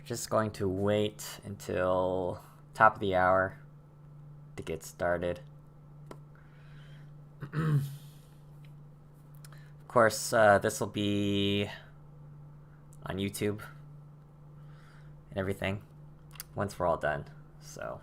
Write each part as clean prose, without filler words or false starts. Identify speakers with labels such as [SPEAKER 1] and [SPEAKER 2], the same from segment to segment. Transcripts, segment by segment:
[SPEAKER 1] Just going to wait until top of the hour to get started. Of course, this will be on YouTube and everything once we're all done. So.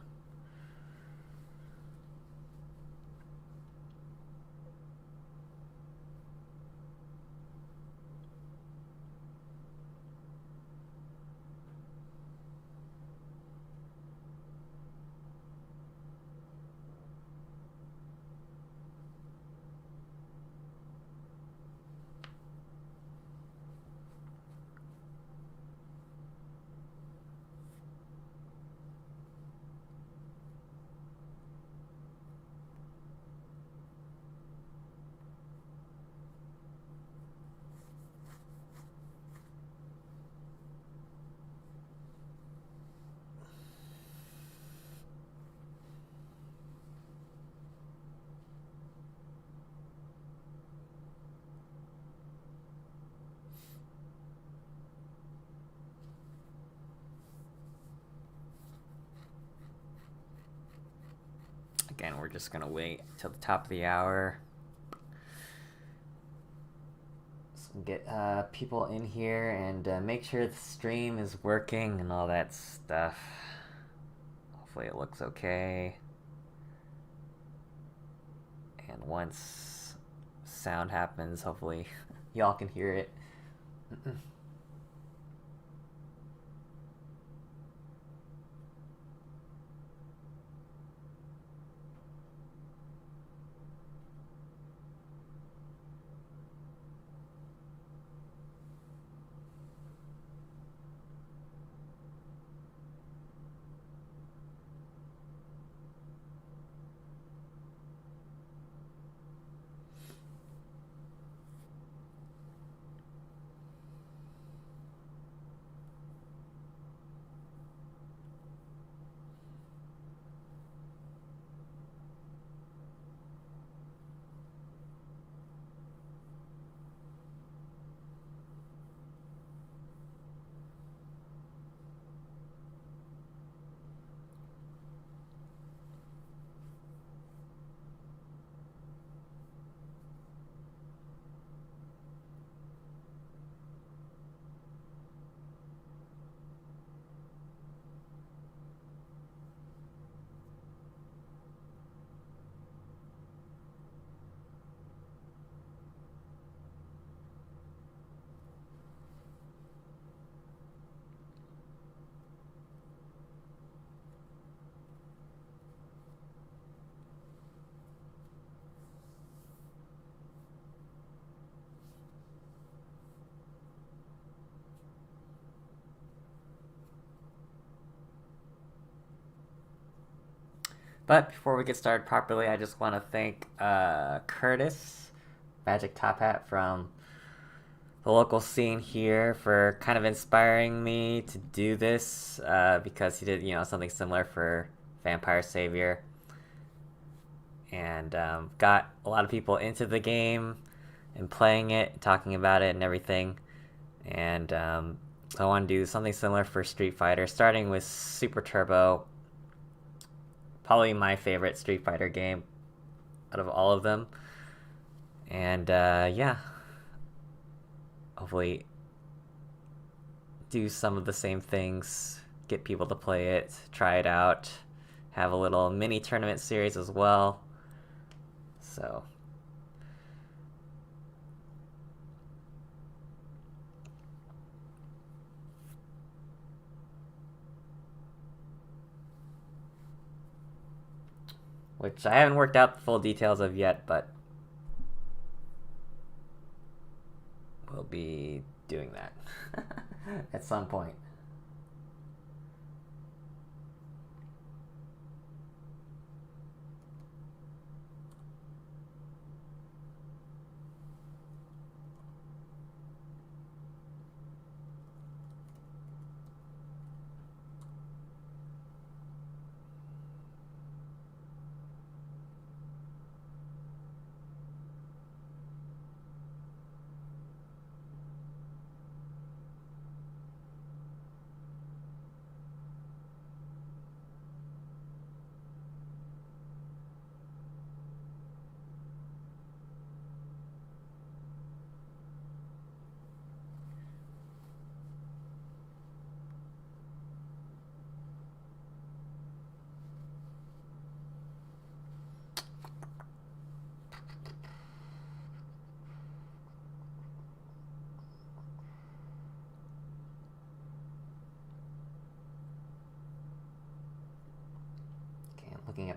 [SPEAKER 1] Again, we're just gonna wait till the top of the hour. So get people in here and make sure the stream is working and all that stuff. Hopefully it looks okay. And once sound happens, hopefully y'all can hear it. But before we get started properly, I just want to thank Curtis, Magic Top Hat from the local scene here, for kind of inspiring me to do this because he did, something similar for Vampire Savior, and got a lot of people into the game and playing it, talking about it, and everything. And so I want to do something similar for Street Fighter, starting with Super Turbo. Probably my favorite Street Fighter game out of all of them. And yeah, hopefully do some of the same things, get people to play it, try it out, have a little mini tournament series as well. So which I haven't worked out the full details of yet, but we'll be doing that at some point.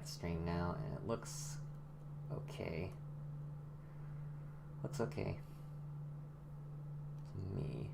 [SPEAKER 1] at the stream now, and it looks okay. Looks okay to me.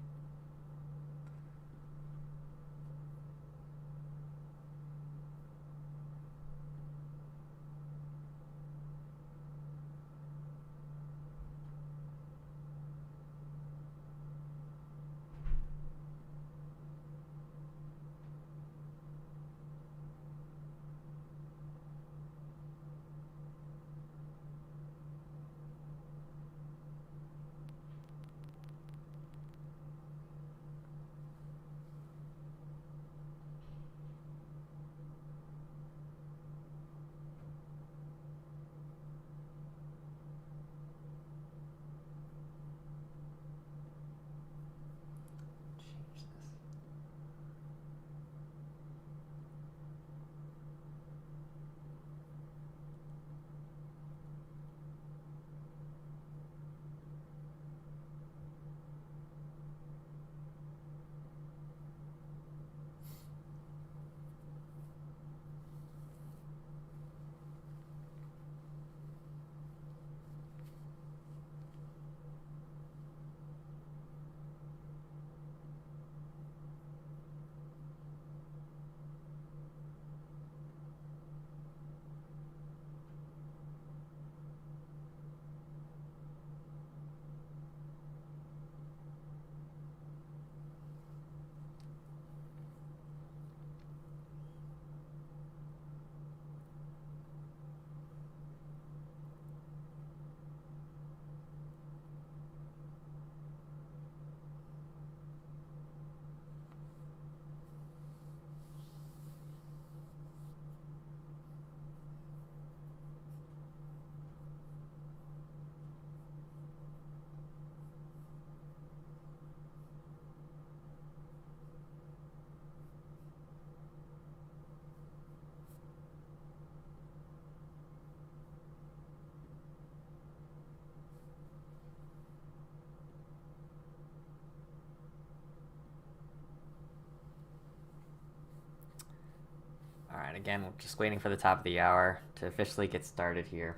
[SPEAKER 1] Alright, again, we're just waiting for the top of the hour to officially get started here.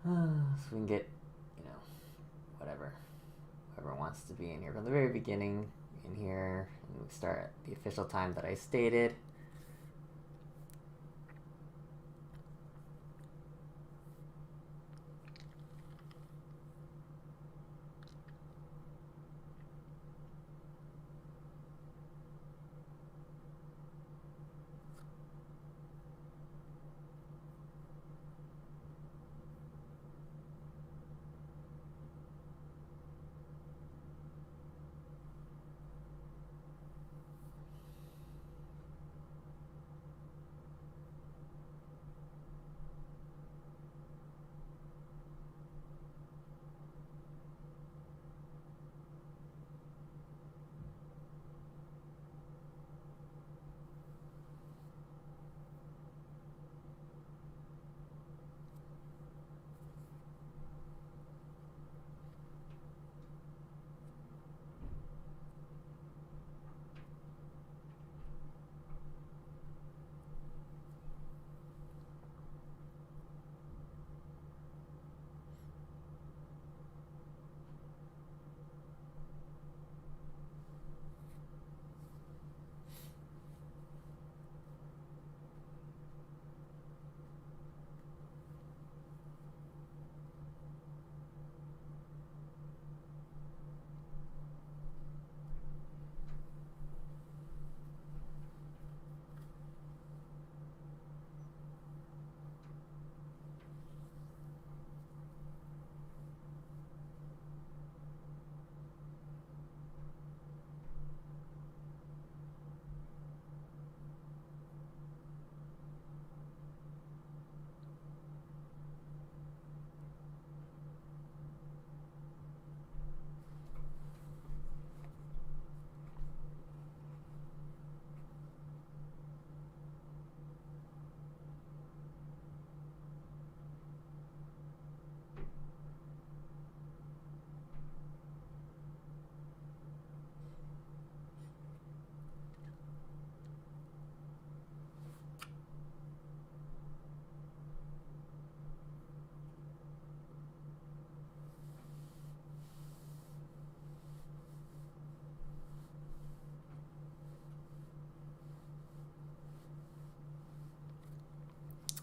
[SPEAKER 1] So we can get, whoever wants to be in here from the very beginning in here, and we start at the official time that I stated.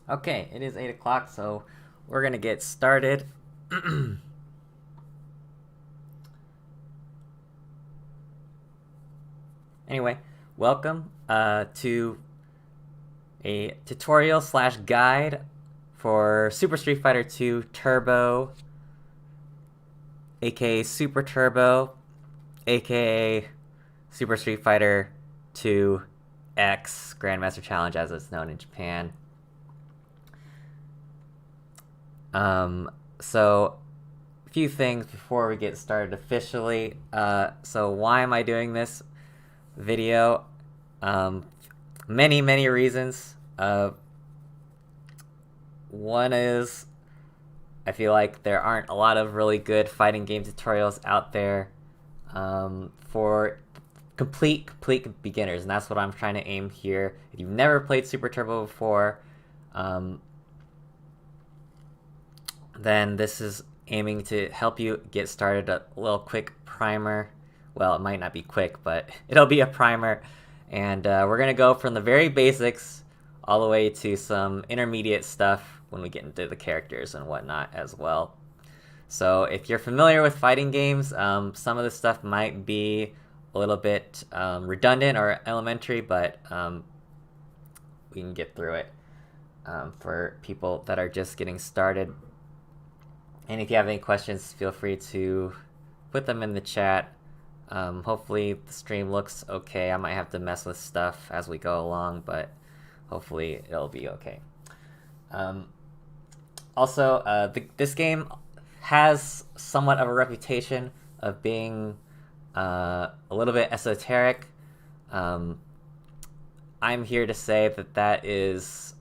[SPEAKER 1] Okay, it is 8 o'clock, so we're gonna get started. Anyway, welcome to a tutorial slash guide for Super Street Fighter 2 Turbo, aka Super Turbo, aka Super Street Fighter 2 X Grandmaster Challenge as it's known in Japan. So a few things before we get started officially. So why am I doing this video? Many reasons. One is I feel like there aren't a lot of really good fighting game tutorials out there for complete beginners, and that's what I'm trying to aim here. If you've never played Super Turbo before, then this is aiming to help you get started. A little quick primer. Well, it might not be quick, but it'll be a primer. And we're going to go from the very basics all the way to some intermediate stuff when we get into the characters and whatnot as well. So if you're familiar with fighting games, some of this stuff might be a little bit redundant or elementary, but we can get through it for people that are just getting started. And if you have any questions, feel free to put them in the chat. Hopefully the stream looks okay. I might have to mess with stuff as we go along, but hopefully it'll be okay. Also, this game has somewhat of a reputation of being a little bit esoteric. I'm here to say that is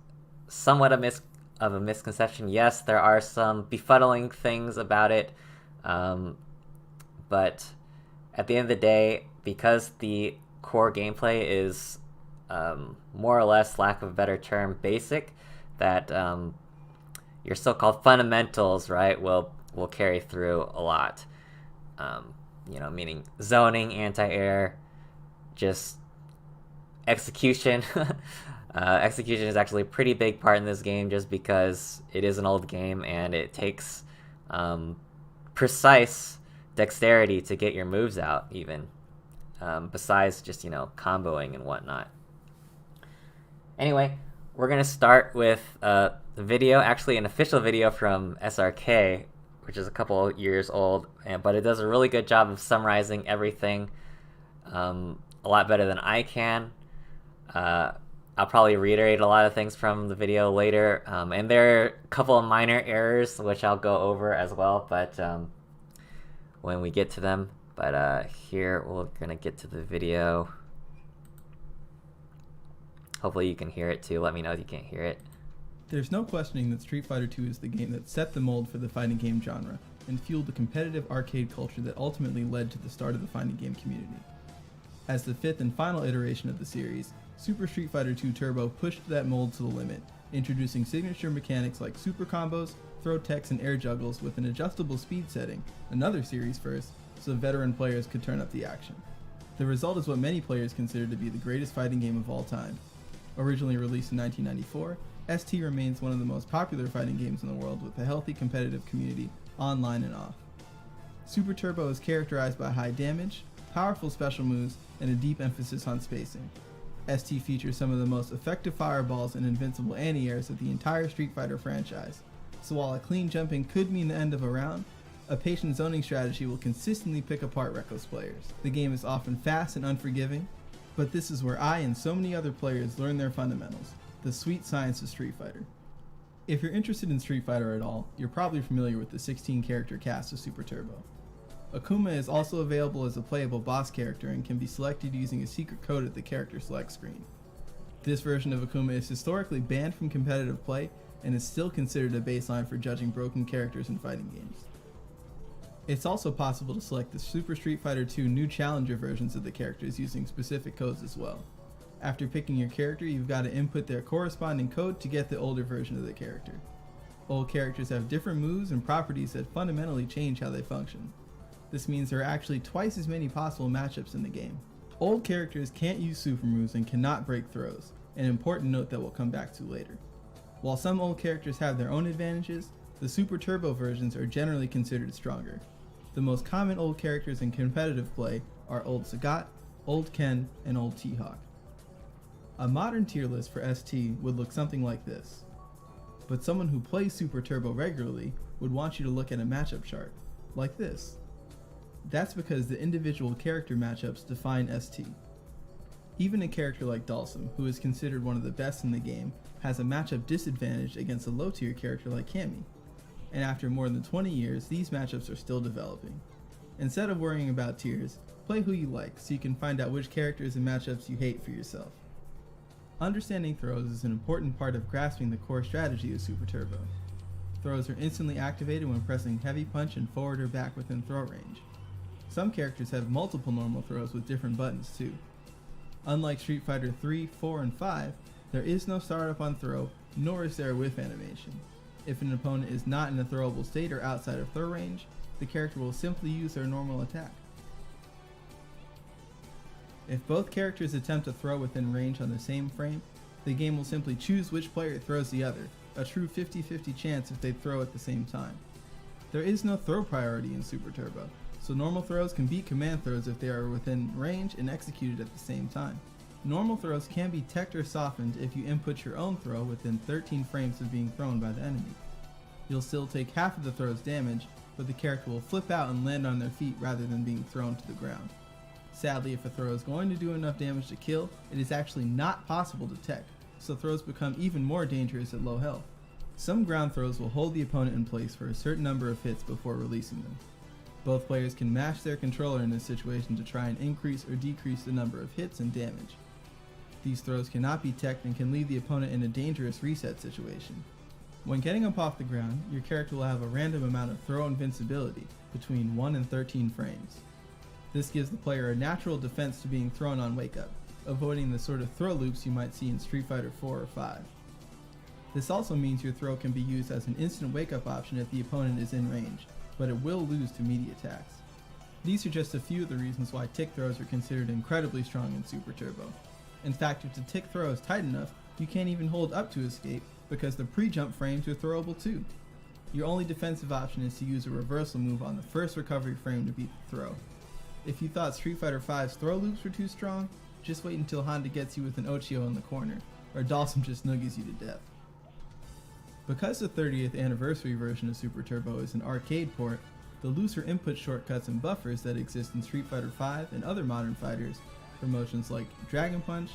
[SPEAKER 1] somewhat of a misconception. Yes, there are some befuddling things about it, but at the end of the day, because the core gameplay is more or less, lack of a better term, basic, that your so-called fundamentals, right, will carry through a lot. Meaning zoning, anti-air, just execution. Execution is actually a pretty big part in this game just because it is an old game and it takes precise dexterity to get your moves out, even besides just comboing and whatnot. Anyway, we're gonna start with the video, actually an official video from SRK, which is a couple years old, but it does a really good job of summarizing everything a lot better than I can. I'll probably reiterate a lot of things from the video later, and there are a couple of minor errors which I'll go over as well, but when we get to them. But here we're gonna get to the video. Hopefully you can hear it too. Let me know if you can't hear it.
[SPEAKER 2] There's no questioning that Street Fighter II is the game that set the mold for the fighting game genre and fueled the competitive arcade culture that ultimately led to the start of the fighting game community. As the fifth and final iteration of the series, Super Street Fighter II Turbo pushed that mold to the limit, introducing signature mechanics like super combos, throw techs, and air juggles with an adjustable speed setting, another series first, so veteran players could turn up the action. The result is what many players consider to be the greatest fighting game of all time. Originally released in 1994, ST remains one of the most popular fighting games in the world with a healthy competitive community, online and off. Super Turbo is characterized by high damage, powerful special moves, and a deep emphasis on spacing. ST features some of the most effective fireballs and invincible anti-airs of the entire Street Fighter franchise, so while a clean jumping could mean the end of a round, a patient zoning strategy will consistently pick apart reckless players. The game is often fast and unforgiving, but this is where I and so many other players learn their fundamentals, the sweet science of Street Fighter. If you're interested in Street Fighter at all, you're probably familiar with the 16-character cast of Super Turbo. Akuma is also available as a playable boss character and can be selected using a secret code at the character select screen. This version of Akuma is historically banned from competitive play and is still considered a baseline for judging broken characters in fighting games. It's also possible to select the Super Street Fighter 2 new challenger versions of the characters using specific codes as well. After picking your character, you've got to input their corresponding code to get the older version of the character. Old characters have different moves and properties that fundamentally change how they function. This means there are actually twice as many possible matchups in the game. Old characters can't use super moves and cannot break throws, an important note that we'll come back to later. While some old characters have their own advantages, the Super Turbo versions are generally considered stronger. The most common old characters in competitive play are Old Sagat, Old Ken, and Old T-Hawk. A modern tier list for ST would look something like this, but someone who plays Super Turbo regularly would want you to look at a matchup chart, like this. That's because the individual character matchups define ST. Even a character like Dalsum, who is considered one of the best in the game, has a matchup disadvantage against a low tier character like Cammy. And after more than 20 years, these matchups are still developing. Instead of worrying about tiers, play who you like so you can find out which characters and matchups you hate for yourself. Understanding throws is an important part of grasping the core strategy of Super Turbo. Throws are instantly activated when pressing heavy punch and forward or back within throw range. Some characters have multiple normal throws with different buttons too. Unlike Street Fighter 3, 4, and 5, there is no startup on throw, nor is there a whiff animation. If an opponent is not in a throwable state or outside of throw range, the character will simply use their normal attack. If both characters attempt to throw within range on the same frame, the game will simply choose which player throws the other, a true 50-50 chance if they throw at the same time. There is no throw priority in Super Turbo, so normal throws can beat command throws if they are within range and executed at the same time. Normal throws can be teched or softened if you input your own throw within 13 frames of being thrown by the enemy. You'll still take half of the throw's damage, but the character will flip out and land on their feet rather than being thrown to the ground. Sadly, if a throw is going to do enough damage to kill, it is actually not possible to tech, so throws become even more dangerous at low health. Some ground throws will hold the opponent in place for a certain number of hits before releasing them. Both players can mash their controller in this situation to try and increase or decrease the number of hits and damage. These throws cannot be teched and can leave the opponent in a dangerous reset situation. When getting up off the ground, your character will have a random amount of throw invincibility between 1 and 13 frames. This gives the player a natural defense to being thrown on wake up, avoiding the sort of throw loops you might see in Street Fighter 4 or 5. This also means your throw can be used as an instant wake up option if the opponent is in range, but it will lose to meaty attacks. These are just a few of the reasons why tick throws are considered incredibly strong in Super Turbo. In fact, if the tick throw is tight enough, you can't even hold up to escape because the pre-jump frames are throwable too. Your only defensive option is to use a reversal move on the first recovery frame to beat the throw. If you thought Street Fighter V's throw loops were too strong, just wait until Honda gets you with an Ochio in the corner, or Dalsum just nuggies you to death. Because the 30th anniversary version of Super Turbo is an arcade port, the looser input shortcuts and buffers that exist in Street Fighter V and other modern fighters for motions like Dragon Punch,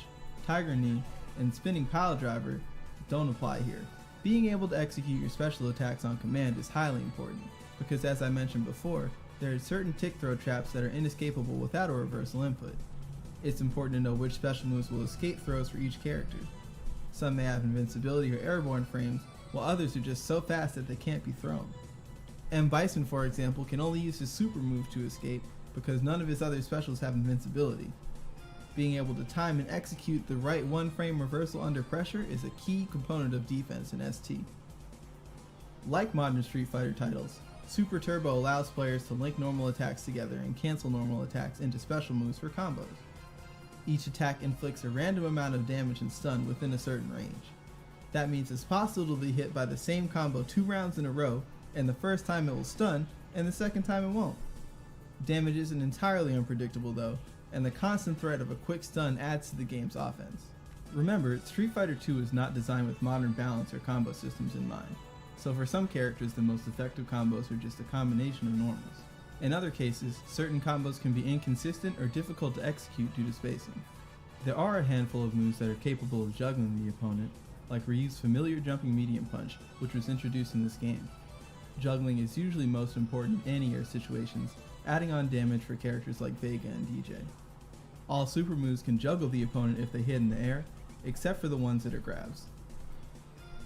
[SPEAKER 2] Tiger Knee, and Spinning Pile Driver don't apply here. Being able to execute your special attacks on command is highly important, because as I mentioned before, there are certain tick throw traps that are inescapable without a reversal input. It's important to know which special moves will escape throws for each character. Some may have invincibility or airborne frames, while others are just so fast that they can't be thrown. M. Bison, for example, can only use his super move to escape because none of his other specials have invincibility. Being able to time and execute the right one-frame reversal under pressure is a key component of defense in ST. Like modern Street Fighter titles, Super Turbo allows players to link normal attacks together and cancel normal attacks into special moves for combos. Each attack inflicts a random amount of damage and stun within a certain range. That means it's possible to be hit by the same combo 2 rounds in a row, and the first time it will stun, and the second time it won't. Damage isn't entirely unpredictable though, and the constant threat of a quick stun adds to the game's offense. Remember, Street Fighter 2 is not designed with modern balance or combo systems in mind, so for some characters the most effective combos are just a combination of normals. In other cases, certain combos can be inconsistent or difficult to execute due to spacing. There are a handful of moves that are capable of juggling the opponent, like Ryu's familiar jumping medium punch, which was introduced in this game. Juggling is usually most important in anti-air situations, adding on damage for characters like Vega and DJ. All super moves can juggle the opponent if they hit in the air, except for the ones that are grabs.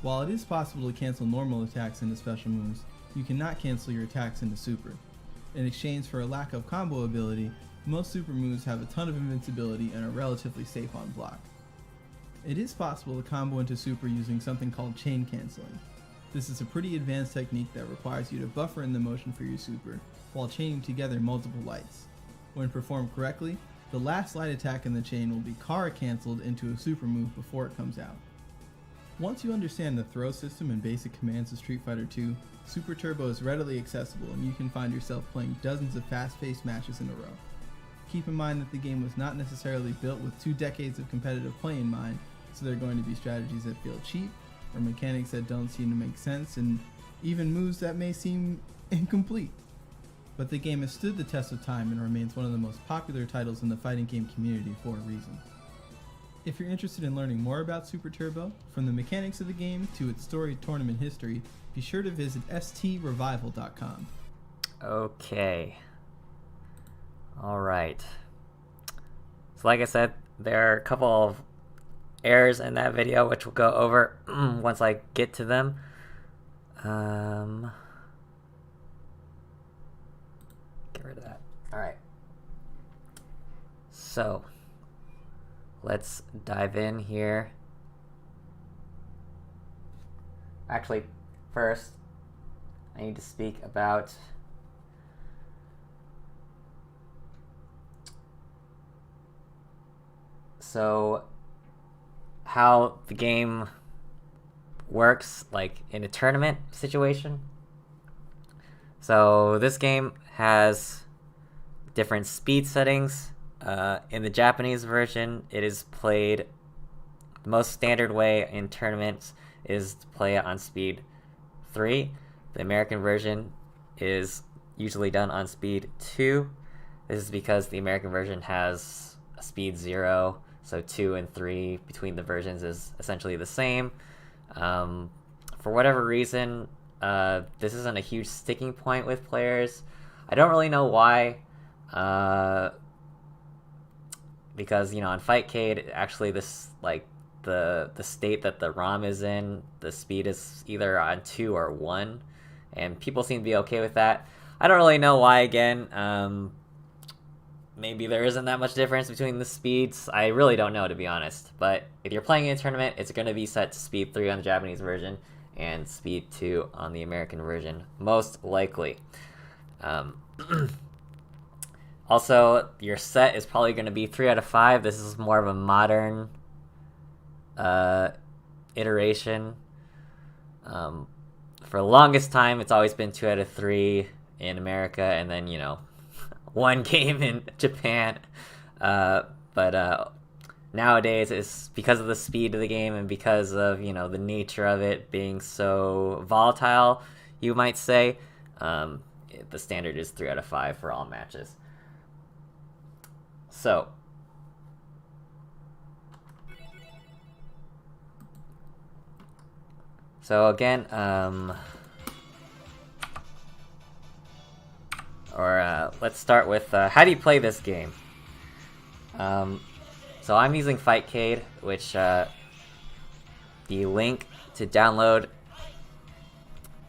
[SPEAKER 2] While it is possible to cancel normal attacks into special moves, you cannot cancel your attacks into super. In exchange for a lack of combo ability, most super moves have a ton of invincibility and are relatively safe on block. It is possible to combo into super using something called chain canceling. This is a pretty advanced technique that requires you to buffer in the motion for your super, while chaining together multiple lights. When performed correctly, the last light attack in the chain will be Kara cancelled into a super move before it comes out. Once you understand the throw system and basic commands of Street Fighter II, Super Turbo is readily accessible and you can find yourself playing dozens of fast-paced matches in a row. Keep in mind that the game was not necessarily built with 2 decades of competitive play in mind, so there are going to be strategies that feel cheap, or mechanics that don't seem to make sense, and even moves that may seem incomplete. But the game has stood the test of time and remains one of the most popular titles in the fighting game community for a reason. If you're interested in learning more about Super Turbo, from the mechanics of the game to its storied tournament history, be sure to visit strevival.com.
[SPEAKER 1] Okay. Alright. So like I said, there are a couple of errors in that video, which we'll go over once I get to them. Get rid of that. Alright. So, let's dive in here. Actually, first, I need to speak about how the game works, like in a tournament situation. So this game has different speed settings. In the Japanese version, it is played the most standard way in tournaments is to play it on speed 3. The American version is usually done on speed 2. This is because the American version has a speed 0, so 2 and 3 between the versions is essentially the same. For whatever reason, this isn't a huge sticking point with players. I don't really know why. Because, on Fightcade, actually this, like, the state that the ROM is in, the speed is either on 2 or 1, and people seem to be okay with that. I don't really know why, again. Maybe there isn't that much difference between the speeds. I really don't know, to be honest. But if you're playing in a tournament, it's going to be set to speed 3 on the Japanese version and speed 2 on the American version, most likely. Also, your set is probably going to be 3 out of 5. This is more of a modern iteration. For the longest time, it's always been 2 out of 3 in America, and then, 1 game in Japan. But nowadays, it's because of the speed of the game and because of, the nature of it being so volatile, you might say, the standard is 3 out of 5 for all matches. So again, let's start with how do you play this game? So I'm using Fightcade, which the link to download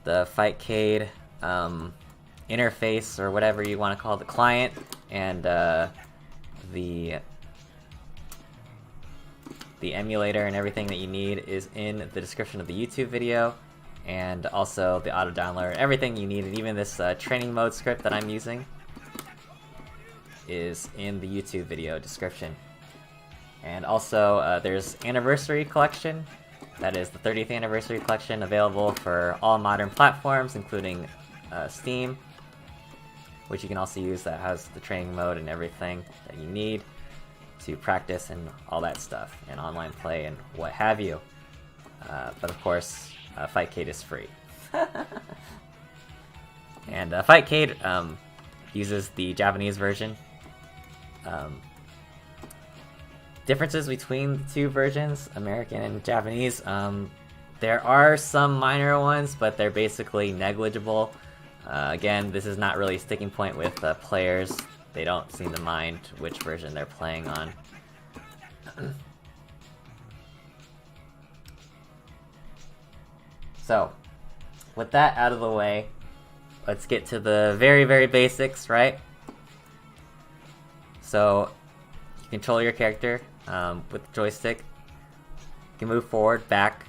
[SPEAKER 1] the Fightcade interface, or whatever you want to call the client, and the emulator and everything that you need is in the description of the YouTube video, and also the auto downloader, everything you need, and even this training mode script that I'm using is in the YouTube video description. And also there's Anniversary Collection, that is the 30th Anniversary Collection, available for all modern platforms, including Steam, which you can also use, that has the training mode and everything that you need to practice and all that stuff, and online play and what have you. But of course, Fightcade is free. And Fightcade uses the Japanese version. Differences between the two versions, American and Japanese, there are some minor ones, but they're basically negligible. Again, this is not really a sticking point with players. They don't seem to mind which version they're playing on. So, with that out of the way, let's get to the very, very basics, right? So, you control your character with the joystick. You can move forward, back,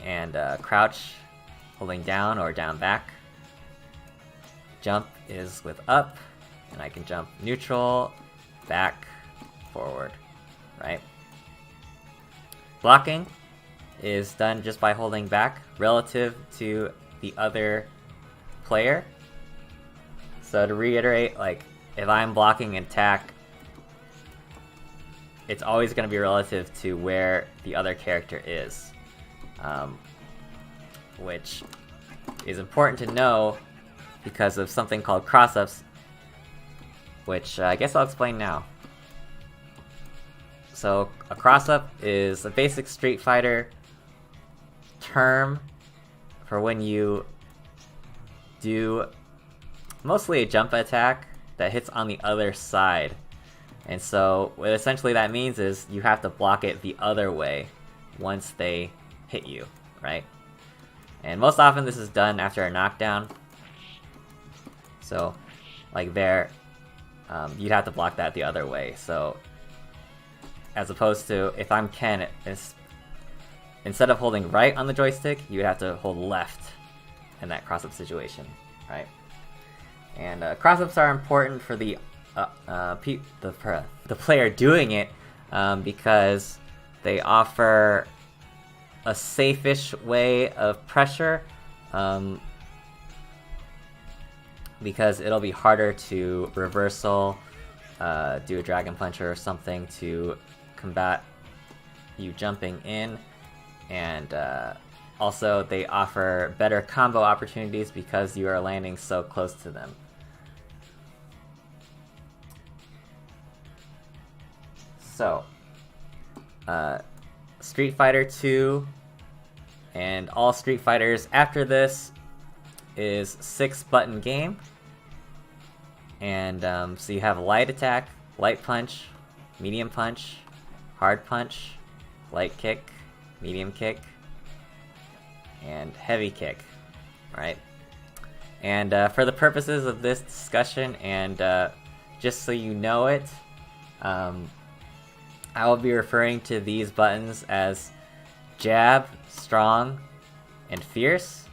[SPEAKER 1] and crouch, holding down or down back. Jump is with up, and I can jump neutral, back, forward, right? blocking is done just by holding back relative to the other player. So to reiterate, like, if I'm blocking an attack, it's always going to be relative to where the other character is. Which is important to know because of something called cross-ups, which I guess I'll explain now. So a cross-up is a basic Street Fighter term for when you do mostly a jump attack that hits on the other side. And so what essentially that means is you have to block it the other way once they hit you, right? And most often this is done after a knockdown. So, like there, you'd have to block that the other way. So, as opposed to, if I'm Ken, instead of holding right on the joystick, you would have to hold left in that cross-up situation, right? And cross-ups are important for the player doing it because they offer a safe-ish way of pressure, because it'll be harder to reversal, do a dragon punch or something to combat you jumping in, and also they offer better combo opportunities because you are landing so close to them. So, Street Fighter 2 and all Street Fighters after this is 6-button game. And so you have light attack, light punch, medium punch, hard punch, light kick, medium kick, and heavy kick, right? And for the purposes of this discussion, and just so you know it, I will be referring to these buttons as jab, strong, and fierce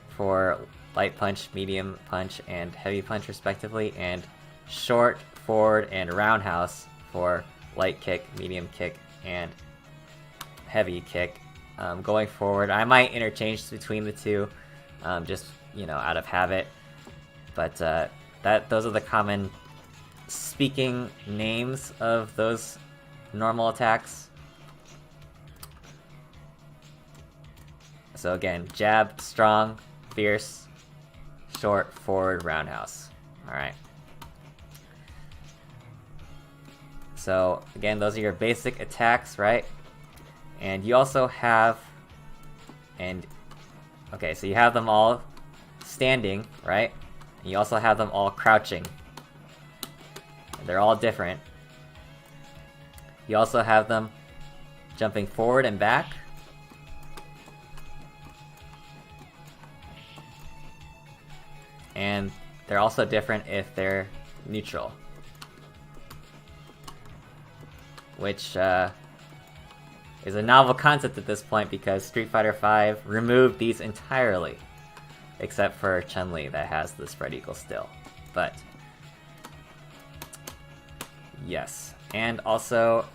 [SPEAKER 1] for light punch, medium punch, and heavy punch respectively, and short, forward, and roundhouse for light kick, medium kick, and heavy kick. Going forward, I might interchange between the two, just, you know, out of habit, but those are the common speaking names of those normal attacks. So again, jab, strong, fierce, short, forward, roundhouse. Alright. So again, those are your basic attacks, right? And you also have, so you have them all standing, right? And you also have them all crouching. And they're all different. You also have them jumping forward and back. And they're also different if they're neutral. Which is a novel concept at this point because Street Fighter V removed these entirely. Except for Chun-Li that has the spread eagle still. But yes. And also,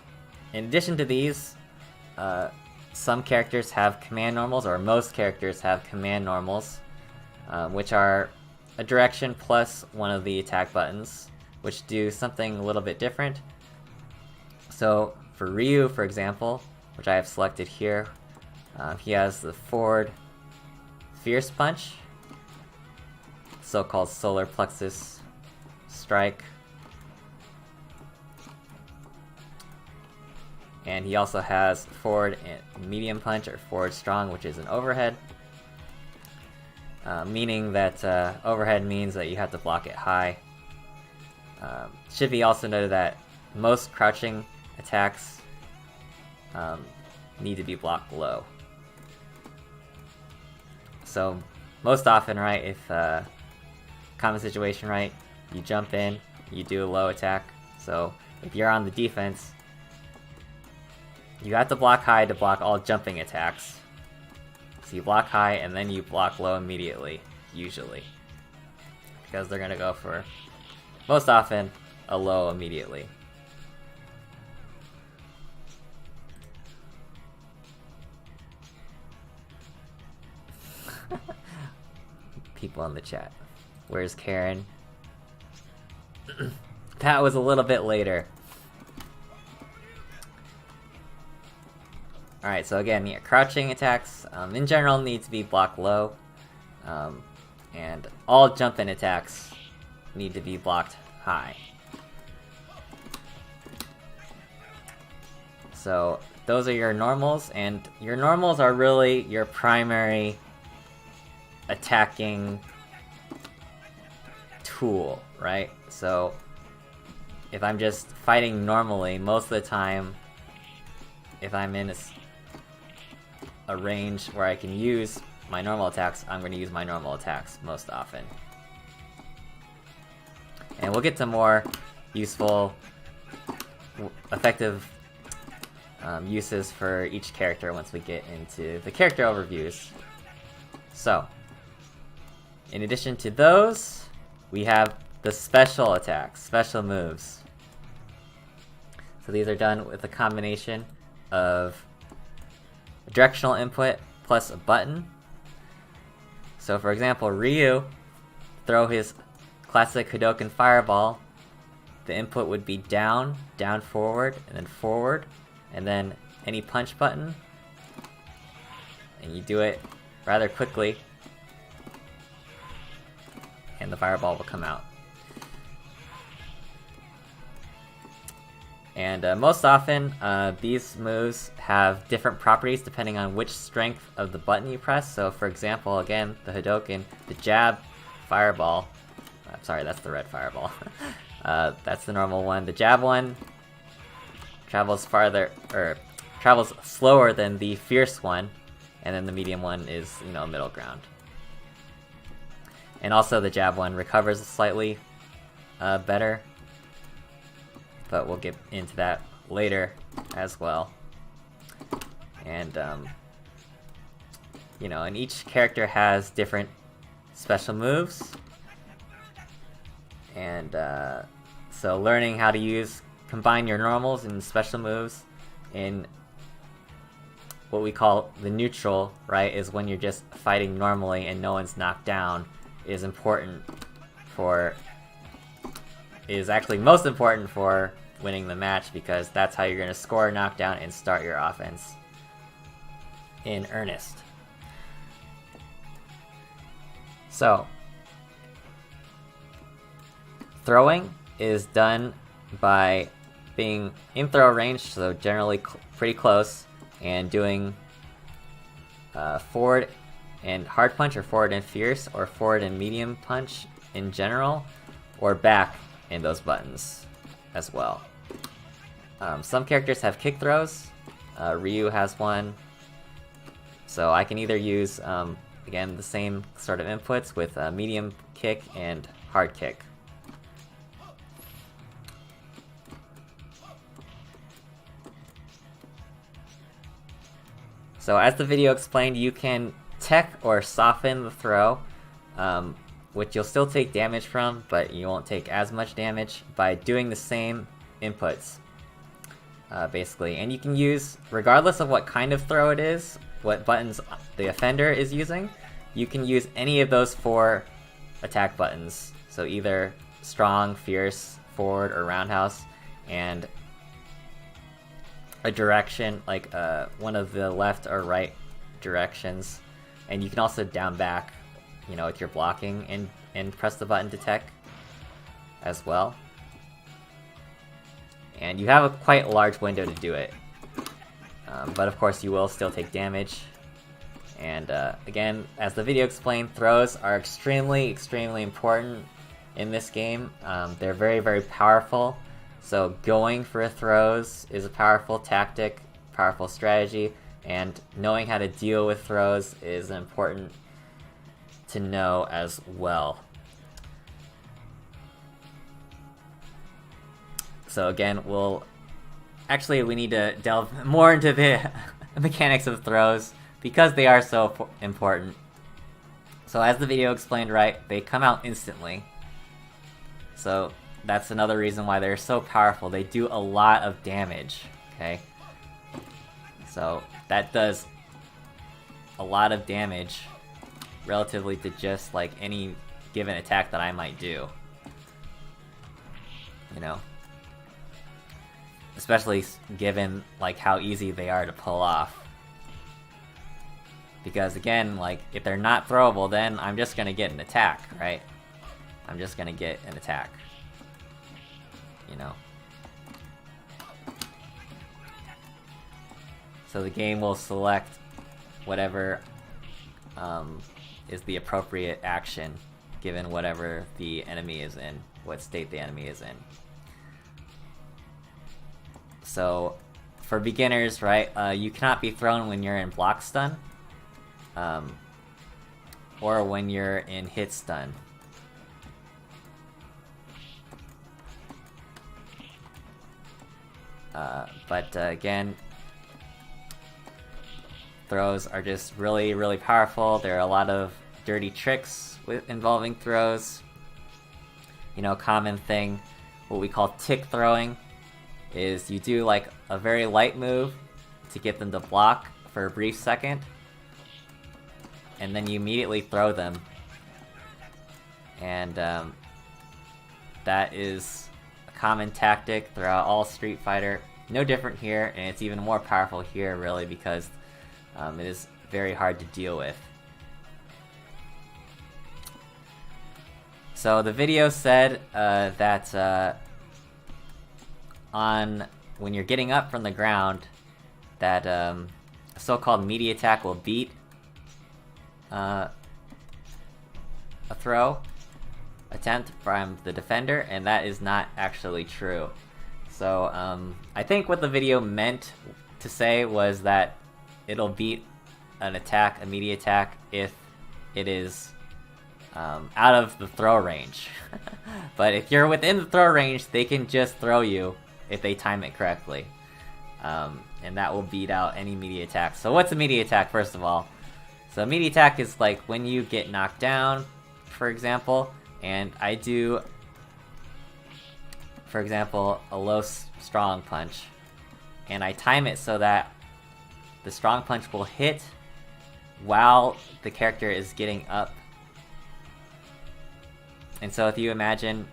[SPEAKER 1] in addition to these, some characters have command normals, or most characters have command normals, which are a direction plus one of the attack buttons, which do something a little bit different. So for Ryu, for example, which I have selected here, he has the forward fierce punch, so-called solar plexus strike. And he also has forward and medium punch, or forward strong, which is an overhead. Meaning that overhead means that you have to block it high. Should be also noted that most crouching attacks need to be blocked low. So most often, right, if common situation, right, you jump in, you do a low attack. So if you're on the defense, you have to block high to block all jumping attacks. So you block high and then you block low immediately, usually. Because they're going to go for, most often, a low immediately. people in the chat. Where's Karen? That was a little bit later. Alright, so again, yeah, crouching attacks in general need to be blocked low. And all jump-in attacks need to be blocked high. So those are your normals, and your normals are really your primary attacking tool, right? So if I'm just fighting normally, most of the time, if I'm in a range where I can use my normal attacks, I'm going to use my normal attacks most often. And we'll get to more useful, effective uses for each character once we get into the character overviews. So, in addition to those, we have the special attacks, special moves. So these are done with a combination of a directional input plus a button. So for example, Ryu throw his classic Hadouken fireball. The input would be down, down forward, and then any punch button. And you do it rather quickly, and the fireball will come out. And most often, these moves have different properties depending on which strength of the button you press. So for example, again, the Hadouken, the jab fireball, I'm sorry, that's the red fireball. That's the normal one. The jab one travels travels slower than the fierce one, and then the medium one is, middle ground. And also the jab one recovers slightly better, but we'll get into that later as well. And and each character has different special moves, and so learning how to combine your normals and special moves in what we call the neutral, right, is when you're just fighting normally and no one's knocked down, is actually most important for winning the match, because that's how you're going to score a knockdown and start your offense in earnest. So, throwing is done by being in throw range, so generally pretty close, and doing forward and hard punch, or forward and fierce, or forward and medium punch in general, or back in those buttons as well. Some characters have kick throws. Ryu has one. So I can either use, again, the same sort of inputs with medium kick and hard kick. So as the video explained, you can tech or soften the throw, which you'll still take damage from, but you won't take as much damage by doing the same inputs, basically. And you can use, regardless of what kind of throw it is, what buttons the offender is using, you can use any of those 4 attack buttons. So either strong, fierce, forward, or roundhouse, and a direction, like one of the left or right directions. And you can also down back, if you're blocking, and press the button to tech as well. And you have a quite large window to do it. But of course you will still take damage. And again, as the video explained, throws are extremely important in this game. They're very, very powerful. So going for throws is a powerful tactic, powerful strategy, and knowing how to deal with throws is important to know as well. So again, we need to delve more into the mechanics of throws, because they are so important. So as the video explained, right, they come out instantly. So that's another reason why they're so powerful. They do a lot of damage, okay? So that does a lot of damage relatively to just like any given attack that I might do. You know? Especially given like how easy they are to pull off. Because again, like if they're not throwable, then I'm just gonna get an attack, right? I'm just gonna get an attack. You know? So the game will select whatever is the appropriate action given whatever the enemy is in, what state the enemy is in. So for beginners, right, you cannot be thrown when you're in block stun, or when you're in hit stun. But again, throws are just really, really powerful. There are a lot of dirty tricks involving throws. You know, common thing, what we call tick throwing, is you do like a very light move to get them to block for a brief second, and then you immediately throw them. And that is a common tactic throughout all Street Fighter. No different here, and it's even more powerful here, really, because it is very hard to deal with. So the video said that when you're getting up from the ground, that a so-called meaty attack will beat a throw attempt from the defender, and that is not actually true. So I think what the video meant to say was that it'll beat an attack, a meaty attack, if it is out of the throw range. But if you're within the throw range, they can just throw you if they time it correctly. And that will beat out any meaty attack. So what's a meaty attack, first of all? So a meaty attack is like when you get knocked down, for example, and I do, for example, a low strong punch, and I time it so that the strong punch will hit while the character is getting up. And so if you imagine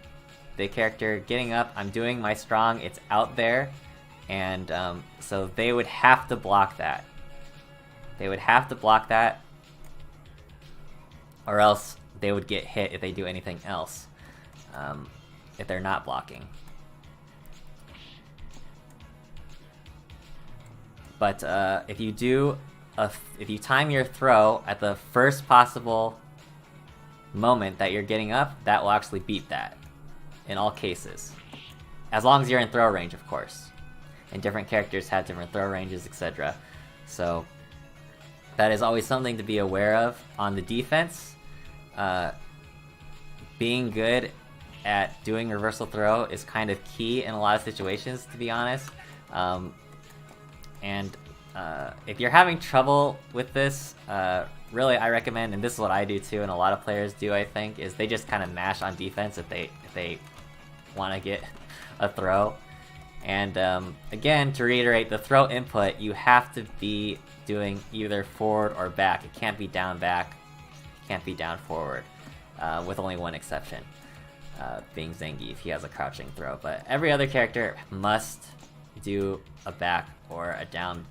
[SPEAKER 1] the character getting up, I'm doing my strong, it's out there, and so they would have to block that. They would have to block that, or else they would get hit if they do anything else, if they're not blocking. But if you time your throw at the first possible moment that you're getting up, that will actually beat that in all cases, as long as you're in throw range, of course. And different characters have different throw ranges, etc. So that is always something to be aware of. On the defense, being good at doing reversal throw is kind of key in a lot of situations, to be honest. And if you're having trouble with this, really I recommend, and this is what I do too, and a lot of players do, I think, is they just kind of mash on defense if they want to get a throw. And again, to reiterate, the throw input, you have to be doing either forward or back. It can't be down back, it can't be down forward, with only one exception, being Zangief. He has a crouching throw, but every other character must do a back or a down,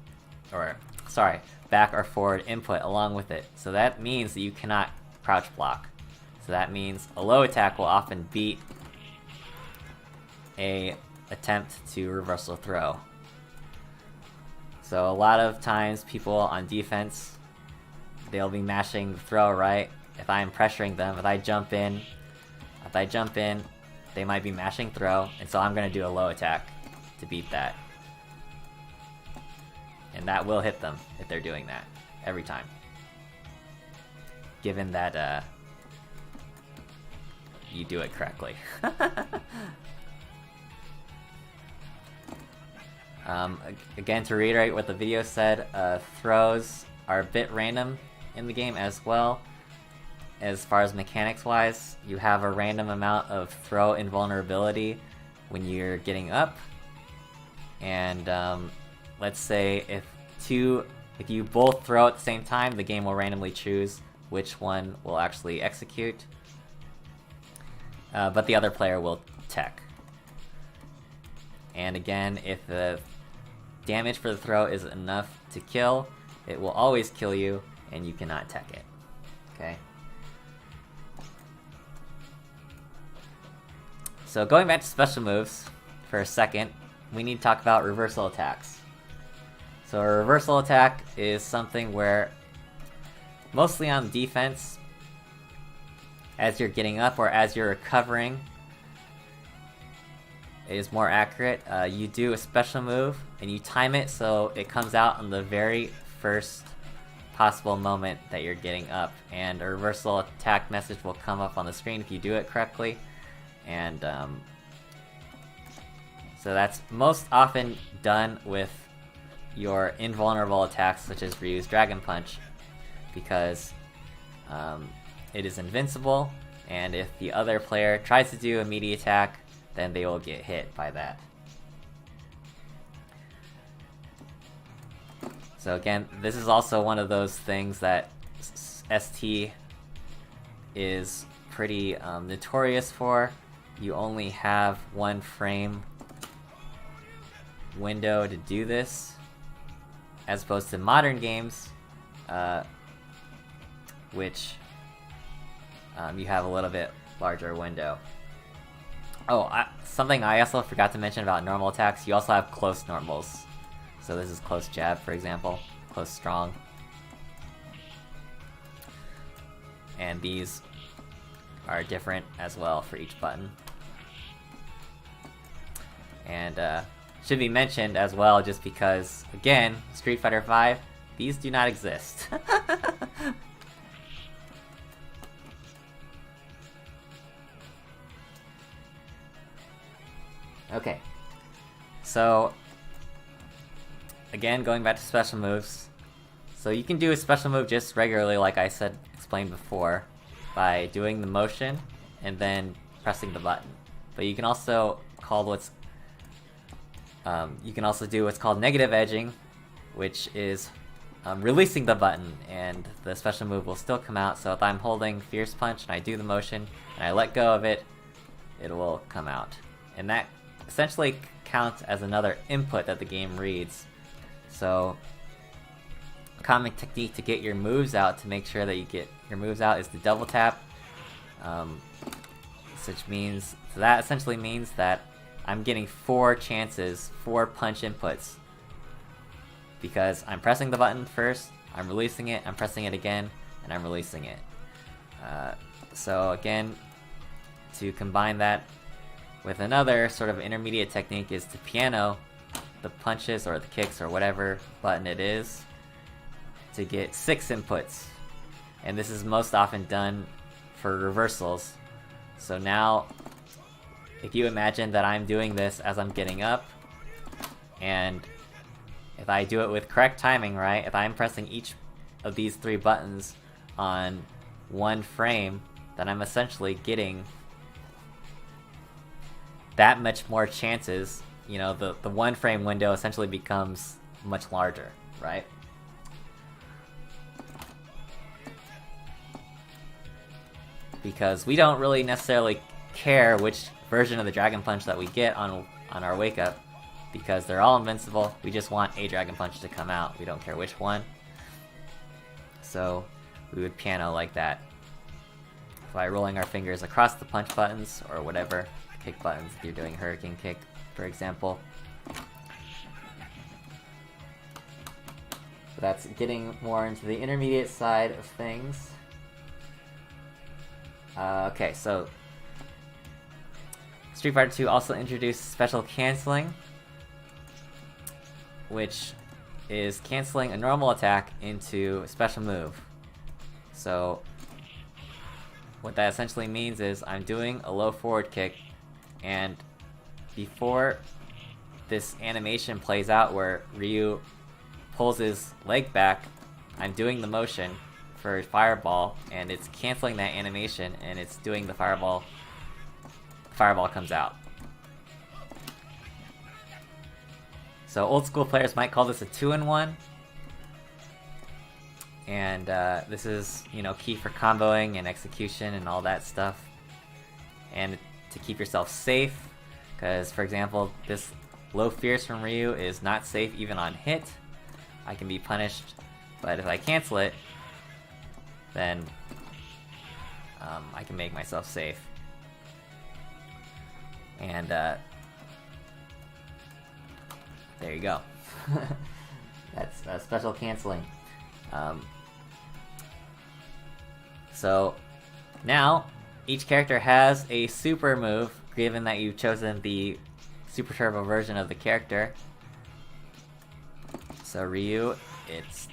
[SPEAKER 1] or sorry, back or forward input along with it. So that means that you cannot crouch block. So that means a low attack will often beat a attempt to reversal throw. So a lot of times people on defense, they'll be mashing the throw, right? If I'm pressuring them, if I jump in, they might be mashing throw, and so I'm gonna do a low attack to beat that. And that will hit them if they're doing that, every time. Given that you do it correctly. Again, to reiterate what the video said, throws are a bit random in the game as well. As far as mechanics-wise, you have a random amount of throw invulnerability when you're getting up. And let's say if you both throw at the same time, the game will randomly choose which one will actually execute, but the other player will tech. And again, if the damage for the throw is enough to kill, it will always kill you, and you cannot tech it. Okay? So going back to special moves for a second, we need to talk about reversal attacks. So a reversal attack is something where, mostly on defense, as you're getting up or as you're recovering, it is more accurate. You do a special move and you time it so it comes out on the very first possible moment that you're getting up, and a reversal attack message will come up on the screen if you do it correctly. And so that's most often done with your invulnerable attacks, such as Ryu's Dragon Punch, because it is invincible, and if the other player tries to do a melee attack, then they will get hit by that. So again, this is also one of those things that ST is pretty notorious for. You only have one frame window to do this, as opposed to modern games, which you have a little bit larger window. Oh, something I also forgot to mention about normal attacks, you also have close normals. So this is close jab, for example, close strong. And these are different as well for each button. And should be mentioned as well, just because, again, Street Fighter V, these do not exist. Okay, so again, going back to special moves. So you can do a special move just regularly, like I explained before, by doing the motion and then pressing the button. But you can also do what's called negative edging, which is releasing the button, and the special move will still come out. So if I'm holding Fierce Punch and I do the motion and I let go of it, it will come out. And that essentially counts as another input that the game reads. So a common technique to get your moves out, to make sure that you get your moves out, is to double tap. So that essentially means that I'm getting 4 chances, 4 punch inputs, because I'm pressing the button first, I'm releasing it, I'm pressing it again, and I'm releasing it. So again, to combine that with another sort of intermediate technique is to piano the punches or the kicks or whatever button it is to get 6 inputs. And this is most often done for reversals. So now, if you imagine that I'm doing this as I'm getting up, and if I do it with correct timing, right? If I'm pressing each of these 3 buttons on one frame, then I'm essentially getting that much more chances. You know, the one frame window essentially becomes much larger, right? Because we don't really necessarily care which version of the Dragon Punch that we get on our wake up, because they're all invincible. We just want a Dragon Punch to come out. We don't care which one. So we would piano like that by rolling our fingers across the punch buttons or whatever kick buttons, if you're doing Hurricane Kick, for example. So that's getting more into the intermediate side of things. Okay, so Street Fighter 2 also introduced special canceling, which is canceling a normal attack into a special move. So what that essentially means is I'm doing a low forward kick, and before this animation plays out where Ryu pulls his leg back, I'm doing the motion for Fireball, and it's canceling that animation, and it's doing the Fireball. Fireball comes out. So old school players might call this a 2-in-1. and this is, key for comboing and execution and all that stuff. And to keep yourself safe, because, for example, this low fierce from Ryu is not safe even on hit. I can be punished, but if I cancel it, then I can make myself safe. And there you go. That's special canceling. So now each character has a super move, given that you've chosen the Super Turbo version of the character. So Ryu,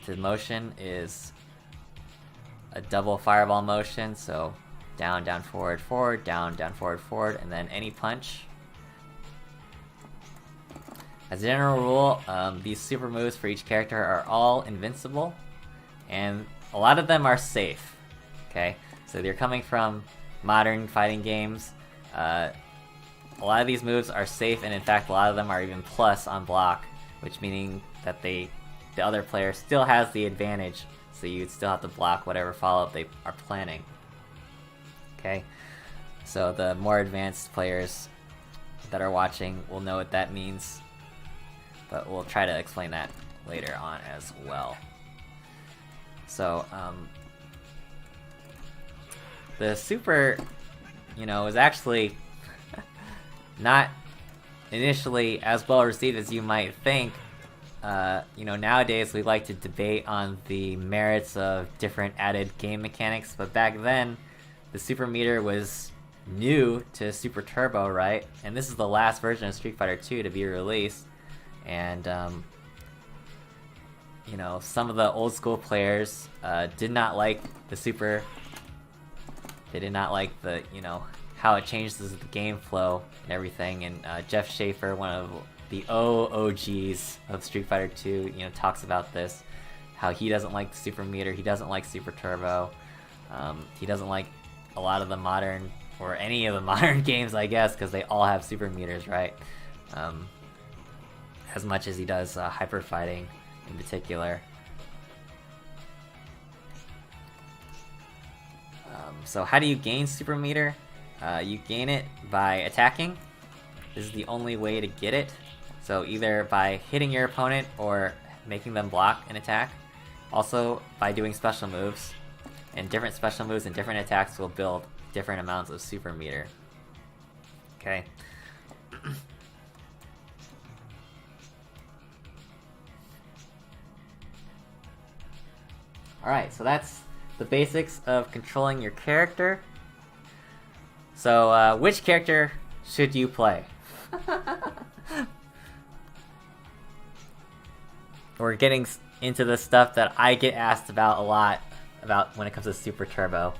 [SPEAKER 1] the motion is a double fireball motion, so down, down, forward, forward, down, down, forward, forward, and then any punch. As a general rule, these super moves for each character are all invincible, and a lot of them are safe. Okay, so they're coming from modern fighting games. A lot of these moves are safe, and in fact, a lot of them are even plus on block, which meaning that the other player still has the advantage, so you'd still have to block whatever follow-up they are planning. Okay, so the more advanced players that are watching will know what that means, but we'll try to explain that later on as well. So, the super, is actually not initially as well received as you might think. Nowadays we like to debate on the merits of different added game mechanics, but back then the super meter was new to Super Turbo, right? And this is the last version of Street Fighter 2 to be released. And, some of the old school players did not like the super. They did not like the, how it changes the game flow and everything. And Jeff Schaefer, one of the OGs of Street Fighter 2, talks about this. How he doesn't like the super meter, he doesn't like Super Turbo. He doesn't like a lot of the modern, or any of the modern games, I guess, because they all have super meters, right? As much as he does hyper fighting in particular. So how do you gain super meter? You gain it by attacking. This is the only way to get it. So either by hitting your opponent or making them block an attack. Also by doing special moves. And different special moves and different attacks will build different amounts of super meter. Okay. Alright, so that's the basics of controlling your character. So, which character should you play? We're getting into the stuff that I get asked about a lot about when it comes to Super Turbo.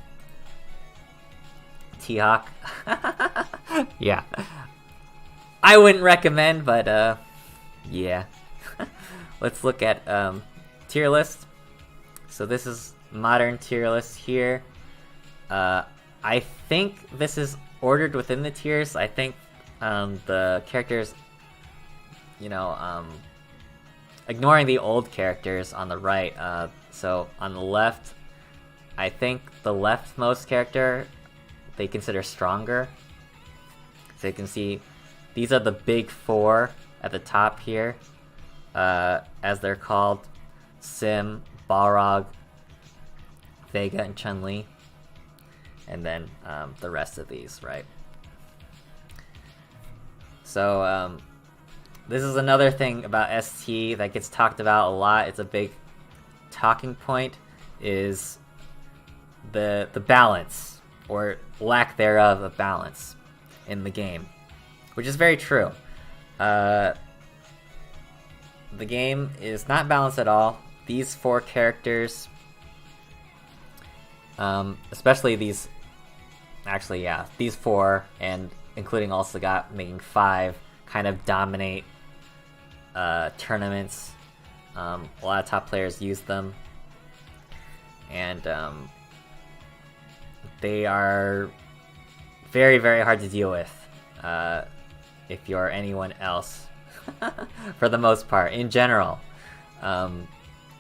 [SPEAKER 1] T-Hawk. Yeah. I wouldn't recommend, but, yeah. Let's look at, tier list. So this is modern tier list here. I think this is ordered within the tiers. I think the characters, ignoring the old characters on the right. So on the left, I think the leftmost character they consider stronger. So you can see these are the big four at the top here, as they're called: Sim, Balrog, Vega, and Chun-Li. And then the rest of these, right? So this is another thing about ST that gets talked about a lot. It's a big talking point, is the balance, or lack thereof of balance in the game, which is very true. The game is not balanced at all. These four characters, especially these, these four, and including also making 5, kind of dominate tournaments. A lot of top players use them, and they are very, very hard to deal with if you're anyone else, for the most part, in general,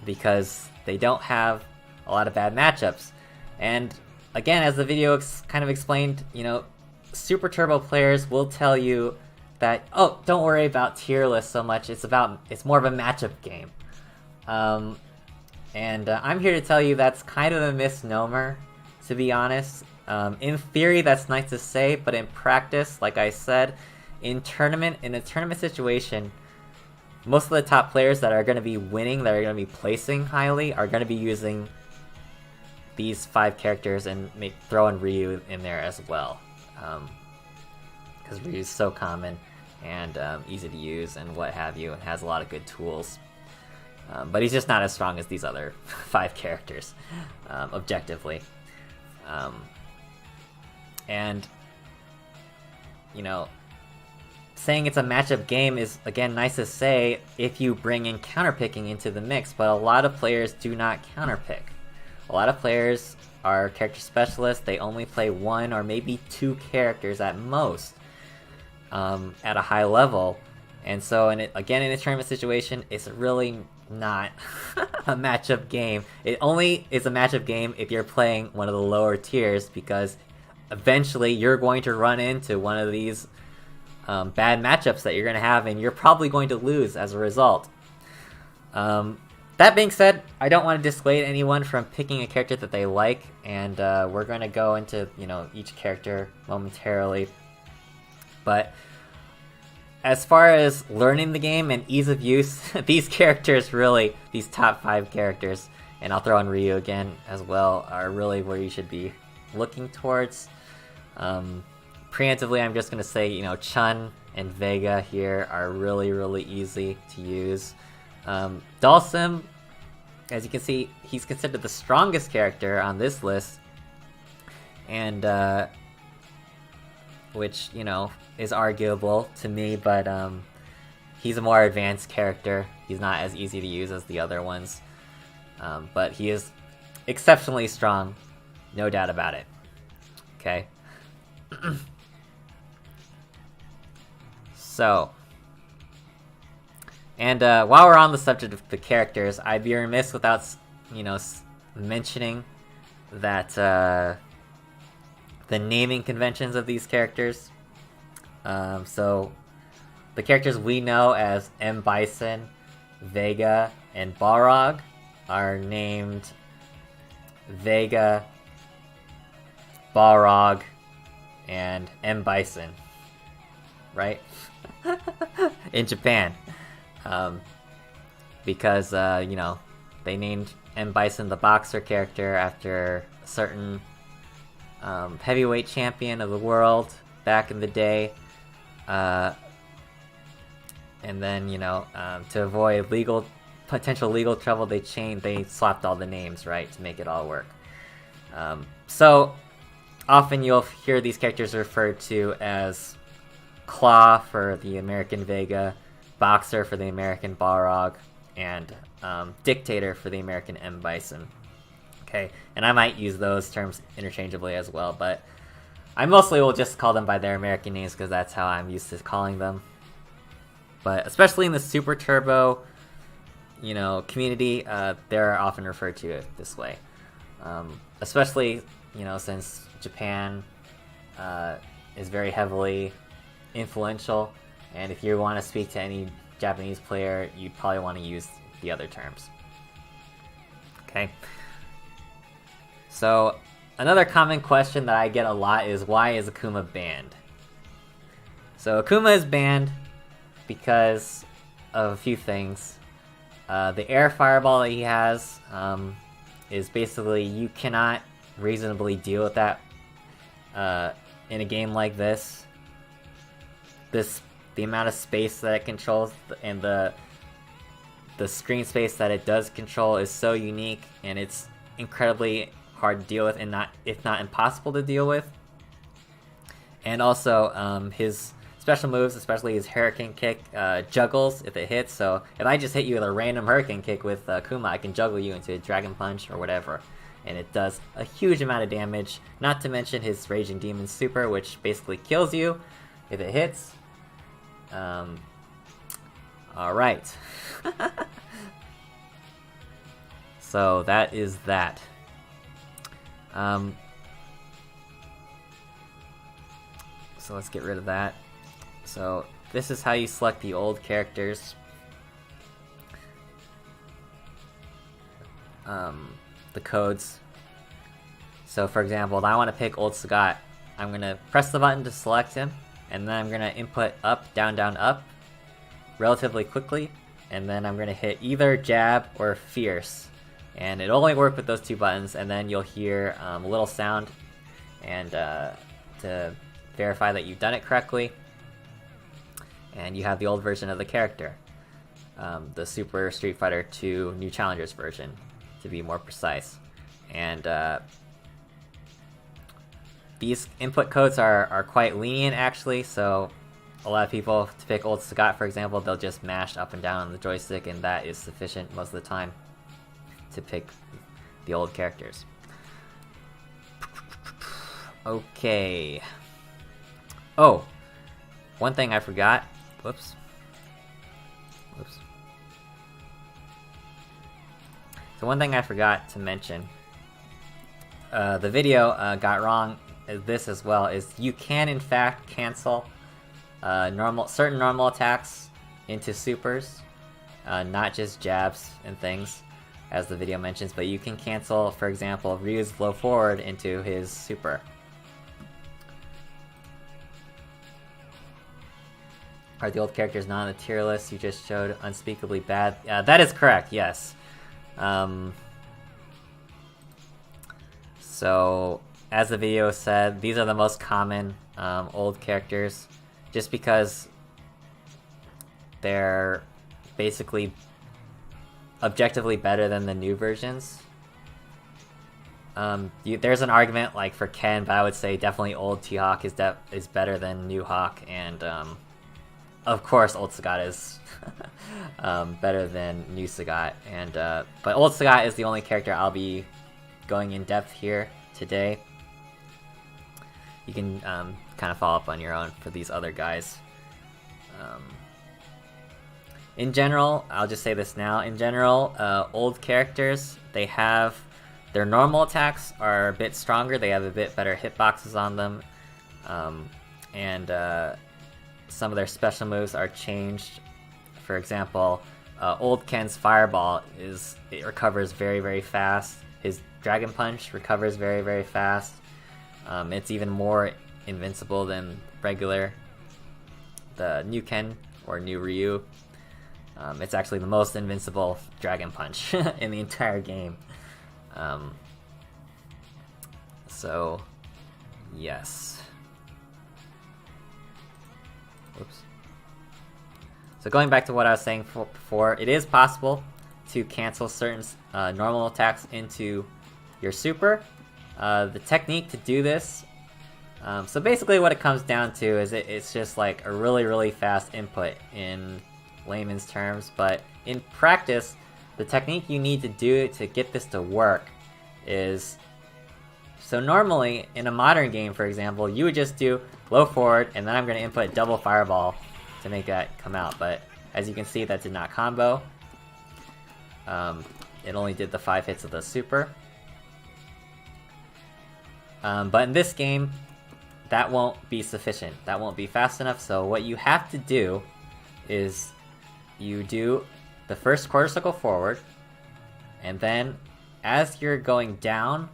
[SPEAKER 1] because they don't have a lot of bad matchups. And again, as the video kind of explained, you know, Super Turbo players will tell you that, oh, don't worry about tier lists so much, it's more of a matchup game. I'm here to tell you that's kind of a misnomer, to be honest. In theory, that's nice to say, but in practice, like I said, in a tournament situation, most of the top players that are going to be winning, that are going to be placing highly, are going to be using these 5 characters and throw in Ryu in there as well. Because Ryu is so common and easy to use and what have you, and has a lot of good tools. But he's just not as strong as these other 5 characters, objectively. And, you know, saying it's a matchup game is, again, nice to say if you bring in counterpicking into the mix, but a lot of players do not counterpick. A lot of players are character specialists, they only play 1 or maybe 2 characters at most at a high level. And so, again, in a tournament situation, it's really not a matchup game. It only is a matchup game if you're playing one of the lower tiers, because eventually you're going to run into one of these bad matchups that you're going to have, and you're probably going to lose as a result. That being said, I don't want to dissuade anyone from picking a character that they like, and we're going to go into, you know, each character momentarily. But as far as learning the game and ease of use, these characters really, these top 5 characters, and I'll throw in Ryu again as well, are really where you should be looking towards. Preemptively, I'm just going to say, you know, Chun and Vega here are really, really easy to use. Dhalsim, as you can see, he's considered the strongest character on this list, and which, you know, is arguable to me, but he's a more advanced character. He's not as easy to use as the other ones, but he is exceptionally strong, no doubt about it. Okay. So, and while we're on the subject of the characters, I'd be remiss without, you know, mentioning that the naming conventions of these characters. So, the characters we know as M. Bison, Vega, and Balrog are named Vega, Balrog, and M. Bison, right? In Japan. Because, you know, they named M. Bison the boxer character after a certain heavyweight champion of the world back in the day. And then, you know, to avoid potential legal trouble, they swapped all the names, right, to make it all work. So, often you'll hear these characters referred to as Claw for the American Vega, Boxer for the American Balrog, and Dictator for the American M. Bison. Okay, and I might use those terms interchangeably as well, but I mostly will just call them by their American names because that's how I'm used to calling them. But especially in the Super Turbo, you know, community, they're often referred to it this way. Especially, you know, since Japan is very heavily influential, and if you want to speak to any Japanese player, you'd probably want to use the other terms. Okay. So, another common question that I get a lot is, why is Akuma banned? So, Akuma is banned because of a few things. The air fireball that he has is basically, you cannot reasonably deal with that in a game like this. The amount of space that it controls and the screen space that it does control is so unique, and it's incredibly hard to deal with, and if not impossible to deal with. And also, his special moves, especially his Hurricane Kick, juggles if it hits. So if I just hit you with a random Hurricane Kick with Akuma, I can juggle you into a Dragon Punch or whatever. And it does a huge amount of damage, not to mention his Raging Demon Super, which basically kills you if it hits. Alright. So that is that. So let's get rid of that. So this is how you select the old characters. The codes. So for example, I want to pick Old Sagat. I'm going to press the button to select him, and then I'm going to input up, down, down, up relatively quickly, and then I'm going to hit either jab or fierce. And it'll only work with those two buttons, and then you'll hear a little sound and to verify that you've done it correctly. And you have the old version of the character. The Super Street Fighter 2 New Challengers version, to be more precise. And these input codes are quite lenient, actually, so a lot of people, to pick Old Sagat, for example, they'll just mash up and down on the joystick, and that is sufficient most of the time to pick the old characters. Okay. Oh, one thing I forgot. Whoops. So one thing I forgot to mention, the video got wrong this as well, is you can in fact cancel certain normal attacks into supers, not just jabs and things, as the video mentions, but you can cancel, for example, Ryu's low forward into his super. Are the old characters not on the tier list you just showed unspeakably bad? That is correct, yes. So, as the video said, these are the most common old characters, just because they're basically objectively better than the new versions. There's an argument like for Ken, but I would say definitely old T-Hawk is better than new Hawk, and of course Old Sagat is better than new Sagat. And but Old Sagat is the only character I'll be going in depth here today. You can kind of follow up on your own for these other guys. In general, I'll just say this now, in general, old characters, they have, their normal attacks are a bit stronger, they have a bit better hitboxes on them, and some of their special moves are changed. For example, old Ken's Fireball it recovers very, very fast. His Dragon Punch recovers very, very fast. It's even more invincible than regular. The new Ken, or new Ryu, it's actually the most invincible Dragon Punch in the entire game. So, yes. Whoops. So going back to what I was saying before, it is possible to cancel certain normal attacks into your super. The technique to do this, so basically what it comes down to is it's just like a really, really fast input in layman's terms, but in practice, the technique you need to do to get this to work is, so normally in a modern game, for example, you would just do low forward, and then I'm going to input double fireball to make that come out, but as you can see, that did not combo. It only did the 5 hits of the super. But in this game, that won't be sufficient. That won't be fast enough, so what you have to do is you do the first quarter circle forward, and then as you're going down,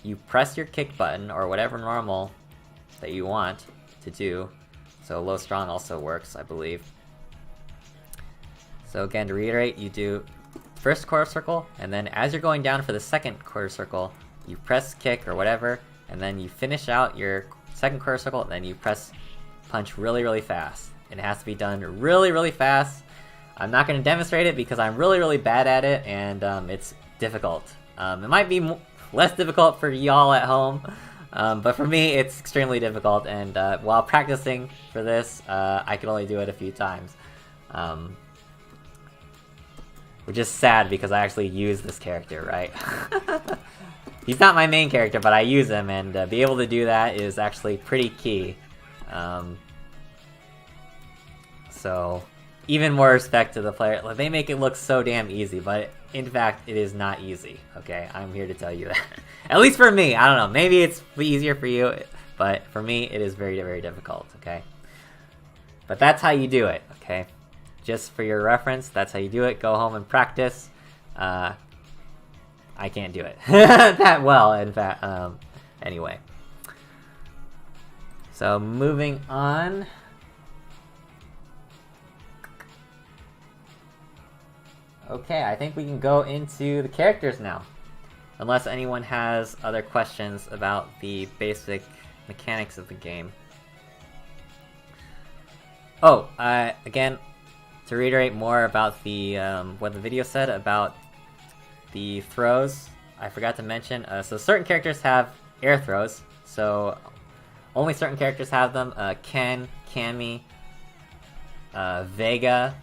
[SPEAKER 1] you press your kick button, or whatever normal that you want to do. So low strong also works, I believe. So again, to reiterate, you do first quarter circle, and then as you're going down for the second quarter circle, you press kick or whatever, and then you finish out your second quarter circle, and then you press punch really, really fast. It has to be done really, really fast. I'm not going to demonstrate it because I'm really, really bad at it, and it's difficult. It might be less difficult for y'all at home, but for me, it's extremely difficult, and while practicing for this, I can only do it a few times. Which is sad because I actually use this character, right? He's not my main character, but I use him, and be able to do that is actually pretty key. So, even more respect to the player. Like, they make it look so damn easy, but in fact, it is not easy. Okay, I'm here to tell you that. At least for me, I don't know. Maybe it's easier for you, but for me, it is very, very difficult. Okay, but that's how you do it. Okay, just for your reference, that's how you do it. Go home and practice. I can't do it that well, in fact. Anyway, so moving on. Okay, I think we can go into the characters now. Unless anyone has other questions about the basic mechanics of the game. Oh, again, to reiterate more about the what the video said about the throws, I forgot to mention, so certain characters have air throws, so only certain characters have them. Ken, Cammy, Vega,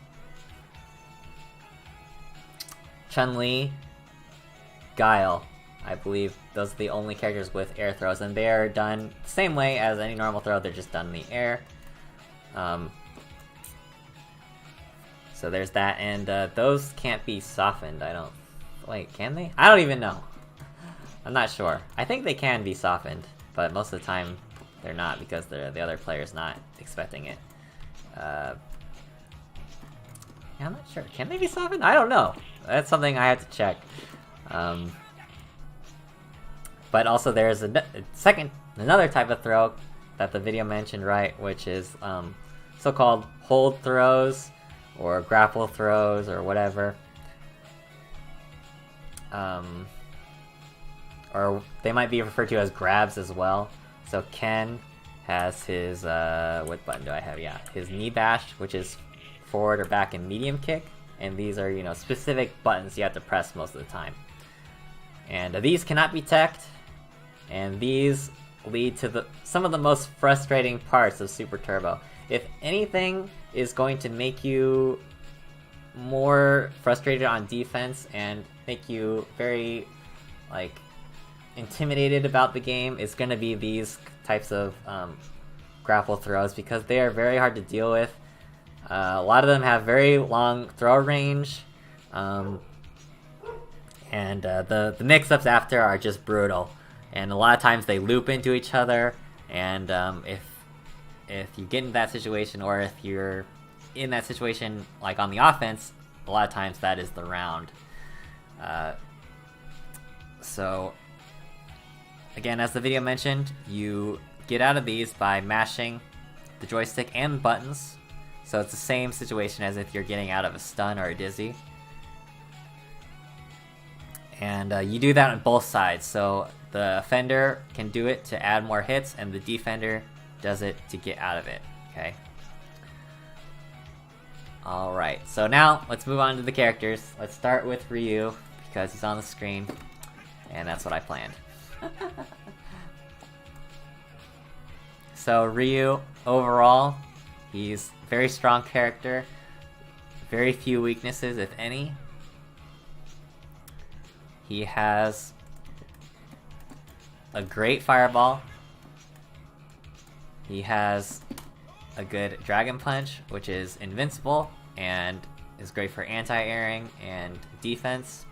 [SPEAKER 1] Chun-Li, Guile, I believe those are the only characters with air throws, and they are done the same way as any normal throw, they're just done in the air. So there's that, and those can't be softened, I don't... Wait, can they? I don't even know. I'm not sure. I think they can be softened, but most of the time they're not because the other player's not expecting it. Yeah, I'm not sure. Can they be softened? I don't know. That's something I have to check. But also there's another type of throw that the video mentioned, right? Which is so-called hold throws or grapple throws or whatever. Or they might be referred to as grabs as well. So Ken has his, what button do I have? Yeah, his knee bash, which is forward or back and medium kick. And these are, you know, specific buttons you have to press most of the time. And these cannot be teched. And these lead to some of the most frustrating parts of Super Turbo. If anything is going to make you more frustrated on defense and make you very, like, intimidated about the game, it's going to be these types of grapple throws because they are very hard to deal with. A lot of them have very long throw range, and the mix-ups after are just brutal. And a lot of times they loop into each other, and if you get in that situation, or if you're in that situation like on the offense, a lot of times that is the round. So again, as the video mentioned, you get out of these by mashing the joystick and buttons. So it's the same situation as if you're getting out of a stun or a dizzy. And you do that on both sides. So the offender can do it to add more hits, and the defender does it to get out of it. Okay. Alright, so now let's move on to the characters. Let's start with Ryu, because he's on the screen, and that's what I planned. So Ryu, overall, he's a very strong character, very few weaknesses, if any. He has a great fireball. He has a good Dragon Punch, which is invincible and is great for anti-airing and defense.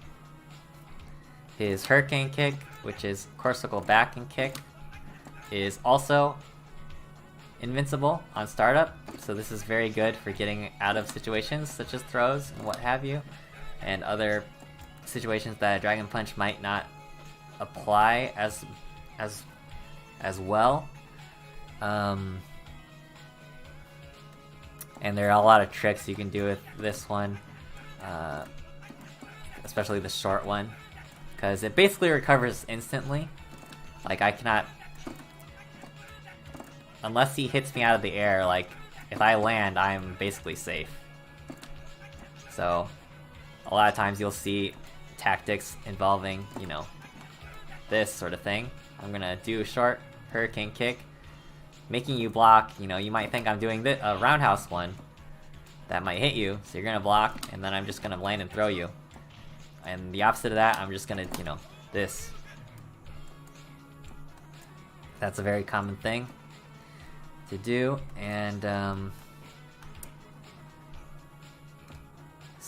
[SPEAKER 1] His Hurricane Kick, which is Corsical back and kick, is also invincible on startup, so this is very good for getting out of situations such as throws and what have you, and other situations that Dragon Punch might not apply as well. And there are a lot of tricks you can do with this one, especially the short one, because it basically recovers instantly. Like, I cannot, unless he hits me out of the air, like, if I land, I'm basically safe. So a lot of times you'll see tactics involving, you know, this sort of thing. I'm gonna do a short Hurricane Kick, making you block. You know, you might think I'm doing a roundhouse one that might hit you, so you're gonna block, and then I'm just gonna land and throw you. And the opposite of that, I'm just gonna, you know, this. That's a very common thing to do, and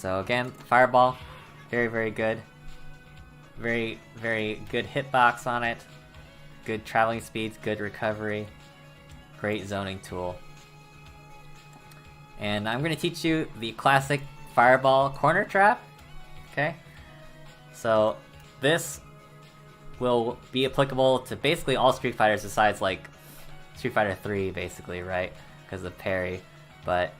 [SPEAKER 1] So again, Fireball, very, very good. Very, very good hitbox on it. Good traveling speeds, good recovery. Great zoning tool. And I'm going to teach you the classic Fireball corner trap. Okay? So this will be applicable to basically all Street Fighters besides like Street Fighter 3 basically, right? Because of parry. But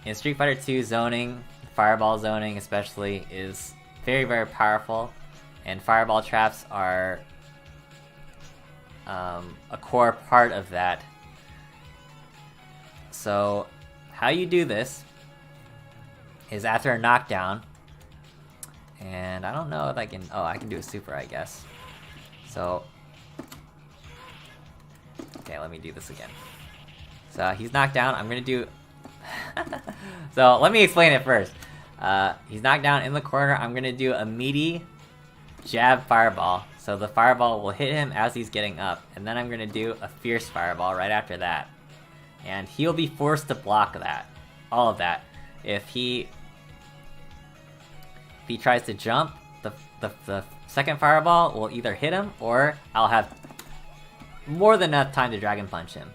[SPEAKER 1] in Street Fighter 2, zoning, Fireball zoning especially, is very, very powerful. And Fireball traps are a core part of that. So how you do this is after a knockdown, and I don't know if I can, oh, I can do a super, I guess. So, okay, let me do this again. So he's knocked down, I'm gonna do, so let me explain it first. He's knocked down in the corner, I'm gonna do a meaty jab Fireball. So the Fireball will hit him as he's getting up, and then I'm gonna do a fierce Fireball right after that. And he'll be forced to block that, all of that. If he tries to jump, the second Fireball will either hit him, or I'll have more than enough time to Dragon Punch him.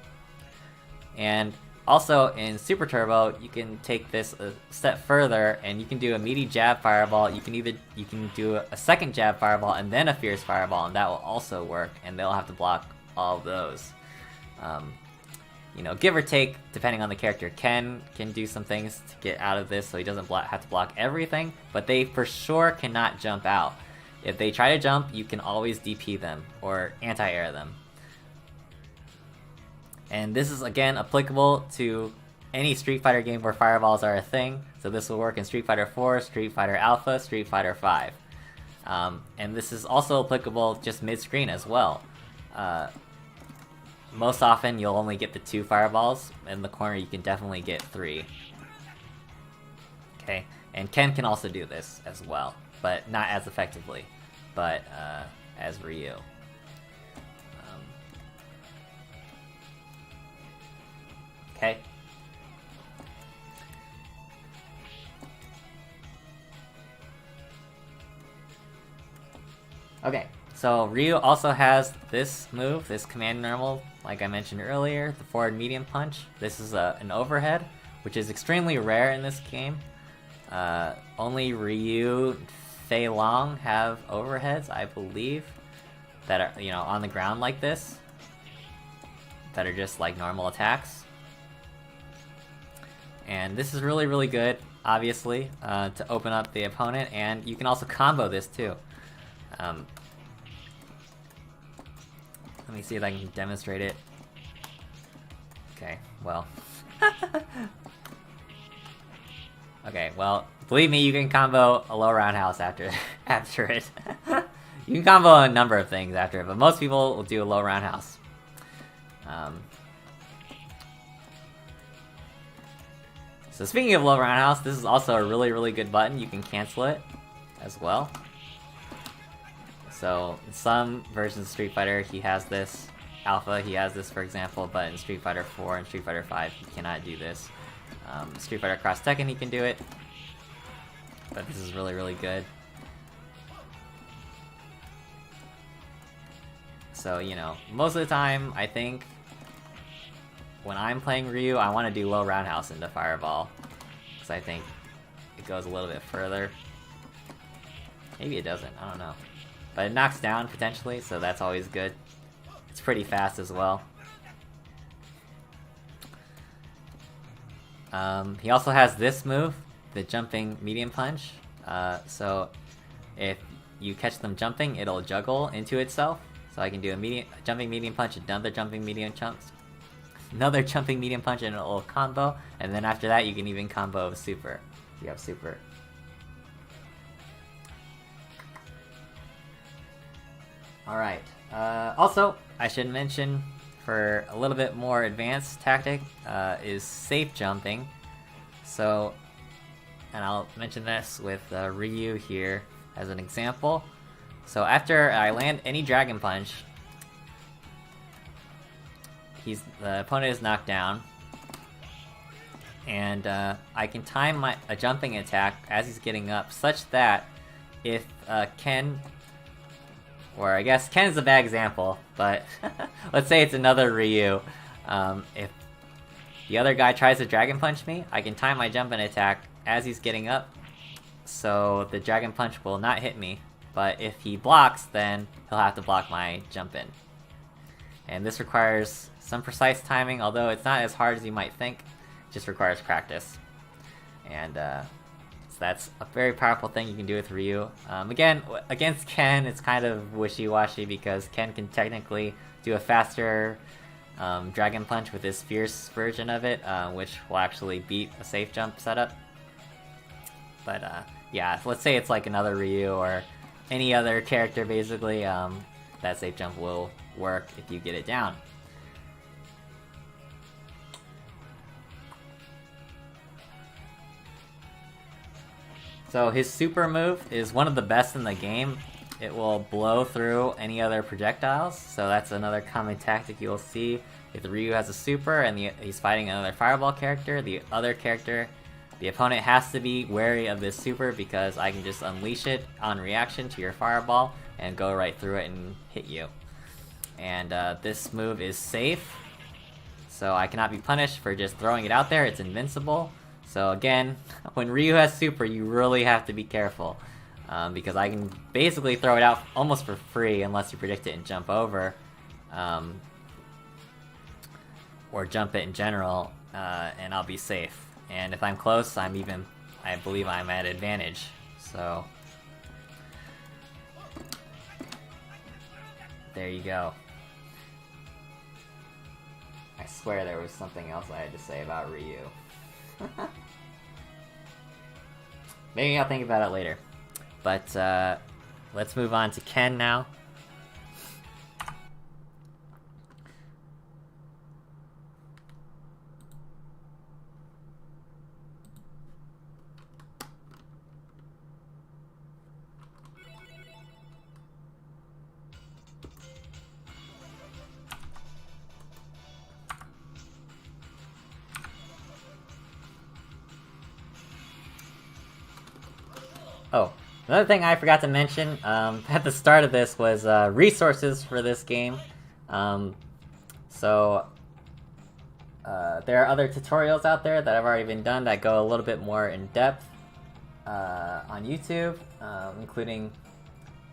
[SPEAKER 1] And also in Super Turbo, you can take this a step further, and you can do a meaty jab Fireball. You can do a second jab Fireball and then a fierce Fireball, and that will also work. And they'll have to block all of those. You know, give or take, depending on the character. Ken can do some things to get out of this, so he doesn't have to block everything, but they for sure cannot jump out. If they try to jump, you can always DP them, or anti-air them. And this is, again, applicable to any Street Fighter game where fireballs are a thing, so this will work in Street Fighter 4, Street Fighter Alpha, Street Fighter 5. And this is also applicable just mid-screen as well. Most often, you'll only get the 2 fireballs. In the corner, you can definitely get 3. Okay, and Ken can also do this as well, but not as effectively, but as Ryu. Okay. Okay, so Ryu also has this move, this command normal, like I mentioned earlier, the forward medium punch. This is an overhead, which is extremely rare in this game. Only Ryu, Fei Long have overheads, I believe, that are, you know, on the ground like this, that are just like normal attacks. And this is really, really good, obviously, to open up the opponent, and you can also combo this too. Let me see if I can demonstrate it. Okay, well. Okay, well, believe me, you can combo a low roundhouse after it. You can combo a number of things after it, but most people will do a low roundhouse. So speaking of low roundhouse, this is also a really, really good button. You can cancel it as well. So in some versions of Street Fighter, he has this. Alpha, he has this, for example, but in Street Fighter 4 and Street Fighter 5, he cannot do this. Street Fighter Cross Tekken, he can do it, but this is really, really good. So, you know, most of the time, I think, when I'm playing Ryu, I want to do low roundhouse into Fireball, because I think it goes a little bit further. Maybe it doesn't, I don't know. But it knocks down, potentially, so that's always good. It's pretty fast as well. He also has this move, the jumping medium punch. So if you catch them jumping, it'll juggle into itself. So I can do a jumping medium punch, another jumping medium punch, another jumping medium punch, and a little combo. And then after that, you can even combo a super. If you have super. Alright. Also, I should mention, for a little bit more advanced tactic, is safe jumping. So, and I'll mention this with Ryu here as an example. So after I land any Dragon Punch, the opponent is knocked down, And I can time a jumping attack as he's getting up, such that if Ken, or I guess Ken's a bad example, but let's say it's another Ryu. If the other guy tries to Dragon Punch me, I can time my jumping attack as he's getting up, so the Dragon Punch will not hit me. But if he blocks, then he'll have to block my jump in. And this requires some precise timing, although it's not as hard as you might think. It just requires practice. And so that's a very powerful thing you can do with Ryu. Again, against Ken, it's kind of wishy-washy because Ken can technically do a faster Dragon Punch with his fierce version of it, which will actually beat a safe jump setup. But yeah, let's say it's like another Ryu or any other character, basically, that safe jump will work if you get it down. So his super move is one of the best in the game. It will blow through any other projectiles, so that's another common tactic you'll see. If Ryu has a super and he's fighting another fireball character, the opponent has to be wary of this super because I can just unleash it on reaction to your fireball and go right through it and hit you. And this move is safe, so I cannot be punished for just throwing it out there. It's invincible. So again, when Ryu has super, you really have to be careful, because I can basically throw it out almost for free unless you predict it and jump over, or jump it in general, and I'll be safe. And if I'm close, I believe I'm at advantage. So there you go. I swear there was something else I had to say about Ryu. Maybe I'll think about it later. But let's move on to Ken now. Oh, another thing I forgot to mention at the start of this was resources for this game. So there are other tutorials out there that have already been done that go a little bit more in depth on YouTube, including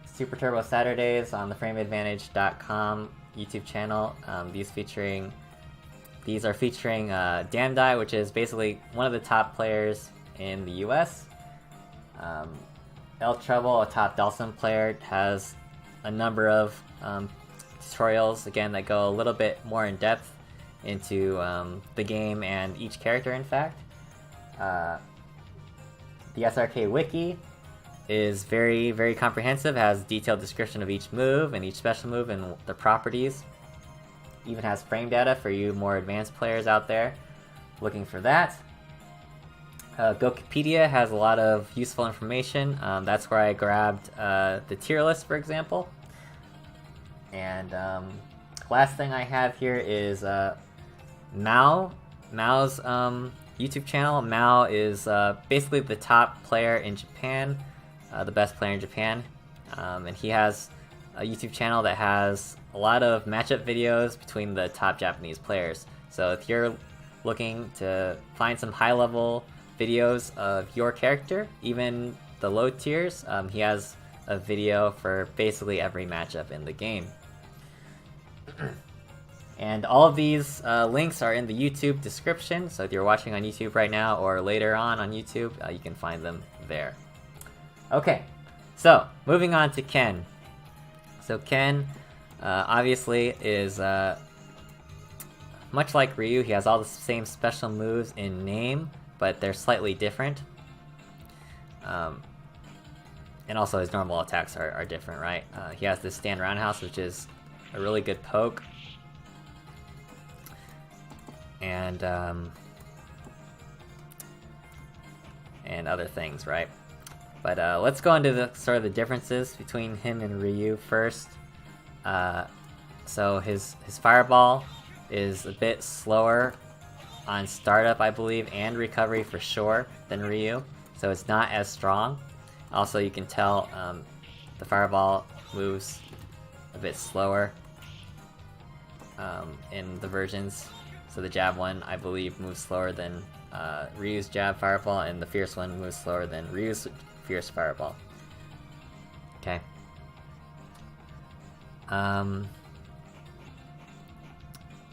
[SPEAKER 1] Super Turbo Saturdays on the FrameAdvantage.com YouTube channel. These are featuring Damdai, which is basically one of the top players in the US. Eltrouble, a top Dhalsim player, has a number of tutorials, again, that go a little bit more in depth into the game and each character, in fact. The SRK Wiki is very, very comprehensive, has detailed description of each move and each special move and the properties. Even has frame data for you more advanced players out there looking for that. Gokipedia has a lot of useful information. That's where I grabbed the tier list, for example. And last thing I have here is Mao. Mao's YouTube channel. Mao is basically the top player in Japan, the best player in Japan. And he has a YouTube channel that has a lot of matchup videos between the top Japanese players. So if you're looking to find some high-level videos of your character, even the low tiers, he has a video for basically every matchup in the game. And all of these links are in the YouTube description, so if you're watching on YouTube right now or later on YouTube, you can find them there. Okay, so moving on to Ken. So Ken obviously is much like Ryu. He has all the same special moves in name, but they're slightly different. And also his normal attacks are different, right? He has this stand roundhouse, which is a really good poke. And other things, right? But let's go into the sort of the differences between him and Ryu first. So his fireball is a bit slower on startup, I believe, and recovery for sure than Ryu, so it's not as strong. Also, you can tell the fireball moves a bit slower in the versions. So the jab one, I believe, moves slower than Ryu's jab fireball, and the fierce one moves slower than Ryu's fierce fireball. Okay.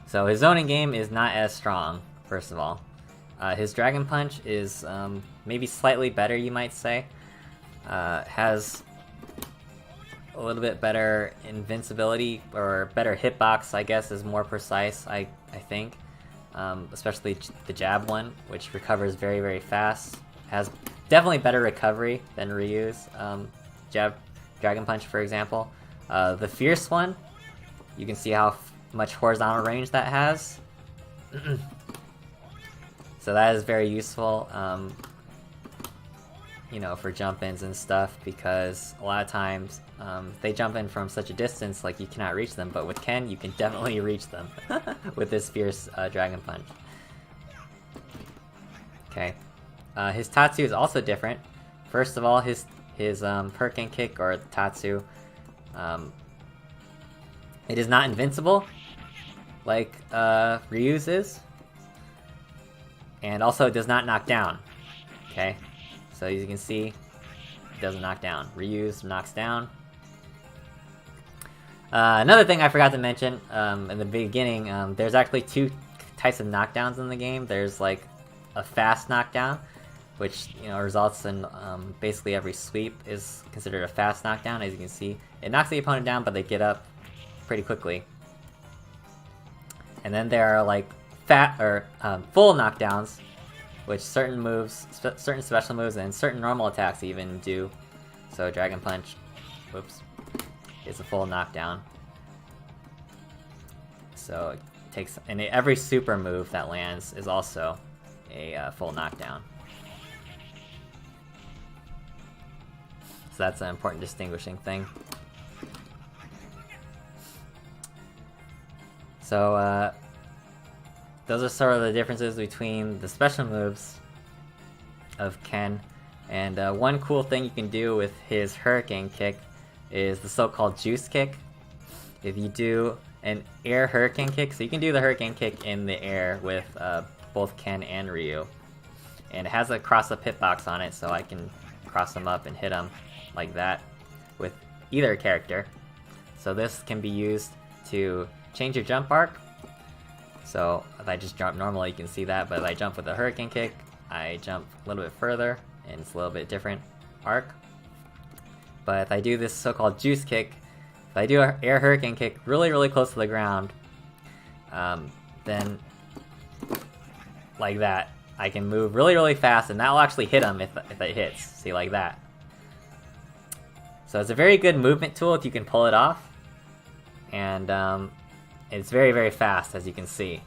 [SPEAKER 1] So his zoning game is not as strong, first of all. His Dragon Punch is maybe slightly better, you might say. Has a little bit better invincibility, or better hitbox, I guess, is more precise, I think. Especially the jab one, which recovers very, very fast. Has definitely better recovery than Ryu's jab Dragon Punch, for example. The fierce one, you can see how much horizontal range that has. So that is very useful, you know, for jump-ins and stuff, because a lot of times they jump in from such a distance, like you cannot reach them, but with Ken, you can definitely reach them with this fierce Dragon Punch. Okay. His Tatsu is also different. First of all, his Hurricane Kick, or Tatsu, it is not invincible, like Ryu's is. And also, it does not knock down. Okay? So as you can see, it doesn't knock down. Ryu's knocks down. Another thing I forgot to mention in the beginning, there's actually two types of knockdowns in the game. There's like a fast knockdown, which, you know, results in basically every sweep is considered a fast knockdown. As you can see, it knocks the opponent down, but they get up pretty quickly. And then there are like full knockdowns, which certain moves, certain special moves, and certain normal attacks even do. So Dragon Punch, whoops, is a full knockdown. So it takes, and every super move that lands is also a full knockdown. So that's an important distinguishing thing. So those are sort of the differences between the special moves of Ken. And one cool thing you can do with his Hurricane Kick is the so-called Juice Kick. If you do an air Hurricane Kick, so you can do the Hurricane Kick in the air with both Ken and Ryu. And it has a cross-up hitbox on it, so I can cross them up and hit them like that with either character. So this can be used to change your jump arc. So if I just jump normally, you can see that, but if I jump with a Hurricane Kick, I jump a little bit further, and it's a little bit different arc. But if I do this so-called Juice Kick, if I do an air Hurricane Kick really, really close to the ground, then like that, I can move really, really fast, and that will actually hit him if it hits. See, like that. So it's a very good movement tool if you can pull it off. And it's very, very fast, as you can see.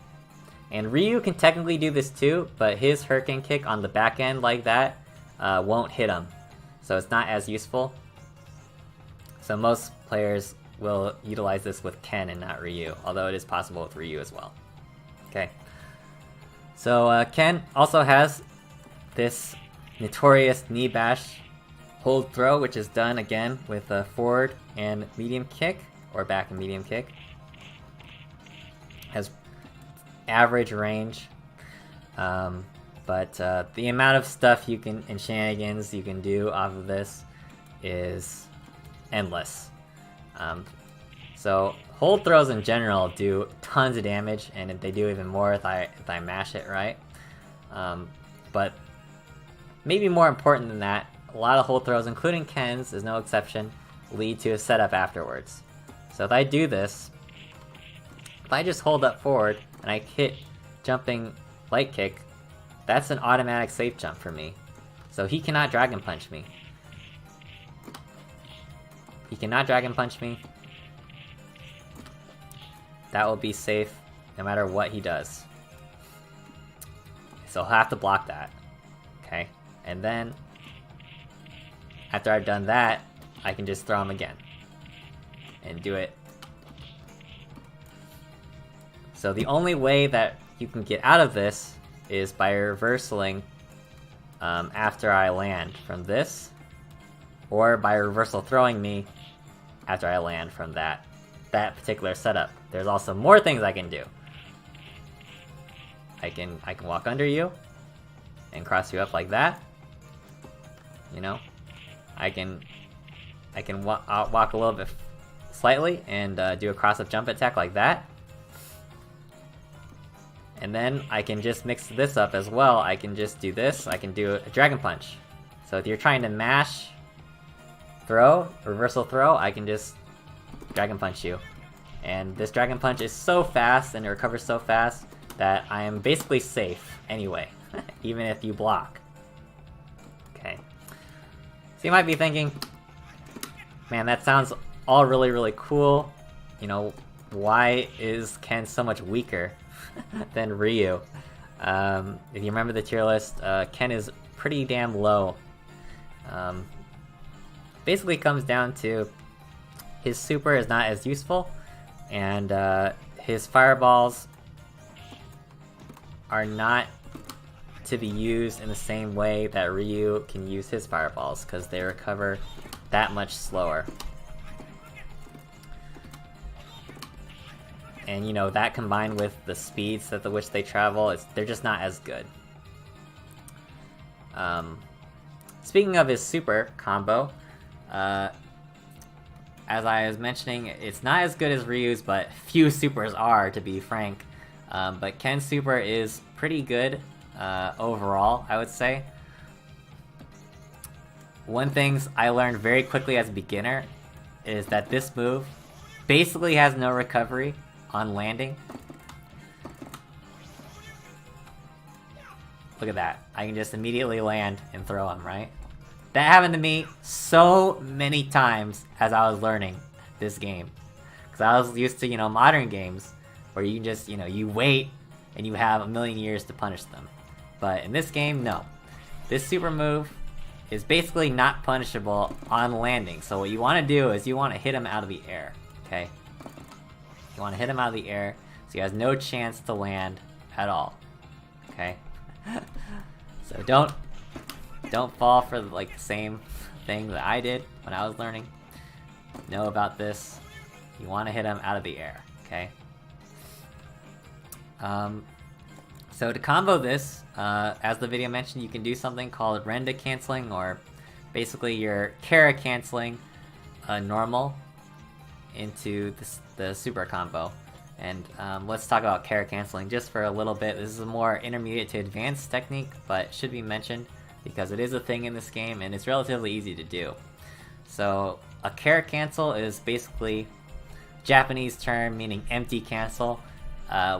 [SPEAKER 1] And Ryu can technically do this too, but his Hurricane Kick on the back end like that won't hit him. So it's not as useful. So most players will utilize this with Ken and not Ryu, although it is possible with Ryu as well. Okay. So Ken also has this notorious knee bash hold throw, which is done again with a forward and medium kick, or back and medium kick. Has average range, but the amount of stuff you can, and shenanigans you can do off of this is endless. So hold throws in general do tons of damage, and they do even more if I mash it right. But maybe more important than that, a lot of hold throws, including Ken's, is no exception, lead to a setup afterwards. So if I do this, if I just hold up forward and I hit jumping light kick, that's an automatic safe jump for me. So he cannot Dragon Punch me. He cannot Dragon Punch me. That will be safe no matter what he does. So he'll have to block that. Okay? And then, after I've done that, I can just throw him again. And do it. So the only way that you can get out of this is by reversaling after I land from this, or by reversal throwing me after I land from that particular setup. There's also more things I can do. I can walk under you and cross you up like that. You know, I can walk a little bit slightly and do a cross-up jump attack like that. And then I can just mix this up as well. I can just do this. I can do a Dragon Punch. So if you're trying to mash, throw, reversal throw, I can just Dragon Punch you. And this Dragon Punch is so fast and it recovers so fast that I am basically safe anyway, even if you block. Okay. So you might be thinking, man, that sounds all really, really cool. You know, why is Ken so much weaker than Ryu? If you remember the tier list, Ken is pretty damn low. Basically comes down to his super is not as useful, and his fireballs are not to be used in the same way that Ryu can use his fireballs, because they recover that much slower. And you know, that combined with the speeds at which they travel, they're just not as good. Speaking of his super combo, as I was mentioning, it's not as good as Ryu's, but few supers are, to be frank. But Ken's super is pretty good overall, I would say. One thing I learned very quickly as a beginner is that this move basically has no recovery on landing. Look at that. I can just immediately land and throw him, right? That happened to me so many times as I was learning this game. Because I was used to, you know, modern games where you just, you know, you wait and you have a million years to punish them. But in this game, no. This super move is basically not punishable on landing. So what you want to do is you want to hit him out of the air, okay? You want to hit him out of the air so he has no chance to land at all, okay? So don't fall for like the same thing that I did when I was learning. Know about this. You want to hit him out of the air, okay? So to combo this, as the video mentioned, you can do something called renda canceling, or basically you're Kara canceling a normal into the super combo. And let's talk about Kara canceling just for a little bit. This is a more intermediate to advanced technique, but should be mentioned because it is a thing in this game and it's relatively easy to do. So a Kara cancel is basically Japanese term meaning empty cancel,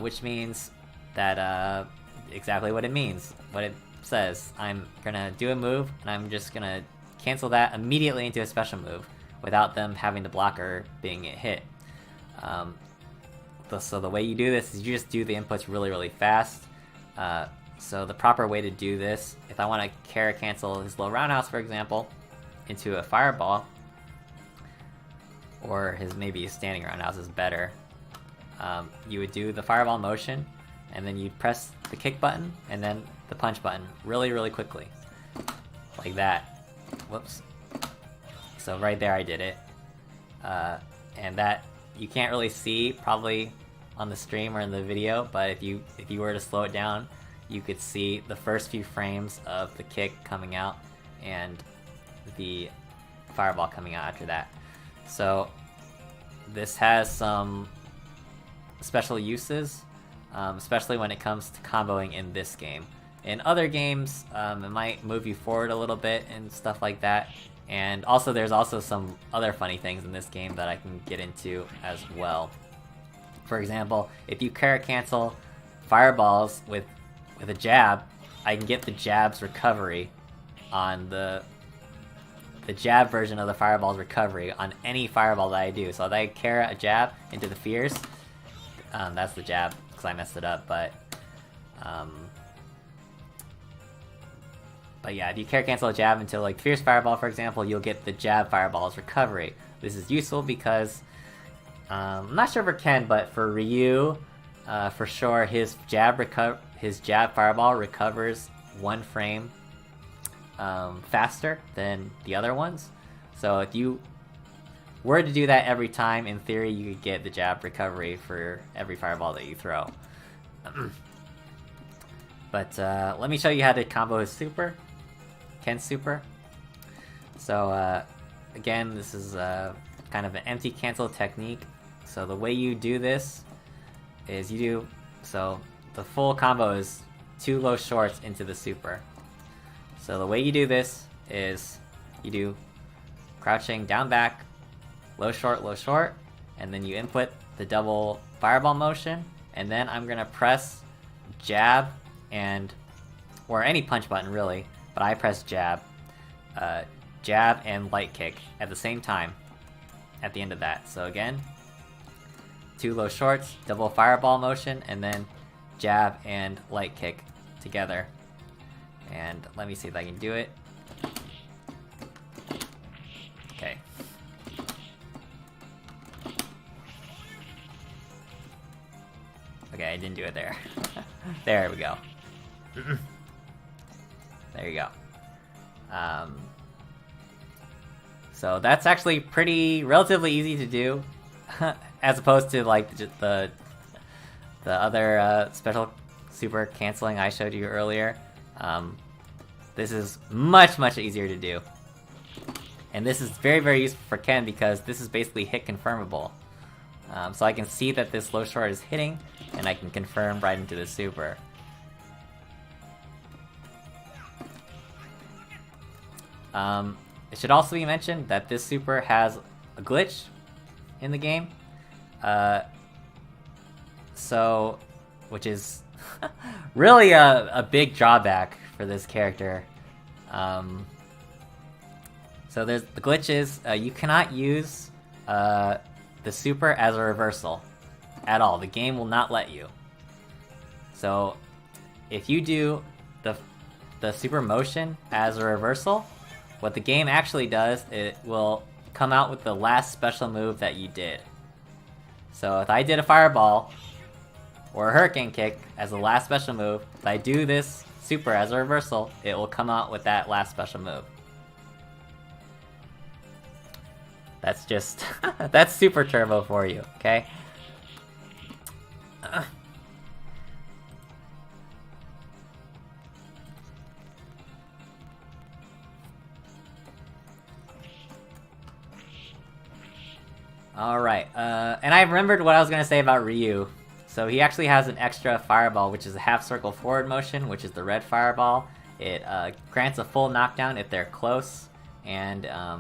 [SPEAKER 1] which means that exactly what it means, what it says. I'm gonna do a move and I'm just gonna cancel that immediately into a special move without them having to block or being hit. So the way you do this is you just do the inputs really, really fast. So the proper way to do this, if I want to Kara cancel his low roundhouse, for example, into a fireball, or maybe his standing roundhouse is better, you would do the fireball motion, and then you'd press the kick button, and then the punch button really, really quickly. Like that. Whoops. So right there I did it. And that you can't really see probably on the stream or in the video, but if you were to slow it down, you could see the first few frames of the kick coming out and the fireball coming out after that. So this has some special uses, especially when it comes to comboing in this game. In other games, it might move you forward a little bit and stuff like that. And also there's also some other funny things in this game that I can get into as well. For example, if you Kara cancel fireballs with a jab, I can get the jab's recovery on the jab version of the fireball's recovery on any fireball that I do. So if I Kara a jab into the Fierce, that's the jab, because I messed it up, but yeah, if you Kara cancel a jab into like Fierce Fireball, for example, you'll get the jab fireball's recovery. This is useful because, I'm not sure for Ken, but for Ryu, for sure his jab fireball recovers 1 frame faster than the other ones. So if you were to do that every time, in theory you could get the jab recovery for every fireball that you throw. But let me show you how to combo his super, Ken's super. So again, this is kind of an empty cancel technique. So the way you do this is so the full combo is 2 low shorts into the super. So the way you do this is you do crouching down back, low short, and then you input the double fireball motion, and then I'm gonna press jab or any punch button really, but I press jab and light kick at the same time at the end of that. So again, 2 low shorts, double fireball motion, and then jab and light kick together. And let me see if I can do it. Okay. Okay, I didn't do it there. There we go. There you go. So that's actually relatively easy to do, as opposed to like the other special super canceling I showed you earlier. This is much easier to do, and this is very useful for Ken because this is basically hit confirmable. So I can see that this low short is hitting, and I can confirm right into the super. It should also be mentioned that this super has a glitch in the game, which is really a big drawback for this character. So the glitch is you cannot use the super as a reversal at all. The game will not let you. So if you do the super motion as a reversal, what the game actually does, it will come out with the last special move that you did. So if I did a fireball or a hurricane kick as the last special move, if I do this super as a reversal, it will come out with that last special move. That's just that's super turbo for you, okay? Alright, and I remembered what I was gonna say about Ryu. So he actually has an extra fireball, which is a half circle forward motion, which is the red fireball. It grants a full knockdown if they're close, and I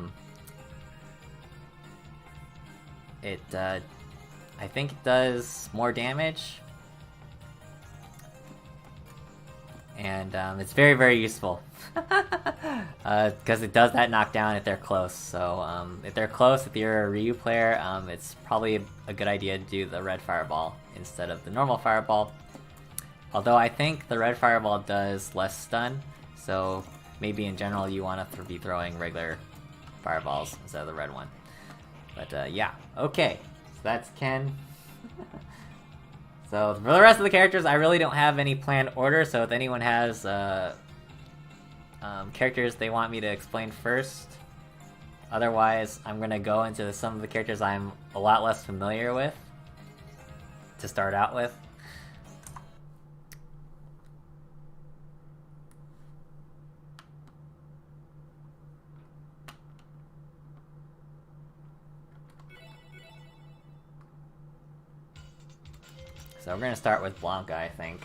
[SPEAKER 1] think it does more damage. And it's very useful because it does that knockdown if they're close. So if they're close, if you're a Ryu player, it's probably a good idea to do the red fireball instead of the normal fireball. Although I think the red fireball does less stun, so maybe in general you want to be throwing regular fireballs instead of the red one. But yeah, okay, so that's Ken. So for the rest of the characters, I really don't have any planned order, so if anyone has characters they want me to explain first, otherwise I'm going to go into some of the characters I'm a lot less familiar with to start out with. So we're going to start with Blanca, I think.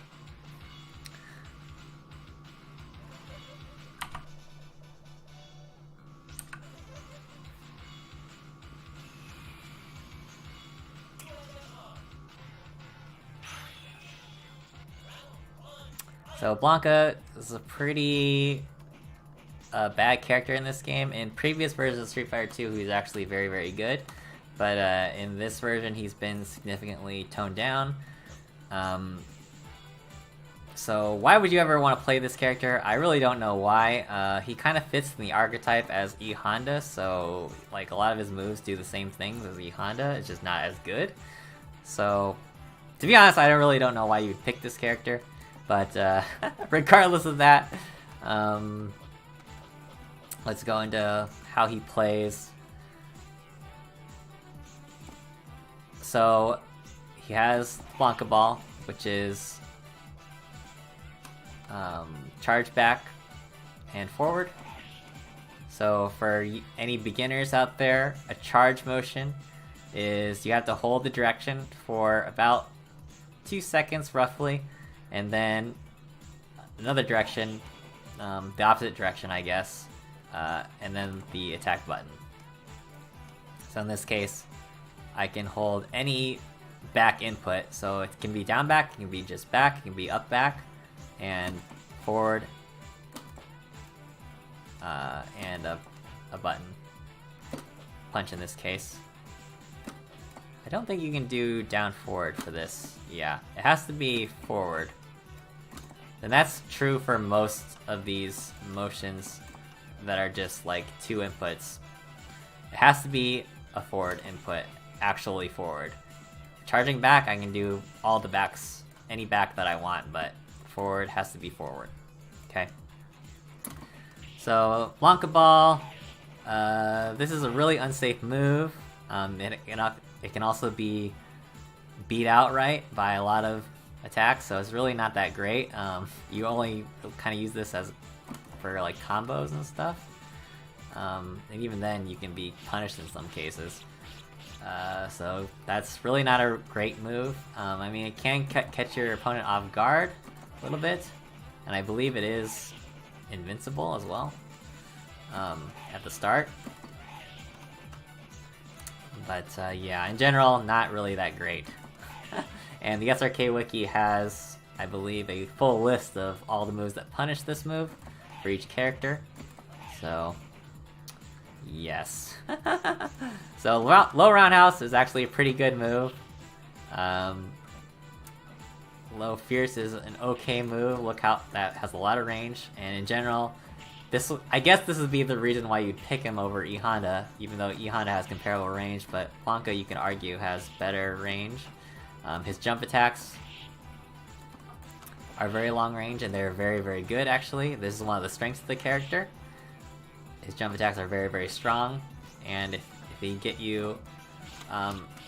[SPEAKER 1] So Blanca is a pretty bad character in this game. In previous versions of Street Fighter 2, he's actually very good. But in this version, he's been significantly toned down. So why would you ever want to play this character? I really don't know why. He kind of fits in the archetype as E Honda, so like a lot of his moves do the same things as E Honda, it's just not as good. So To be honest, I really don't know why you'd pick this character, but regardless of that, let's go into how he plays. So he has Blanca Ball, which is charge back and forward. So for any beginners out there, a charge motion is you have to hold the direction for about 2 seconds roughly, and then another direction, the opposite direction I guess, and then the attack button. So in this case, I can hold any back input, so it can be down back, it can be just back, it can be up back, and forward, and a button. Punch in this case. I don't think you can do down forward for this. Yeah, it has to be forward. And that's true for most of these motions that are just like 2 inputs. It has to be a forward input, actually forward. Charging back, I can do all the backs, any back that I want, but forward has to be forward. Okay. So, Blanca Ball, this is a really unsafe move. It can also be beat outright by a lot of attacks, so it's really not that great. You only kind of use this as for like combos and stuff, and even then you can be punished in some cases. So that's really not a great move. I mean, it can catch your opponent off guard a little bit, and I believe it is invincible as well at the start. But yeah, in general, not really that great. And the SRK Wiki has, I believe, a full list of all the moves that punish this move for each character. So, yes. So, low roundhouse is actually a pretty good move. Low fierce is an okay move. Look how that has a lot of range. And in general, I guess this would be the reason why you'd pick him over E Honda, even though E Honda has comparable range, but Blanca, you can argue, has better range. His jump attacks are very long range, and they're very, very good, actually. This is one of the strengths of the character. His jump attacks are very, very strong, and if he get you,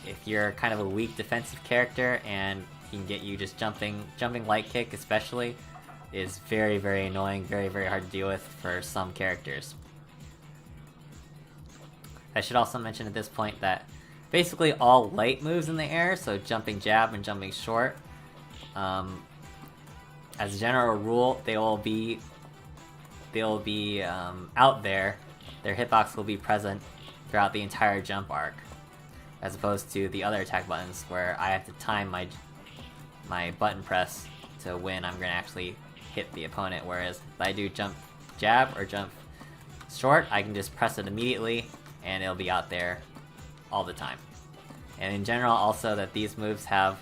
[SPEAKER 1] if you're kind of a weak defensive character, and he can get you just jumping light kick especially, is very, very annoying, very, very hard to deal with for some characters. I should also mention at this point that basically all light moves in the air, so jumping jab and jumping short, as a general rule, they will be out there. Their hitbox will be present throughout the entire jump arc, as opposed to the other attack buttons where I have to time my button press to when I'm going to actually hit the opponent, whereas if I do jump jab or jump short, I can just press it immediately and it'll be out there all the time. And in general, also, that these moves have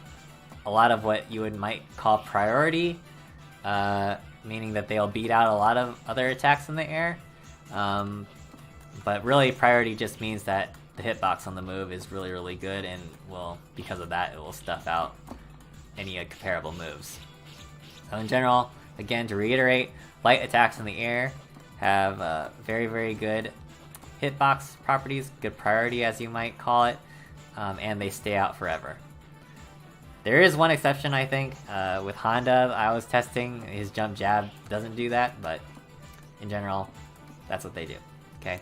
[SPEAKER 1] a lot of what you might call priority, meaning that they'll beat out a lot of other attacks in the air. But really, priority just means that the hitbox on the move is really, really good, and because of that, it will stuff out any comparable moves. So in general, again, to reiterate, light attacks in the air have very, very good hitbox properties, good priority as you might call it, and they stay out forever. There is one exception, I think, with Honda. I was testing, his jump jab doesn't do that, but in general, that's what they do, okay?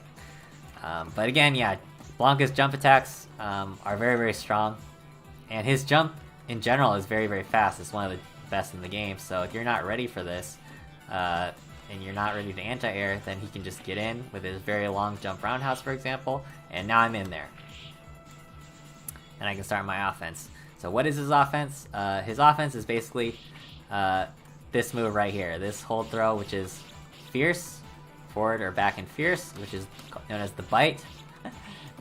[SPEAKER 1] But again, yeah, Blanca's jump attacks are very, very strong, and his jump in general is very, very fast. It's one of the best in the game, so if you're not ready for this, and you're not ready to anti-air, then he can just get in with his very long jump roundhouse, for example, and now I'm in there. And I can start my offense. So what is his offense? His offense is basically this move right here, this hold throw, which is fierce, forward or back and fierce, which is known as the bite.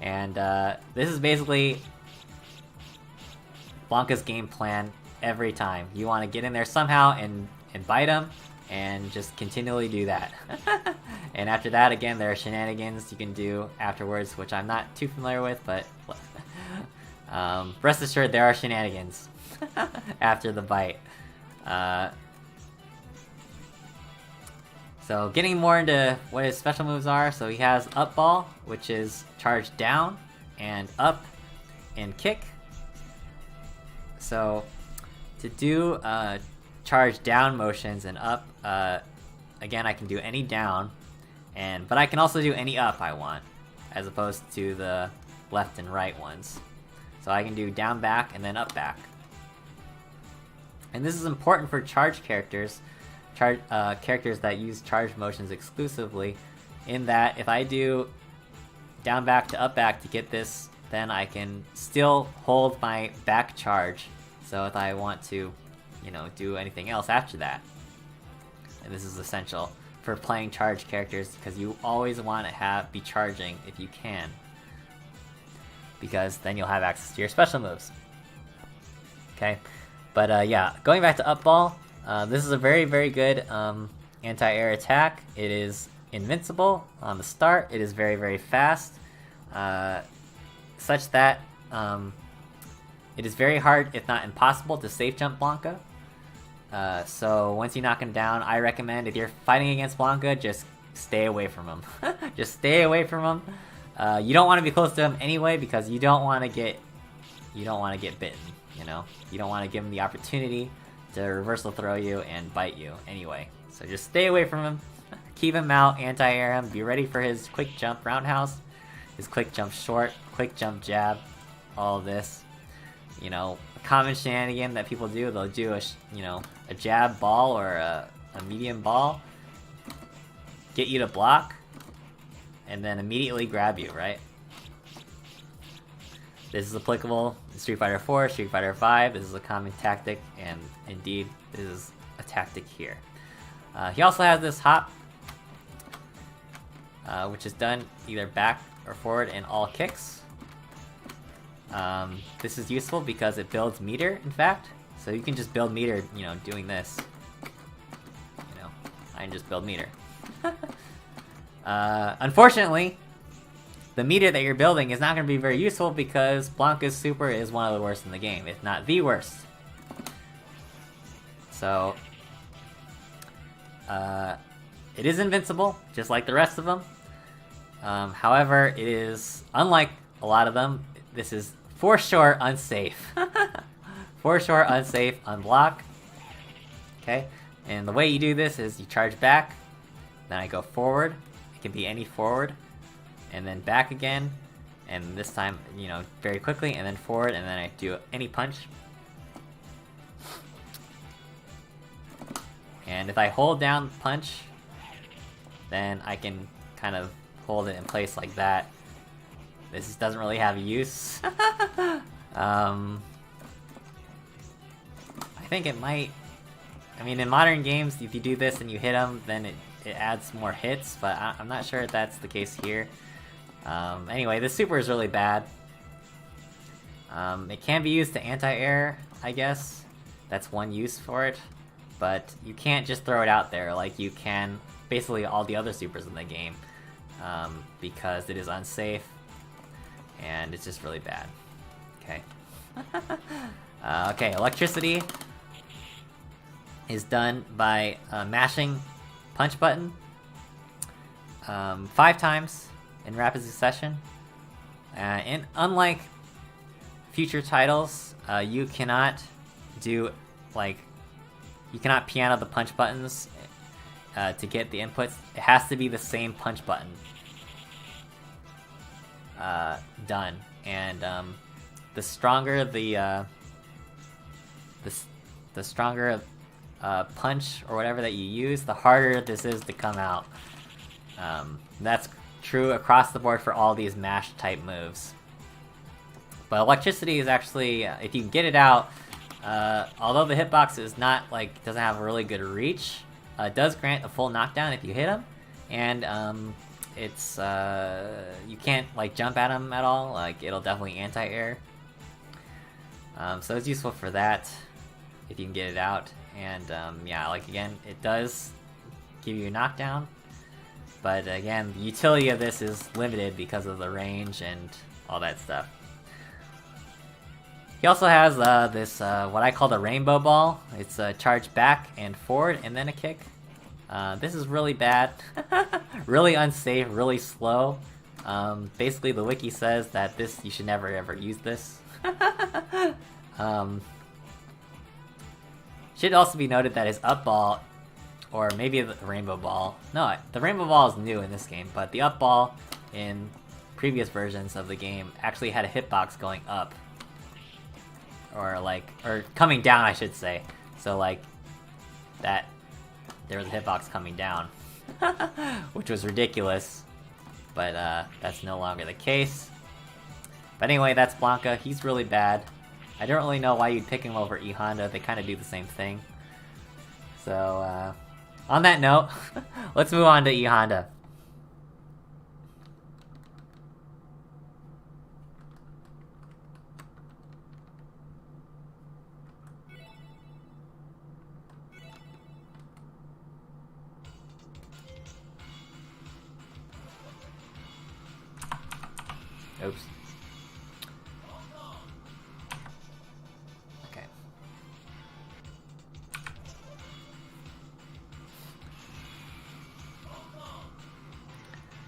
[SPEAKER 1] And this is basically Blanca's game plan every time. You want to get in there somehow and bite him, and just continually do that. And after that, again, there are shenanigans you can do afterwards, which I'm not too familiar with, but rest assured there are shenanigans. after the bite. So getting more into what his special moves are, so he has up ball, which is charge down and up and kick. So to do charge down motions and up, again I can do any down, but I can also do any up I want, as opposed to the left and right ones. So I can do down back and then up back. And this is important for charge characters, characters that use charge motions exclusively, in that if I do down back to up back to get this, then I can still hold my back charge. So if I want to, do anything else after that. And this is essential for playing charge characters, because you always want to be charging if you can, because then you'll have access to your special moves. Okay, but yeah, going back to up ball, this is a very, very good anti-air attack. It is invincible on the start. It is very, very fast, such that it is very hard, if not impossible, to safe jump Blanca. So once you knock him down, I recommend, if you're fighting against Blanca, just stay away from him. Just stay away from him. You don't want to be close to him anyway, because you don't want to get bitten. You don't want to give him the opportunity to reversal throw you and bite you anyway. So just stay away from him. Keep him out, anti-air him, be ready for his quick jump roundhouse, his quick jump short, quick jump jab, all of this. A common shenanigan that people do, they'll do a jab ball or a medium ball, get you to block, and then immediately grab you, right? This is applicable in Street Fighter 4, Street Fighter 5, this is a common tactic, and indeed, this is a tactic here. He also has this hop, which is done either back or forward in all kicks. This is useful because it builds meter, in fact. So you can just build meter, doing this. I can just build meter. Unfortunately, the meter that you're building is not going to be very useful, because Blanca's super is one of the worst in the game, if not the worst. So, it is invincible, just like the rest of them. However, it is, unlike a lot of them, this is for sure unsafe. For sure unsafe, unblock. Okay, and the way you do this is you charge back, then I go forward. It can be any forward, and then back again, and this time, very quickly, and then forward, and then I do any punch. And if I hold down punch, then I can kind of hold it in place like that. This doesn't really have a use. I think it might... in modern games, if you do this and you hit them, then it adds more hits, but I'm not sure if that's the case here. Anyway, this super is really bad. It can be used to anti-air, I guess. That's one use for it. But you can't just throw it out there like you can basically all the other supers in the game. Because it is unsafe, and it's just really bad. Okay. Okay, electricity is done by mashing punch button 5 times in rapid succession. And unlike future titles, you cannot do, you cannot piano the punch buttons to get the inputs. It has to be the same punch button done. And the stronger the stronger punch or whatever that you use, the harder this is to come out. That's true across the board for all these mash type moves. But electricity is actually, if you can get it out, although the hitbox is not doesn't have a really good reach, it does grant a full knockdown if you hit him, and it's you can't jump at him at all. It'll definitely anti-air. So it's useful for that if you can get it out. And yeah, again, it does give you a knockdown, but again, the utility of this is limited because of the range and all that stuff. He also has this, what I call the rainbow ball. It's a charge back and forward, and then a kick. This is really bad. Really unsafe, really slow. Basically, the wiki says that you should never ever use this. Should also be noted that his up ball, or maybe the rainbow ball. No, the rainbow ball is new in this game, but the up ball in previous versions of the game actually had a hitbox going up. Or coming down, I should say. So like, there was a hitbox coming down. Which was ridiculous. But that's no longer the case. But anyway, that's Blanca. He's really bad. I don't really know why you'd pick him over E Honda. They kind of do the same thing. So, on that note, let's move on to E Honda. Oops. Okay.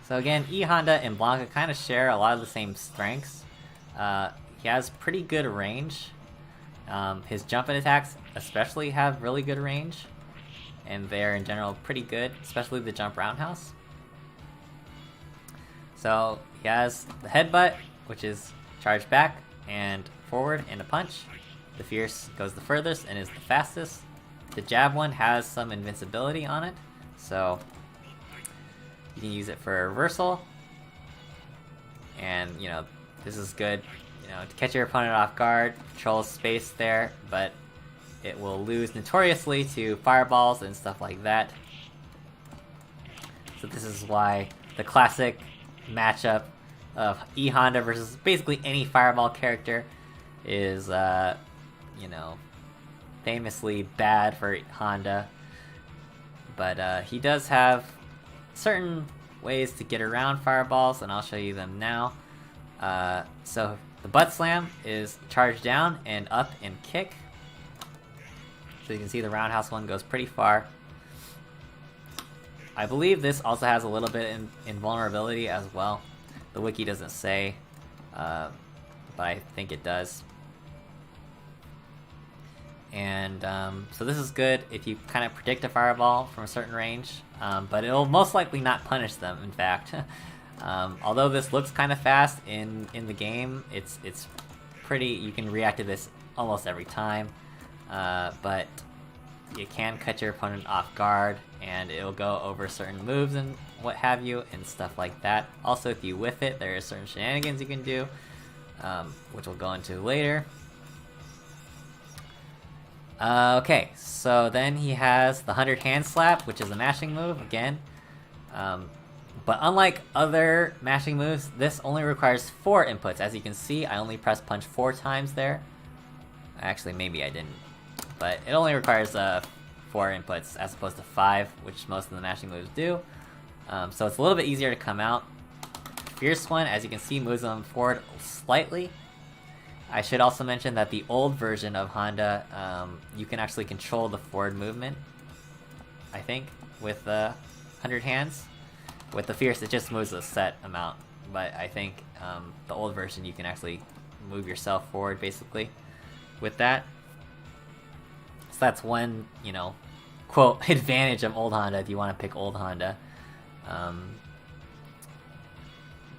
[SPEAKER 1] So again, E Honda and Blanca kind of share a lot of the same strengths. He has pretty good range. His jump and attacks especially have really good range. And they're in general pretty good, especially the jump roundhouse. So he has the headbutt, which is charge back and forward and a punch. The fierce goes the furthest and is the fastest. The jab one has some invincibility on it, so you can use it for reversal. And, this is good, to catch your opponent off guard, control space there, but it will lose notoriously to fireballs and stuff like that. So this is why the classic matchup of E Honda versus basically any fireball character is, famously bad for Honda. But he does have certain ways to get around fireballs, and I'll show you them now. So the butt slam is charge down and up and kick. So you can see the roundhouse one goes pretty far. I believe this also has a little bit in invulnerability as well. The wiki doesn't say, but I think it does. And so this is good if you kind of predict a fireball from a certain range, but it'll most likely not punish them, in fact. Although this looks kind of fast in the game, it's pretty, you can react to this almost every time, but you can catch your opponent off guard, and it'll go over certain moves and what have you, and stuff like that. Also, if you whiff it, there are certain shenanigans you can do, which we'll go into later. Okay, so then he has the 100 hand slap, which is a mashing move, again. But unlike other mashing moves, this only requires 4 inputs. As you can see, I only pressed punch 4 times there. Actually, maybe I didn't. But it only requires 4 inputs as opposed to 5, which most of the mashing moves do. So it's a little bit easier to come out. Fierce one, as you can see, moves them forward slightly. I should also mention that the old version of Honda, you can actually control the forward movement, I think, with the 100 hands. With the Fierce, it just moves a set amount, but I think the old version, you can actually move yourself forward, basically, with that. So that's one, quote, advantage of old Honda, if you want to pick old Honda.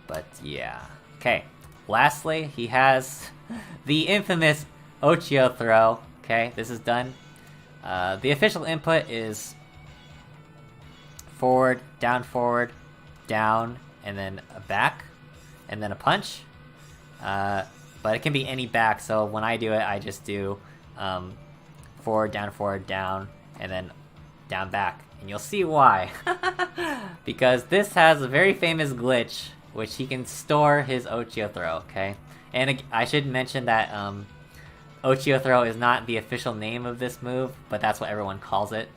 [SPEAKER 1] But yeah. Okay. Lastly, he has the infamous Ochio throw. Okay, this is done. The official input is forward, down, and then a back, and then a punch. But it can be any back, so when I do it, I just do forward, down, and then down, back. And you'll see why. Because this has a very famous glitch, which he can store his Ochio throw, okay? And I should mention that Ochio throw is not the official name of this move, but that's what everyone calls it.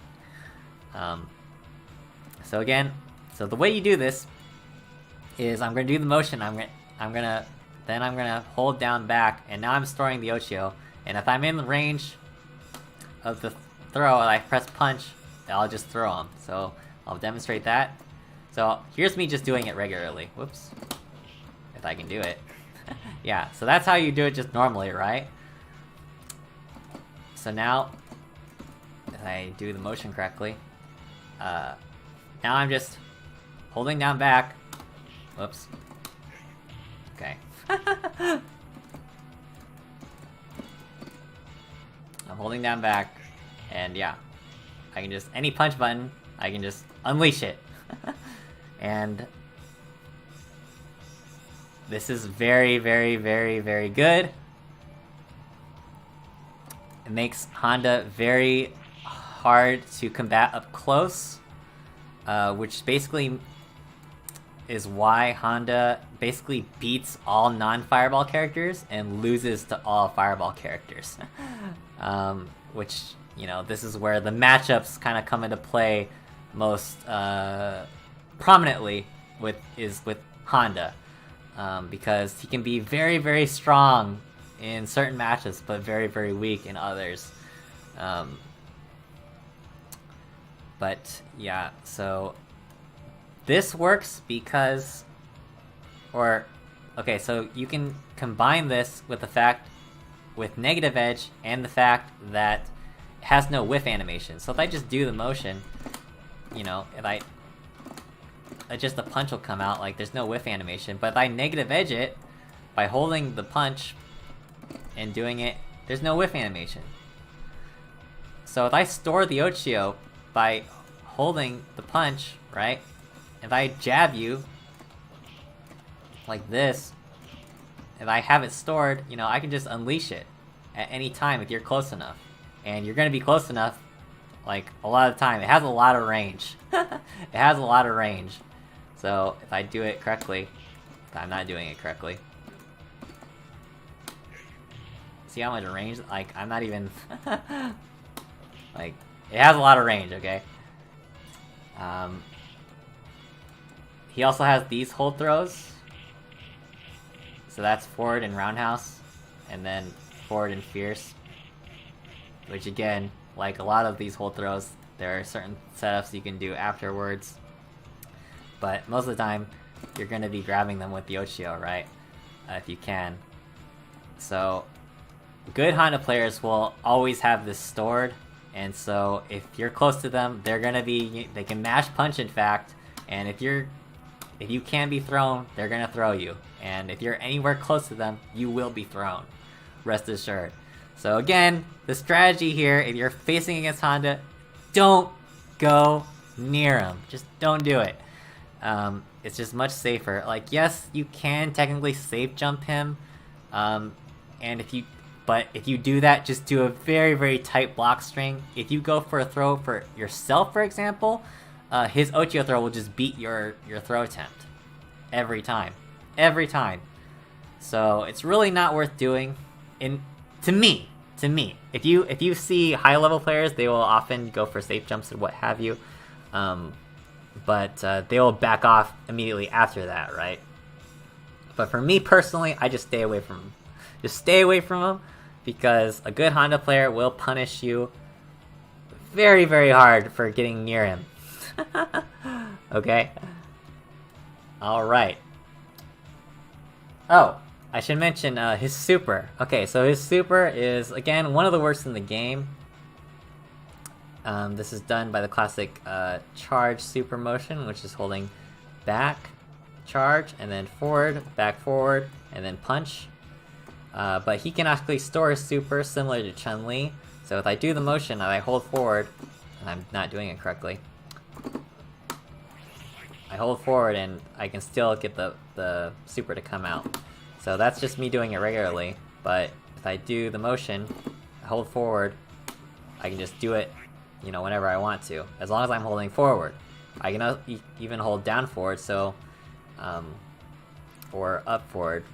[SPEAKER 1] So again, so the way you do this is I'm going to do the motion. I'm gonna then I'm gonna hold down back, and now I'm storing the Ochio. And if I'm in range of the throw and I press punch, I'll just throw him. So I'll demonstrate that. So here's me just doing it regularly. Whoops. If I can do it. Yeah, so that's how you do it just normally, right? So now, if I do the motion correctly, now I'm just holding down back. Whoops. Okay. I'm holding down back, and yeah, I can just, any punch button, I can just unleash it. And this is very, very, very, very good. It makes Honda very hard to combat up close, which basically is why Honda basically beats all non-fireball characters and loses to all fireball characters. Which, you know, this is where the matchups kind of come into play most prominently with Honda. Because he can be very, very strong in certain matches, but very, very weak in others. But yeah, so this works because, okay, so you can combine this with the fact, with negative edge and the fact that it has no whiff animation. So if I just do the motion, you know, just the punch will come out, like there's no whiff animation. But if I negative edge it by holding the punch and doing it, there's no whiff animation. So if I store the Ochio by holding the punch, right? If I jab you like this, if I have it stored, you know, I can just unleash it at any time if you're close enough. And you're gonna be close enough, like, a lot of the time. It has a lot of range. It has a lot of range. So, if I do it correctly, I'm not doing it correctly. See how much range? Like, I'm not even... like, it has a lot of range, okay? He also has these hold throws. So that's forward and roundhouse, and then forward and fierce. Which again, like a lot of these hold throws, there are certain setups you can do afterwards. But most of the time, you're going to be grabbing them with the Ochio, right? If you can. So, good Honda players will always have this stored. And so, if you're close to them, they're going to be... They can mash punch, in fact. And if you can be thrown, they're going to throw you. And if you're anywhere close to them, you will be thrown. Rest assured. So again, the strategy here, if you're facing against Honda, don't go near him. Just don't do it. It's just much safer. Like, yes, you can technically safe jump him. And but if you do that, just do a very, very tight block string. If you go for a throw for yourself, for example, his Ochio throw will just beat your throw attempt. Every time. Every time. So it's really not worth doing. To me, if you see high level players, they will often go for safe jumps and what have you, but they will back off immediately after that, right? But for me personally, I just stay away from them. Just stay away from them, because a good Honda player will punish you very, very hard for getting near him. Okay? Alright. Oh, I should mention his super. Okay, so his super is, again, one of the worst in the game. This is done by the classic charge super motion, which is holding back, charge, and then forward, back forward, and then punch. But he can actually store his super similar to Chun-Li. So if I do the motion and I hold forward, and I'm not doing it correctly, I hold forward and I can still get the super to come out. So that's just me doing it regularly, but if I do the motion, I hold forward, I can just do it, you know, whenever I want to, as long as I'm holding forward. I can even hold down forward, so, or up forward,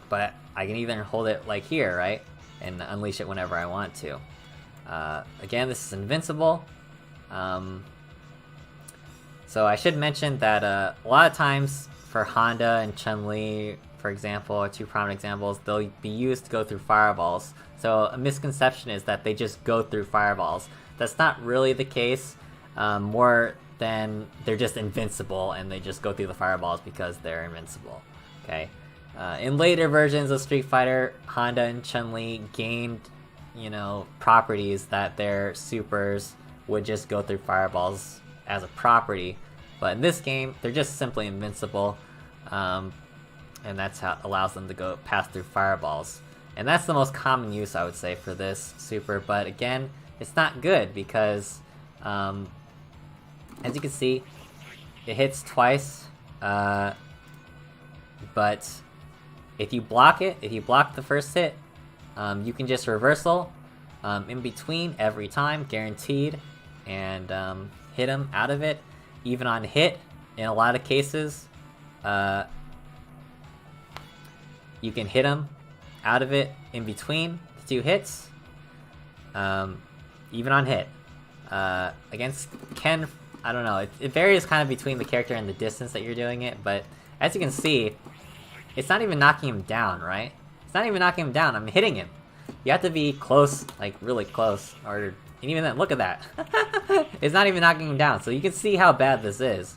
[SPEAKER 1] but I can even hold it like here, right, and unleash it whenever I want to. Again, this is invincible. So I should mention that a lot of times for Honda and Chun-Li, for example, are two prominent examples. They'll be used to go through fireballs. So a misconception is that they just go through fireballs. That's not really the case. More than they're just invincible and they just go through the fireballs because they're invincible. Okay. In later versions of Street Fighter, Honda and Chun-Li gained, properties that their supers would just go through fireballs as a property. But in this game, they're just simply invincible. And that's how it allows them to go pass through fireballs. And that's the most common use, I would say, for this super. But again, it's not good because, as you can see, it hits twice. But if you block the first hit, you can just reversal in between every time, guaranteed, and hit him out of it. Even on hit, in a lot of cases, you can hit him out of it in between the two hits. Even on hit. Against Ken, I don't know, it varies kind of between the character and the distance that you're doing it, but as you can see, it's not even knocking him down, right? It's not even knocking him down, I'm hitting him. You have to be close, like really close, and even then, look at that. It's not even knocking him down, so you can see how bad this is.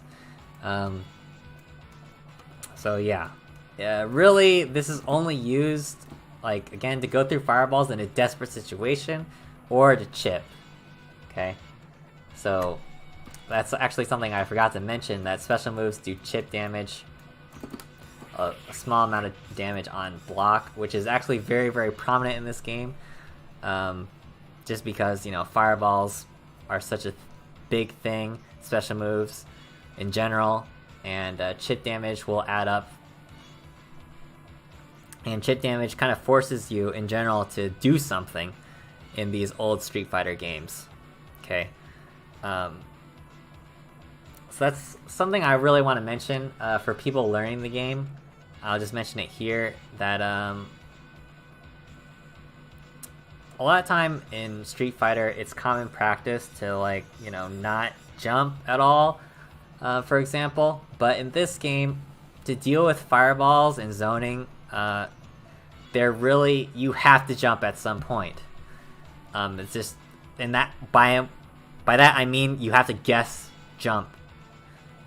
[SPEAKER 1] So yeah. Really, this is only used, like, again, to go through fireballs in a desperate situation, or to chip. Okay? So, that's actually something I forgot to mention, that special moves do chip damage. A small amount of damage on block, which is actually very, very prominent in this game. Just because, fireballs are such a big thing, special moves in general, and chip damage will add up. And chip damage kind of forces you, in general, to do something in these old Street Fighter games. Okay? So that's something I really want to mention for people learning the game. I'll just mention it here, that a lot of time in Street Fighter, it's common practice to, not jump at all, for example. But in this game, to deal with fireballs and zoning, you have to jump at some point. It's just, and that, by that I mean you have to guess jump.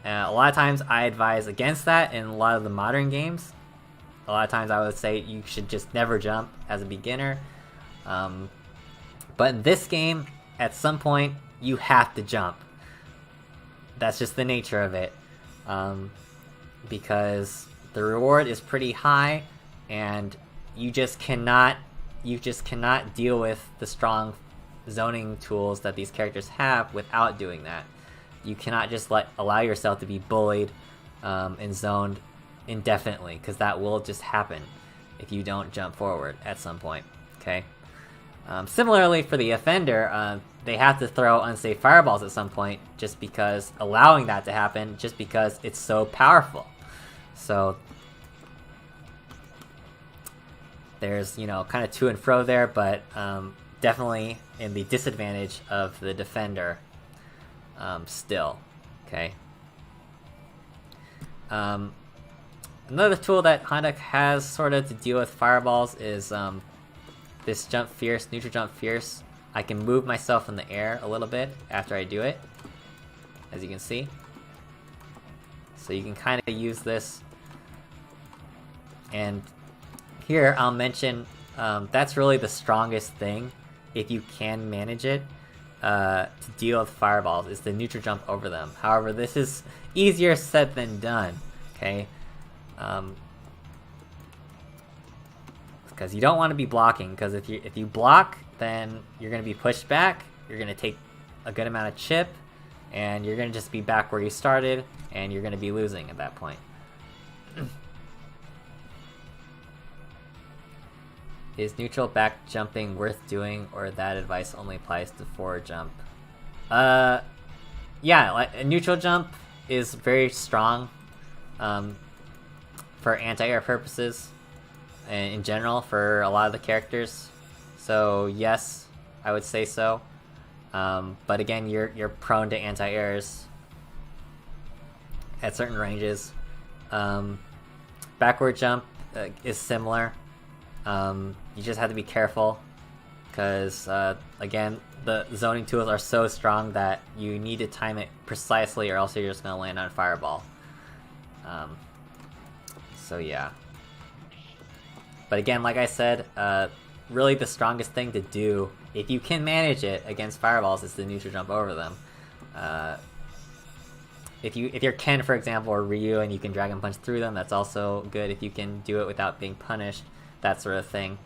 [SPEAKER 1] A lot of times I advise against that in a lot of the modern games. A lot of times I would say you should just never jump as a beginner. But in this game, at some point, you have to jump. That's just the nature of it. Because the reward is pretty high, and you just cannot deal with the strong zoning tools that these characters have without doing that. You cannot just allow yourself to be bullied and zoned indefinitely, because that will just happen if you don't jump forward at some point. Okay. Similarly, for the offender, they have to throw unsafe fireballs at some point, just because allowing that to happen, just because it's so powerful. So there's kind of to and fro there, but definitely in the disadvantage of the defender. Still, okay. Another tool that Honda has sort of to deal with fireballs is this jump fierce, neutral jump fierce. I can move myself in the air a little bit after I do it, as you can see. So you can kind of use this. And here I'll mention that's really the strongest thing, if you can manage it. To deal with fireballs is the neutral jump over them. However, this is easier said than done, okay? Because you don't want to be blocking, because if you block, then you're going to be pushed back, you're going to take a good amount of chip, and you're going to just be back where you started, and you're going to be losing at that point. Is neutral back jumping worth doing, or that advice only applies to forward jump? Yeah, a neutral jump is very strong for anti-air purposes, and in general for a lot of the characters. So yes, I would say so. But again, you're prone to anti-airs at certain ranges. Backward jump is similar. You just have to be careful, because again, the zoning tools are so strong that you need to time it precisely, or else you're just gonna land on Fireball. So yeah. But again, like I said, really the strongest thing to do, if you can manage it against Fireballs, is to neutral jump over them. If you're Ken, for example, or Ryu, and you can Dragon Punch through them, that's also good. If you can do it without being punished, that sort of thing.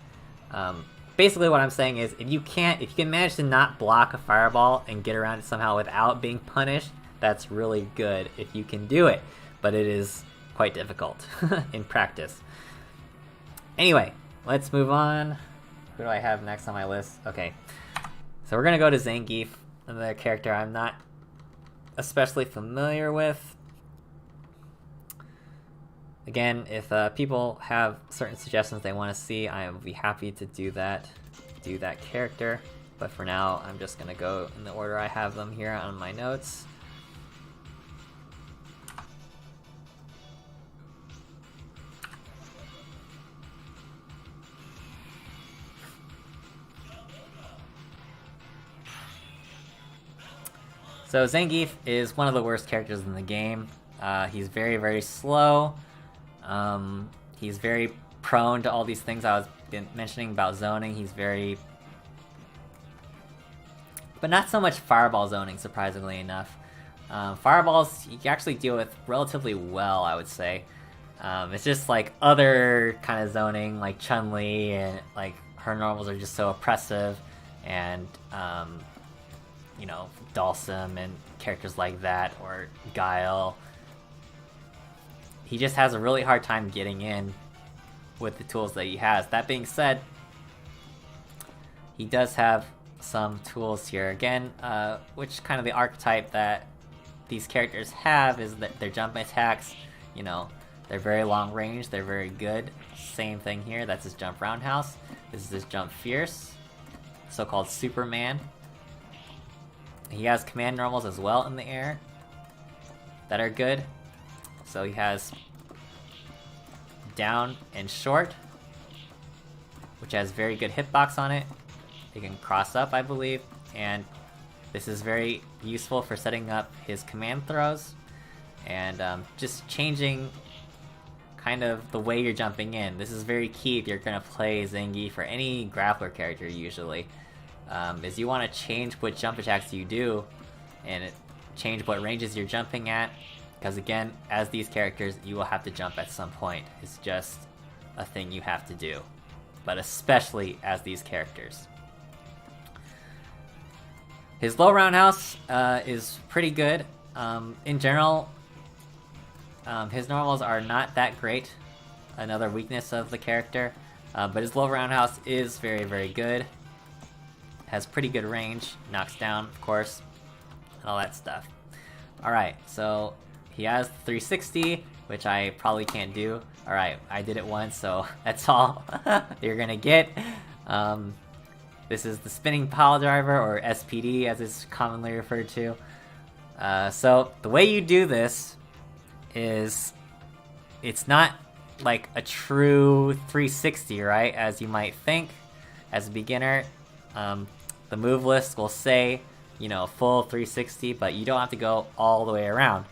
[SPEAKER 1] Basically what I'm saying is, if you can manage to not block a Fireball and get around it somehow without being punished, that's really good if you can do it. But it is quite difficult in practice. Anyway, let's move on. Who do I have next on my list? Okay, so we're gonna go to Zangief, another character I'm not especially familiar with. Again, if people have certain suggestions they want to see, I will be happy to do that character. But for now, I'm just gonna go in the order I have them here on my notes. So Zangief is one of the worst characters in the game. He's very, very slow. He's very prone to all these things I was mentioning about zoning. He's very... but not so much Fireball zoning, surprisingly enough. Fireballs, you can actually deal with relatively well, I would say. It's just like other kind of zoning, like Chun-Li, and like her normals are just so oppressive, and you know, Dalsum and characters like that, or Guile. He just has a really hard time getting in with the tools that he has. That being said, he does have some tools here. Again, which kind of the archetype that these characters have is that their jump attacks, you know, they're very long range, they're very good. Same thing here, that's his jump roundhouse. This is his jump fierce, so-called Superman. He has command normals as well in the air that are good. So he has down and short, which has very good hitbox on it. He can cross up, I believe, and this is very useful for setting up his command throws and just changing kind of the way you're jumping in. This is very key if you're going to play Zangief or any grappler character usually. Is you want to change what jump attacks you do and change what ranges you're jumping at, because again, as these characters, you will have to jump at some point. It's just a thing you have to do, but especially as these characters. His low roundhouse is pretty good. In general, his normals are not that great, another weakness of the character, but his low roundhouse is very, very good. Has pretty good range, knocks down, of course, and all that stuff. Alright, so he has 360, which I probably can't do. Alright, I did it once, so that's all you're gonna get. This is the spinning pile driver, or SPD as it's commonly referred to. So the way you do this is, it's not like a true 360, right, as you might think as a beginner. The move list will say, you know, full 360, but you don't have to go all the way around.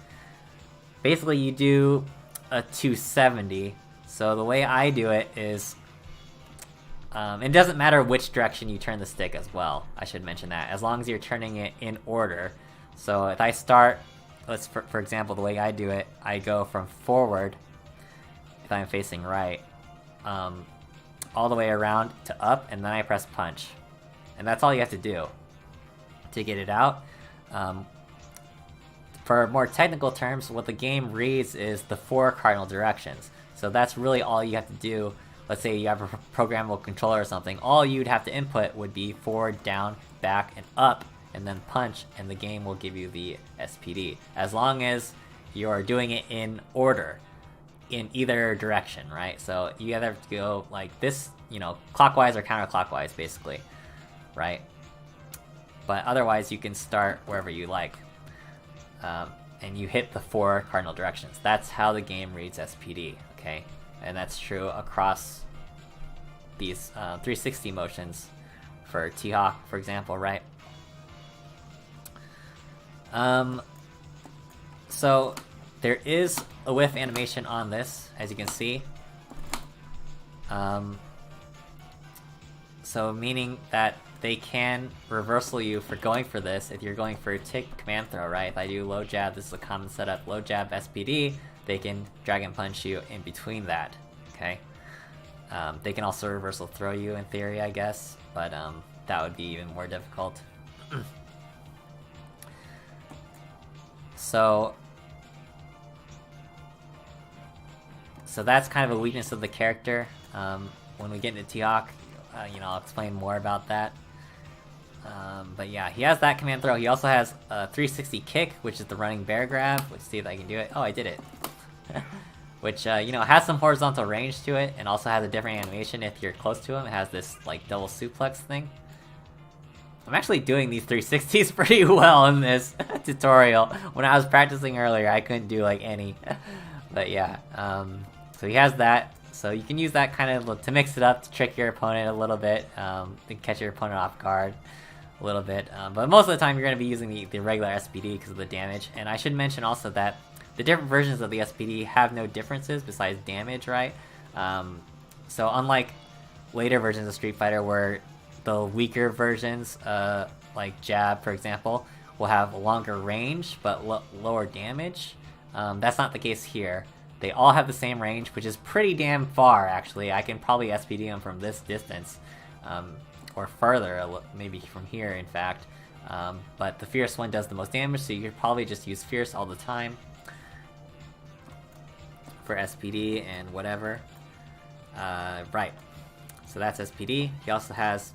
[SPEAKER 1] Basically, you do a 270. So the way I do it is, it doesn't matter which direction you turn the stick as well, I should mention that, as long as you're turning it in order. So if I start, for example, the way I do it, I go from forward, if I'm facing right, all the way around to up, and then I press punch. And that's all you have to do to get it out. For more technical terms, what the game reads is the 4 cardinal directions. So that's really all you have to do. Let's say you have a programmable controller or something. All you'd have to input would be forward, down, back, and up, and then punch, and the game will give you the SPD. As long as you're doing it in order, in either direction, right? So you either have to go like this, you know, clockwise or counterclockwise, basically. Right? But otherwise you can start wherever you like. And you hit the 4 cardinal directions. That's how the game reads SPD, okay? and that's true across these 360 motions for T-Hawk, for example, right? So there is a whiff animation on this, as you can see. So meaning that they can reversal you for going for this if you're going for a tick command throw, right? If I do low jab, this is a common setup, low jab SPD, they can dragon punch you in between that, okay? They can also reversal throw you in theory, I guess, but that would be even more difficult. So that's kind of a weakness of the character. When we get into T-Hawk, I'll explain more about that. But yeah, he has that command throw. He also has a 360 kick, which is the running bear grab. Let's see if I can do it. Oh, I did it. Which, has some horizontal range to it, and also has a different animation if you're close to him. It has this, like, double suplex thing. I'm actually doing these 360s pretty well in this tutorial. When I was practicing earlier, I couldn't do, like, any. But yeah, so he has that. So you can use that kind of to mix it up, to trick your opponent a little bit, to catch your opponent off guard a little bit. But most of the time, you're going to be using the regular SPD because of the damage. And I should mention also that the different versions of the SPD have no differences besides damage, right? So unlike later versions of Street Fighter where the weaker versions, like Jab, for example, will have longer range but lower damage, that's not the case here. They all have the same range, which is pretty damn far, actually. I can probably SPD them from this distance, or further, maybe from here, in fact. But the Fierce one does the most damage, so you could probably just use Fierce all the time for SPD and whatever. Right. So that's SPD. He also has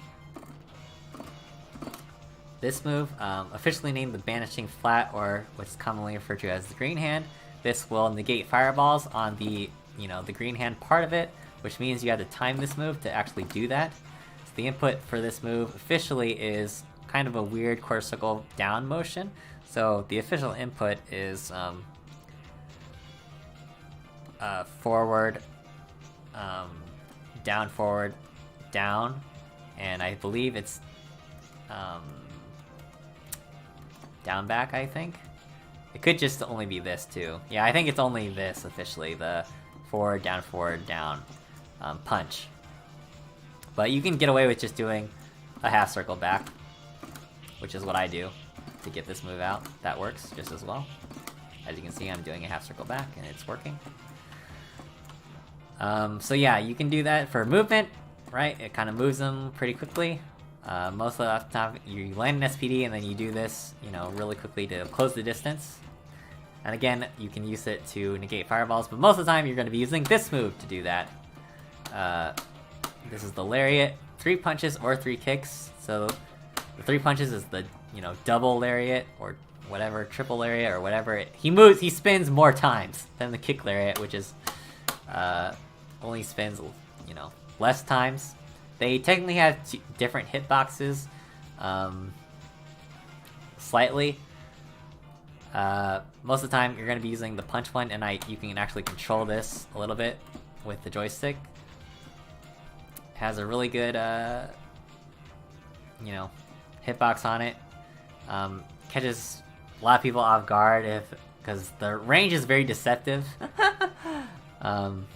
[SPEAKER 1] this move, officially named the Banishing Flat, or what's commonly referred to as the Green Hand. This will negate fireballs on the, the green hand part of it, which means you have to time this move to actually do that. So the input for this move officially is kind of a weird quarter circle down motion. So the official input is forward, down, forward, down, and I believe it's down, back, I think. It could just only be this, too. Yeah, I think it's only this, officially, the forward, down, punch. But you can get away with just doing a half circle back, which is what I do to get this move out. That works just as well. As you can see, I'm doing a half circle back, and it's working. So yeah, you can do that for movement, right? It kind of moves them pretty quickly. Most of the time, you land an SPD, and then you do this, really quickly to close the distance. And again, you can use it to negate fireballs, but most of the time you're going to be using this move to do that. This is the Lariat, 3 punches or 3 kicks. So the 3 punches is the, double Lariat or whatever, triple Lariat or whatever. He spins more times than the kick Lariat, which is only spins, less times. They technically have different hitboxes, slightly. Most of the time, you're going to be using the punch one, and you can actually control this a little bit with the joystick. It has a really good, hitbox on it. Catches a lot of people off guard because the range is very deceptive. And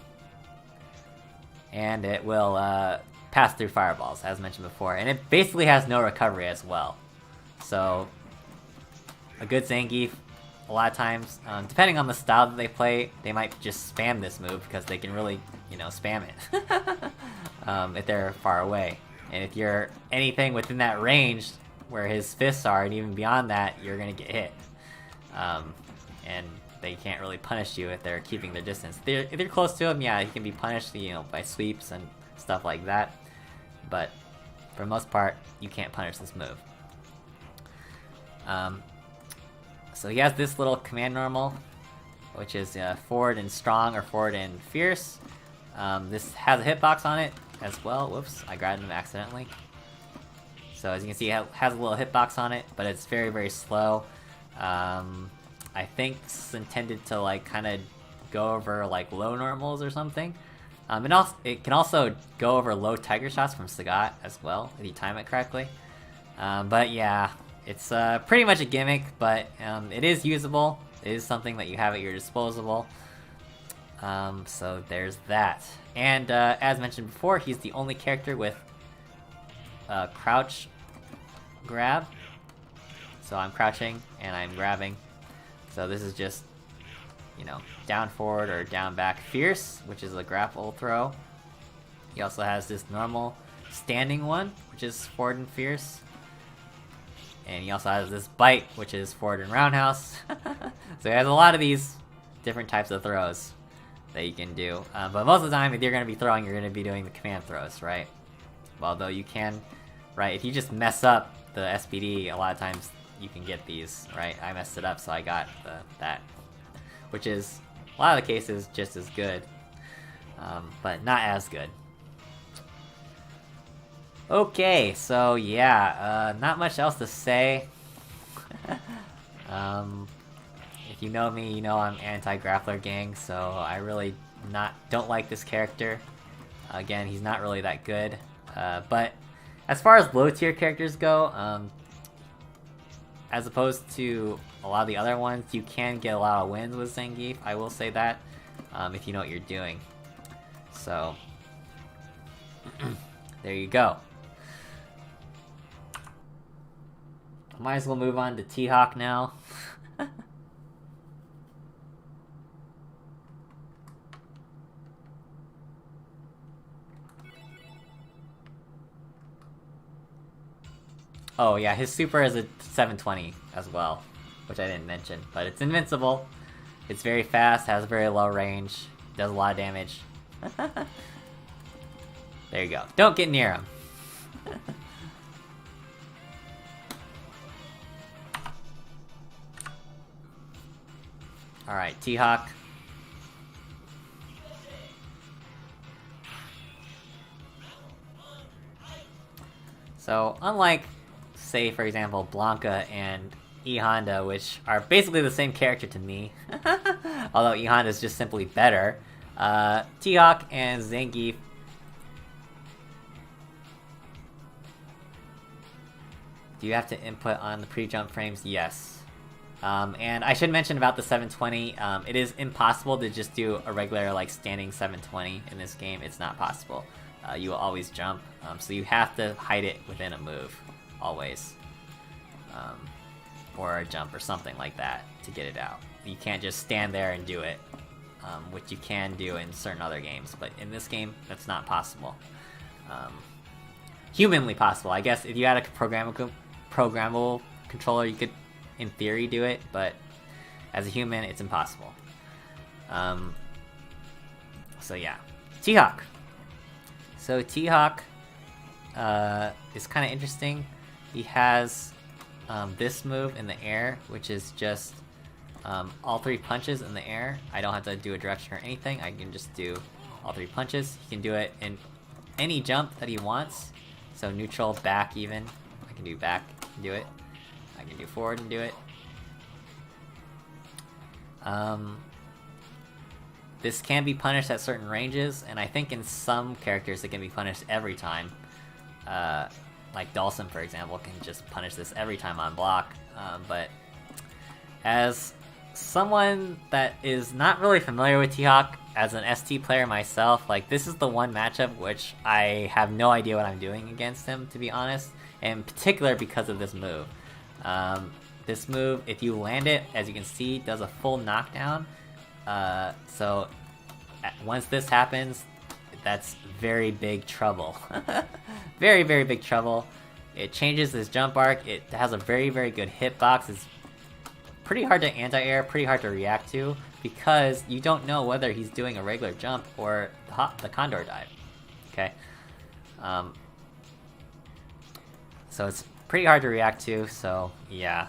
[SPEAKER 1] it will pass through fireballs, as mentioned before, and it basically has no recovery as well. So a good Zangief, a lot of times, depending on the style that they play, they might just spam this move because they can really, spam it if they're far away. And if you're anything within that range where his fists are, and even beyond that, you're gonna get hit. And they can't really punish you if they're keeping their distance. If you're close to him, yeah, he can be punished, by sweeps and stuff like that. But for the most part, you can't punish this move. So he has this little command normal, which is forward and strong or forward and fierce. This has a hitbox on it as well. Whoops, I grabbed him accidentally. So as you can see, it has a little hitbox on it, but it's very, very slow. I think it's intended to kind of go over low normals or something. It can also go over low tiger shots from Sagat as well, if you time it correctly. But yeah, it's pretty much a gimmick, but it is usable. It is something that you have at your disposal. So there's that. And as mentioned before, he's the only character with crouch grab. So I'm crouching and I'm grabbing. So this is just, you know, down forward or down back fierce, which is a grapple throw. He also has this normal standing one, which is forward and fierce. And he also has this bite, which is forward and roundhouse. So he has a lot of these different types of throws that you can do. But most of the time, if you're going to be throwing, you're going to be doing the command throws, right? Although you can, right, if you just mess up the SPD, a lot of times you can get these, right? I messed it up, so I got that. Which is, a lot of the cases, just as good. But not as good. Okay, so yeah, not much else to say. If you know me, you know I'm anti-grappler gang, so I really don't like this character. Again, he's not really that good. But as far as low tier characters go, as opposed to a lot of the other ones, you can get a lot of wins with Zangief, I will say that, if you know what you're doing. So, there you go. Might as well move on to T-Hawk now. Oh yeah, his super is a 720 as well, which I didn't mention, but it's invincible. It's very fast, has very low range, does a lot of damage. There you go. Don't get near him. Alright, T-Hawk. So, unlike, say, for example, Blanca and E Honda, which are basically the same character to me, although E Honda is just simply better, T-Hawk and Zangief. Do you have to input on the pre-jump frames? Yes. And I should mention about the 720, it is impossible to just do a regular, like, standing 720 in this game. It's not possible. You will always jump, so you have to hide it within a move, always. Or a jump or something like that to get it out. You can't just stand there and do it, which you can do in certain other games, but in this game, that's not possible. Humanly possible. I guess if you had a programmable controller, you could, in theory, do it, but as a human, it's impossible. So yeah. T-Hawk. So T-Hawk is kind of interesting. He has this move in the air, which is just all three punches in the air. I don't have to do a direction or anything. I can just do all three punches. He can do it in any jump that he wants. So neutral, back even. I can do back and do it. I can do forward and do it. This can be punished at certain ranges, and I think in some characters it can be punished every time. Like Dawson, for example, can just punish this every time on block. But as someone that is not really familiar with T-Hawk, as an ST player myself, like, this is the one matchup which I have no idea what I'm doing against him, to be honest. And in particular because of this move. This move, if you land it, as you can see, does a full knockdown. So once this happens, that's very big trouble. Very, very big trouble. It changes his jump arc. It has a very, very good hitbox. It's pretty hard to anti-air, pretty hard to react to, because you don't know whether he's doing a regular jump or the condor dive. Okay? So it's pretty hard to react to, so yeah.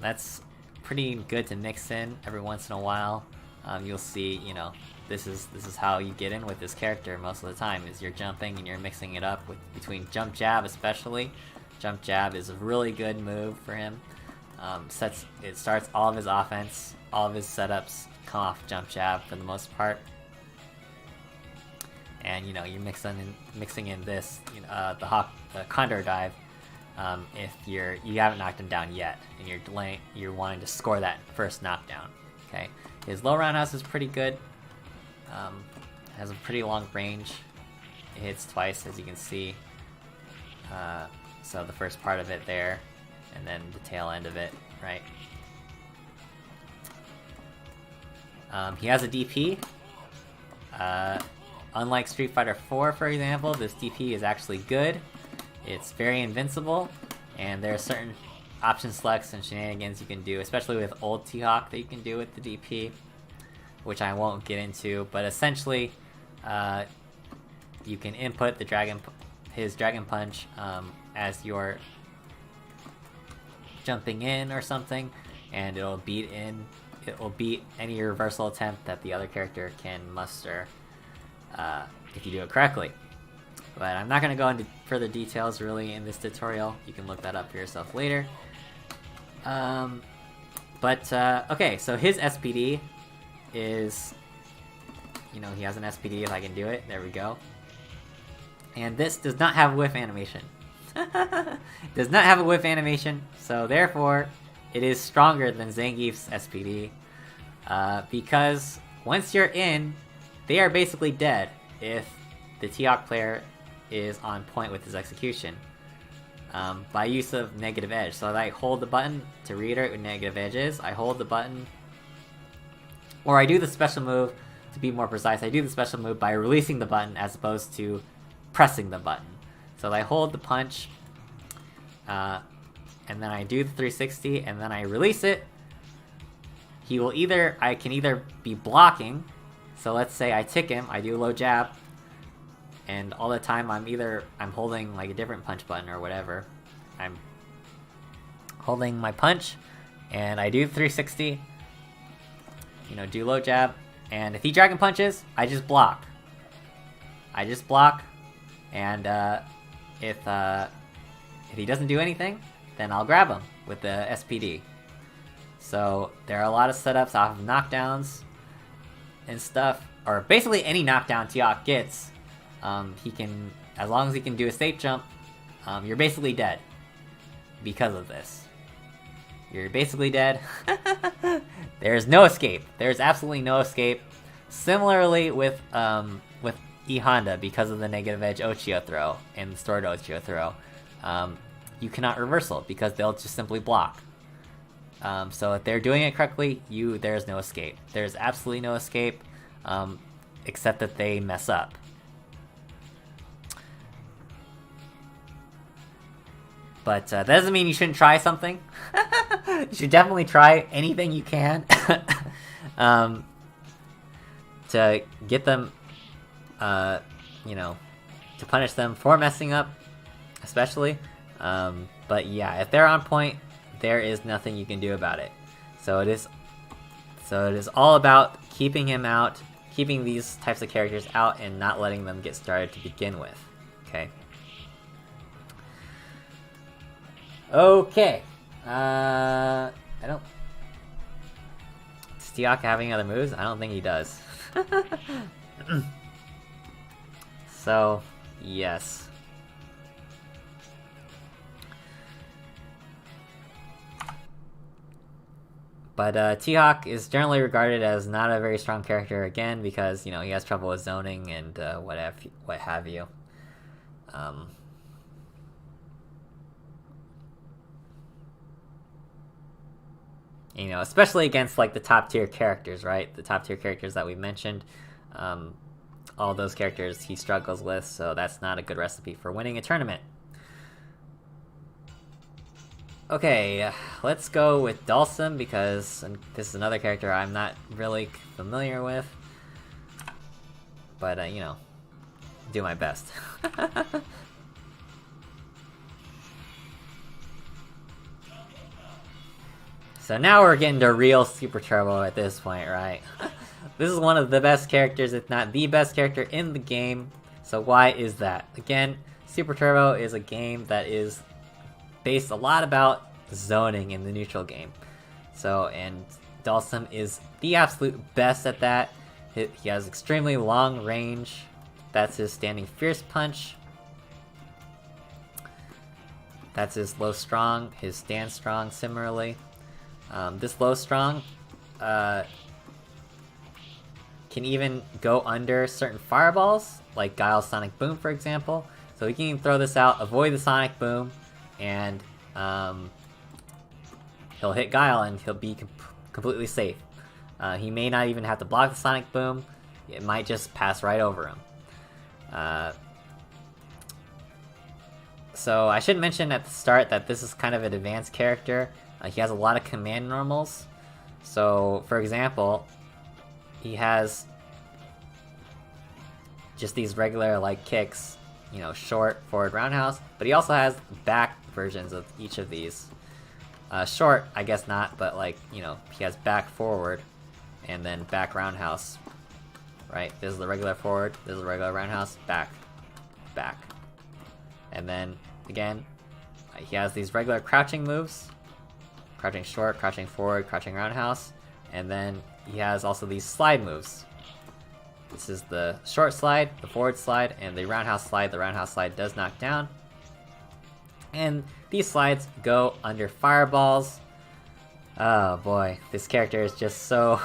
[SPEAKER 1] That's pretty good to mix in every once in a while. You'll see, you know, this is how you get in with this character most of the time, is you're jumping and you're mixing it up between jump jab especially. Jump jab is a really good move for him. It starts all of his offense, all of his setups come off jump jab for the most part. and you're mixing in this, the Condor dive. If you haven't knocked him down yet, and you're wanting to score that first knockdown. Okay, his low roundhouse is pretty good. Has a pretty long range. It hits twice, as you can see. So the first part of it there, and then the tail end of it, right? He has a DP. Unlike Street Fighter 4, for example, this DP is actually good. It's very invincible, and there are certain option selects and shenanigans you can do, especially with old T-Hawk, that you can do with the DP, which I won't get into. But essentially, you can input his Dragon Punch as you're jumping in or something, and it'll beat any reversal attempt that the other character can muster if you do it correctly. But I'm not going to go into further details really in this tutorial. You can look that up for yourself later. Okay, so his SPD is, he has an SPD if I can do it. There we go. And this does not have a whiff animation. Does not have a whiff animation, so therefore it is stronger than Zangief's SPD. Because once you're in, they are basically dead if the T-Hawk player is on point with his execution by use of negative edge. So I hold the button to reiterate what negative edge is. I hold the button, or I do the special move. To be more precise, I do the special move by releasing the button as opposed to pressing the button. So I hold the punch, and then I do the 360, and then I release it. I can either be blocking, so let's say I tick him, I do a low jab, and all the time I'm holding like a different punch button or whatever. I'm holding my punch, and I do the 360, do low jab, and if he Dragon Punches, I just block. And if he doesn't do anything, then I'll grab him with the SPD. So there are a lot of setups off of knockdowns and stuff, or basically any knockdown T-Hawk gets. As long as he can do a safe jump, you're basically dead because of this. You're basically dead. There's no escape. There's absolutely no escape. Similarly with E Honda, because of the negative edge Ochio throw and the stored Ochio throw, you cannot reversal because they'll just simply block. So if they're doing it correctly, there's no escape. There's absolutely no escape, except that they mess up. But that doesn't mean you shouldn't try something. You should definitely try anything you can to get them, to punish them for messing up, especially. But yeah, if they're on point, there is nothing you can do about it. So it is all about keeping him out, keeping these types of characters out, and not letting them get started to begin with. Okay. Okay. I don't. Does T-Hawk have any other moves? I don't think he does. So, yes. But T-Hawk is generally regarded as not a very strong character, again, because, he has trouble with zoning and what have you. Especially against, like, the top-tier characters, right? The top-tier characters that we mentioned. All those characters he struggles with, so that's not a good recipe for winning a tournament. Okay, let's go with Dhalsim, because this is another character I'm not really familiar with. But, do my best. So now we're getting to real Super Turbo at this point, right? This is one of the best characters, if not the best character in the game. So why is that? Again, Super Turbo is a game that is based a lot about zoning in the neutral game. And Dhalsim is the absolute best at that. He has extremely long range That's his standing fierce punch. That's his low strong, his stand strong similarly. This low strong can even go under certain fireballs, like Guile's Sonic Boom, for example. So he can throw this out, avoid the Sonic Boom, and he'll hit Guile and he'll be completely safe. He may not even have to block the Sonic Boom. It might just pass right over him. So I should mention at the start that this is kind of an advanced character. He has a lot of command normals. So, for example, he has just these regular like kicks, you know, short, forward, roundhouse, but he also has back versions of each of these. Short, I guess not, but like, you know, he has back forward and then back roundhouse. Right? This is the regular forward, this is the regular roundhouse, back, back. And then, again, he has these regular crouching moves. Crouching short, crouching forward, crouching roundhouse. And then he has also these slide moves. This is the short slide, the forward slide, and the roundhouse slide. The roundhouse slide does knock down. And these slides go under fireballs. Oh boy, this character is just so,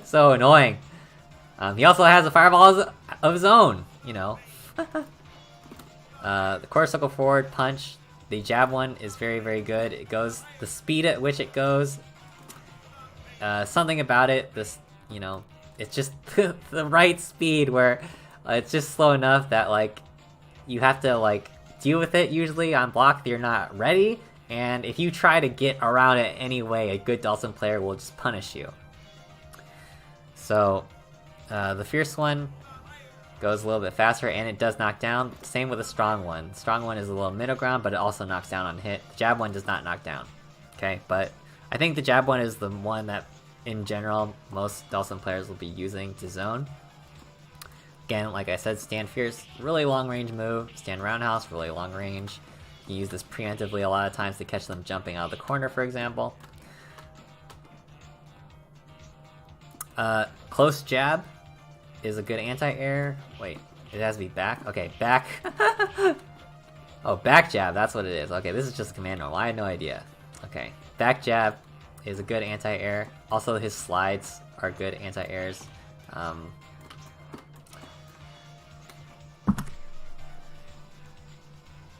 [SPEAKER 1] so annoying. He also has a fireball of his own, you know. The quarter circle forward punch, the jab one is very, very good. It goes, the speed at which it goes, something about it, this, you know, it's just the right speed where it's just slow enough that, like, you have to, like, deal with it usually on block if you're not ready, and if you try to get around it anyway, a good Dhalsim player will just punish you. So, the fierce one goes a little bit faster, and it does knock down. Same with the strong one. The strong one is a little middle ground, but it also knocks down on hit. The jab one does not knock down. Okay, but I think the jab one is the one that, in general, most Dhalsim players will be using to zone. Again, like I said, stand fierce, really long range move. Stand roundhouse, really long range. You use this preemptively a lot of times to catch them jumping out of the corner, for example. Close jab is a good anti-air. Wait, it has to be back? Okay, back. Oh, back jab, that's what it is. Okay, this is just a command normal. I had no idea. Okay, back jab is a good anti-air. Also, his slides are good anti-airs.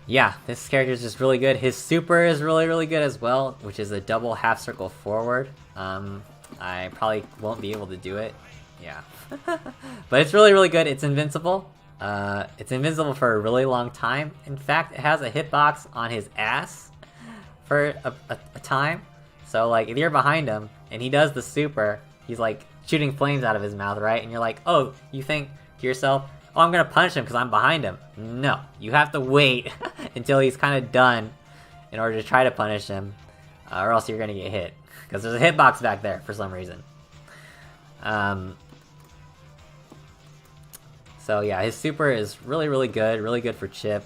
[SPEAKER 1] Yeah, this character is just really good. His super is really, really good as well, which is a double half circle forward. I probably won't be able to do it. Yeah. But it's really, really good. It's invincible. It's invincible for a really long time. In fact, it has a hitbox on his ass for a time. So, like, if you're behind him and he does the super, he's, like, shooting flames out of his mouth, right? And you're like, oh, you think to yourself, oh, I'm gonna punch him because I'm behind him. No, you have to wait until he's kind of done in order to try to punish him, or else you're gonna get hit. Because there's a hitbox back there for some reason. So yeah, his super is really, really good for chip.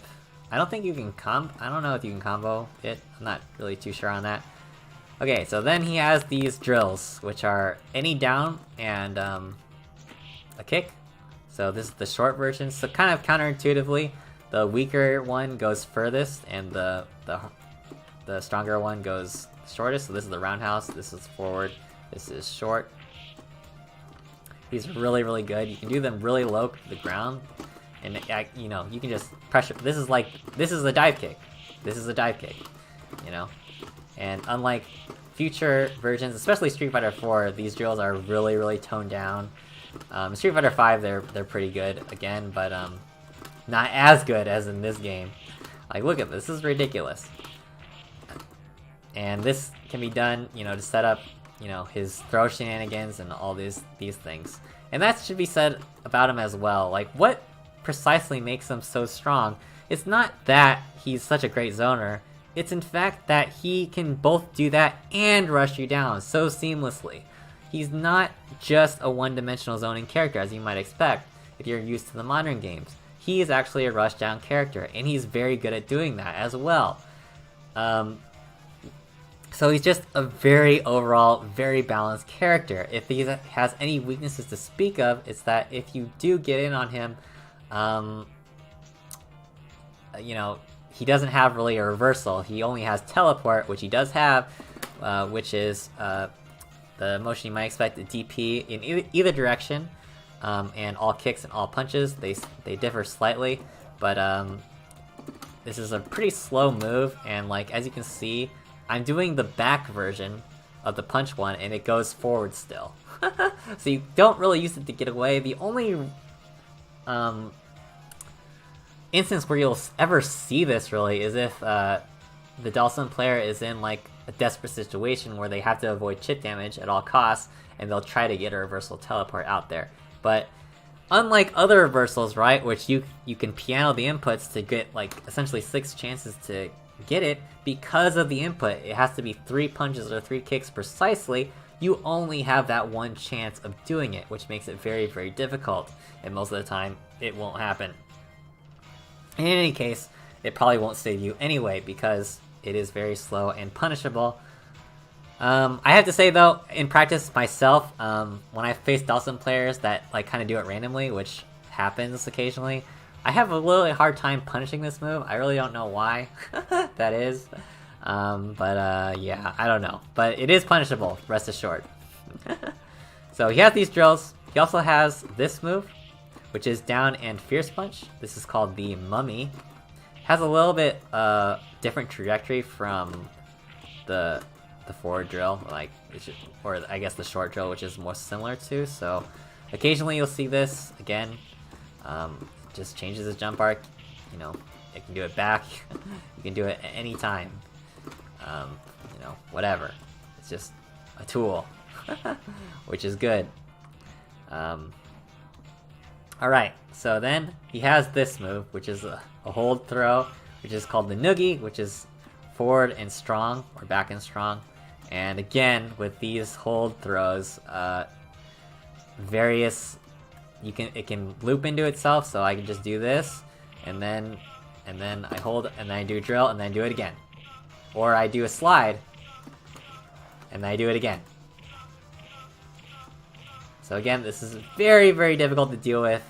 [SPEAKER 1] I don't think you can I don't know if you can combo it. I'm not really too sure on that. Okay, so then he has these drills, which are any down and a kick. So this is the short version. So kind of counterintuitively, the weaker one goes furthest, and the stronger one goes shortest. So this is the roundhouse. This is forward. This is short. These are really, really good. You can do them really low to the ground, and you know, you can just pressure. This is a dive kick. This is a dive kick. You know, and unlike future versions, especially Street Fighter 4, these drills are really, really toned down. Street Fighter 5, they're pretty good again, but not as good as in this game. Like, look at this. This is ridiculous. And this can be done, you know, to set up, you know, his throw shenanigans and all these things. And that should be said about him as well. Like, what precisely makes him so strong? It's not that he's such a great zoner. It's in fact that he can both do that and rush you down so seamlessly. He's not just a one-dimensional zoning character, as you might expect if you're used to the modern games. He is actually a rush-down character, and he's very good at doing that as well. So he's just a very overall, very balanced character. If he has any weaknesses to speak of, it's that if you do get in on him, you know, he doesn't have really a reversal. He only has teleport, which he does have, which is the motion you might expect a DP in either direction, and all kicks and all punches. They differ slightly, but this is a pretty slow move, and like as you can see, I'm doing the back version of the punch one, and it goes forward still. So you don't really use it to get away. The only instance where you'll ever see this really is if the Dhalsim player is in like a desperate situation where they have to avoid chip damage at all costs, and they'll try to get a reversal teleport out there. But unlike other reversals, right, which you can piano the inputs to get like essentially 6 chances to get it, because of the input, it has to be 3 punches or 3 kicks precisely, you only have that 1 chance of doing it, which makes it very, very difficult, and most of the time, it won't happen. In any case, it probably won't save you anyway, because it is very slow and punishable. I have to say though, in practice myself, when I face Dhalsim players that like kind of do it randomly, which happens occasionally, I have a really hard time punishing this move. I really don't know why that is. Yeah, I don't know. But it is punishable, rest assured. So he has these drills. He also has this move, which is down and fierce punch. This is called the Mummy. Has a little bit different trajectory from the forward drill, like, or I guess the short drill, which is more similar to. So occasionally you'll see this again. Just changes his jump arc. You know, it can do it back. You can do it at any time. You know, whatever. It's just a tool, which is good. Alright, so then he has this move, which is a hold throw, which is called the Noogie, which is forward and strong, or back and strong. And again, with these hold throws, it can loop into itself, so I can just do this, and then I hold, and then I do a drill, and then I do it again. Or I do a slide, and then I do it again. So again, this is very, very difficult to deal with.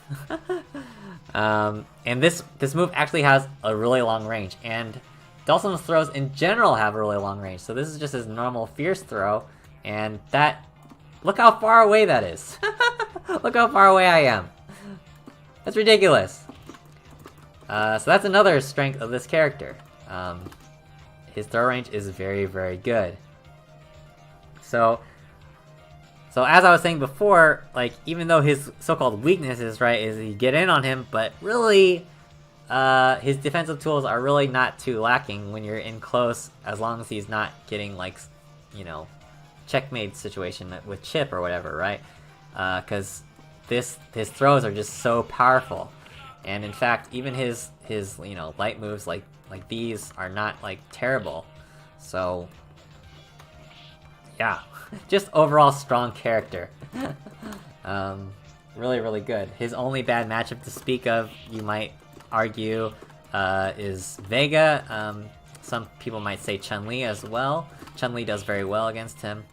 [SPEAKER 1] And this move actually has a really long range, and Dhalsim's throws in general have a really long range, so this is just his normal fierce throw, and that... Look how far away that is! Look how far away I am! That's ridiculous! So that's another strength of this character. His throw range is very, very good. So as I was saying before, like, even though his so-called weaknesses, right, is you get in on him, but really, his defensive tools are really not too lacking when you're in close, as long as he's not getting, like, you know, checkmate situation with chip or whatever, right? Because his throws are just so powerful, and in fact, even his you know, light moves like these are not like terrible. So yeah, just overall strong character. Really, really good. His only bad matchup to speak of, you might argue, is Vega. Some people might say Chun-Li as well. Chun-Li does very well against him.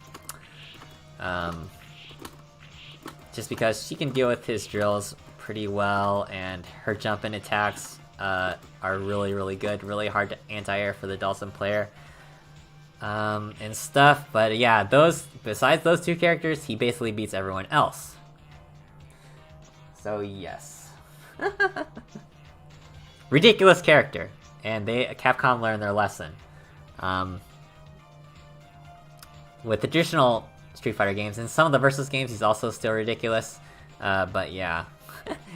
[SPEAKER 1] Just because she can deal with his drills pretty well, and her jump-in attacks are really, really good. Really hard to anti-air for the Dhalsim player. And stuff, but yeah, besides those 2 characters, he basically beats everyone else. So yes. Ridiculous character, and Capcom learned their lesson. With the traditional Street Fighter games, and some of the Versus games, he's also still ridiculous. But yeah,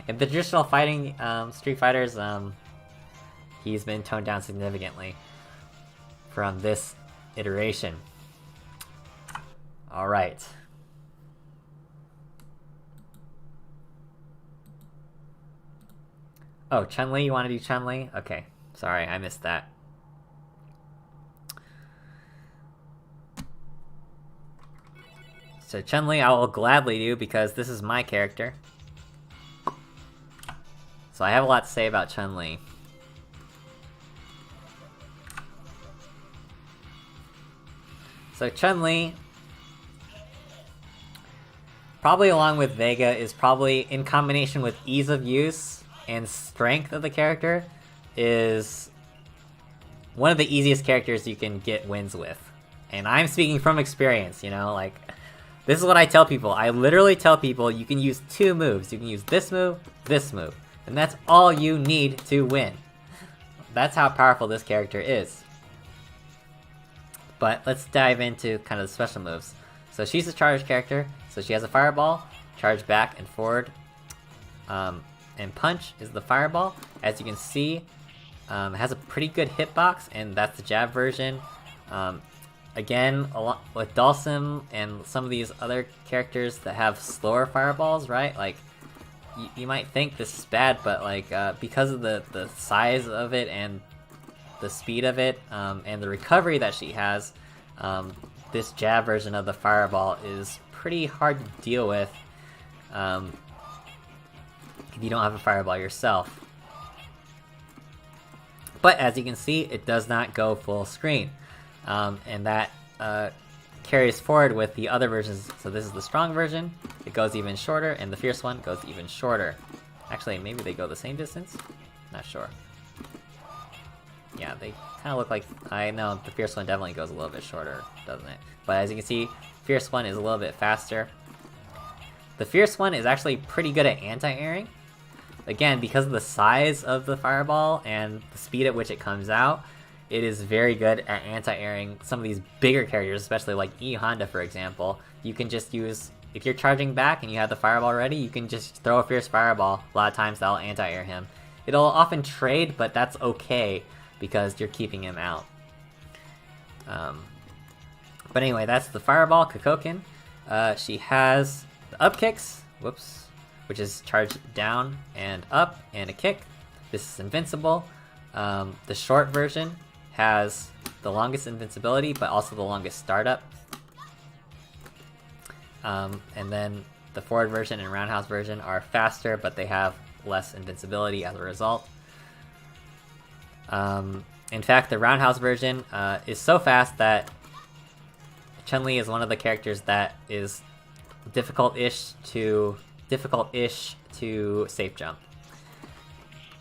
[SPEAKER 1] in the traditional fighting Street Fighters, he's been toned down significantly from this iteration. Alright. Oh, Chun-Li? You want to do Chun-Li? Okay. Sorry, I missed that. So Chun-Li I will gladly do, because this is my character. So I have a lot to say about Chun-Li. So Chun-Li, probably along with Vega, is probably, in combination with ease of use, and strength of the character is one of the easiest characters you can get wins with. And I'm speaking from experience, you know, like, this is what I tell people. I literally tell people you can use 2 moves. You can use this move, and that's all you need to win. That's how powerful this character is. But let's dive into kind of the special moves. So she's a charge character, so she has a fireball, charge back and forward, and punch is the fireball. As you can see, it has a pretty good hitbox, and that's the jab version. Again, a lot with Dhalsim and some of these other characters that have slower fireballs, right? Like, you might think this is bad, but like, because of the size of it and the speed of it, and the recovery that she has, this jab version of the fireball is pretty hard to deal with if you don't have a fireball yourself. But as you can see, it does not go full screen. And that carries forward with the other versions. So this is the strong version, it goes even shorter, and the fierce one goes even shorter. Actually, maybe they go the same distance? Not sure. Yeah, they kind of look like... I know, the fierce one definitely goes a little bit shorter, doesn't it? But as you can see, fierce one is a little bit faster. The fierce one is actually pretty good at anti-airing. Again, because of the size of the fireball and the speed at which it comes out, it is very good at anti-airing some of these bigger characters, especially like E Honda, for example. You can just use, if you're charging back and you have the fireball ready, you can just throw a fierce fireball. A lot of times that'll anti-air him. It'll often trade, but that's okay because you're keeping him out. But anyway, that's the fireball, Kokokin. She has the up kicks, which is charge down and up and a kick. This is invincible. The short version has the longest invincibility, but also the longest startup. And then the forward version and roundhouse version are faster, but they have less invincibility as a result. In fact, the roundhouse version is so fast that Chun-Li is one of the characters that is difficult-ish to safe jump.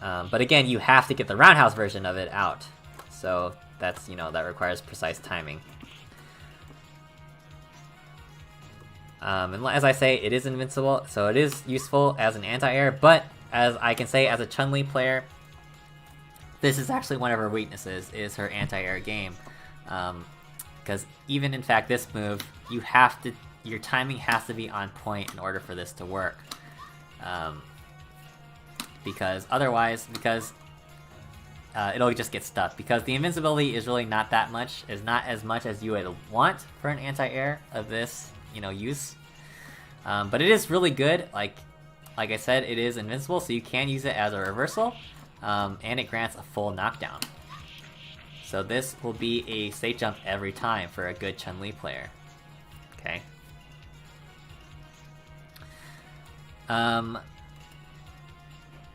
[SPEAKER 1] But again, you have to get the roundhouse version of it out. So that's, you know, that requires precise timing. And as I say, it is invincible, so it is useful as an anti-air, but as I can say as a Chun-Li player, this is actually one of her weaknesses, is her anti-air game. Because even in fact this move, your timing has to be on point in order for this to work. Because otherwise, it'll just get stuck. Because the invincibility is really not that much, is not as much as you would want for an anti-air of this, you know, use. But it is really good. Like I said, it is invincible, so you can use it as a reversal, and it grants a full knockdown. So this will be a safe jump every time for a good Chun-Li player. Okay.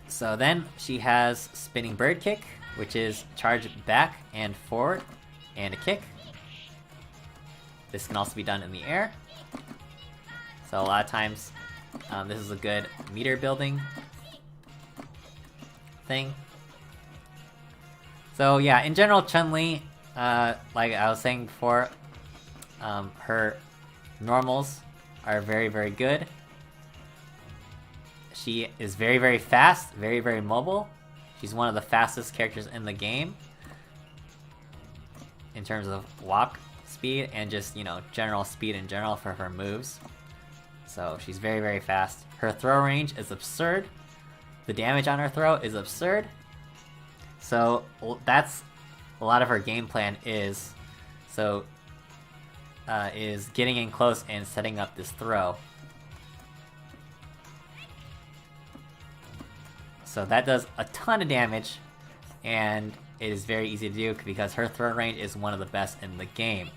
[SPEAKER 1] So then she has spinning bird kick, which is charge back and forward and a kick. This can also be done in the air. So a lot of times, this is a good meter building thing. So yeah, in general, Chun-Li, like I was saying before, her normals are very, very good. She is very, very fast, very, very mobile. She's one of the fastest characters in the game in terms of walk speed and just, you know, general speed in general for her moves. So she's very, very fast. Her throw range is absurd. The damage on her throw is absurd. So that's a lot of her game plan is. So is getting in close and setting up this throw. So that does a ton of damage, and it is very easy to do because her throw range is one of the best in the game.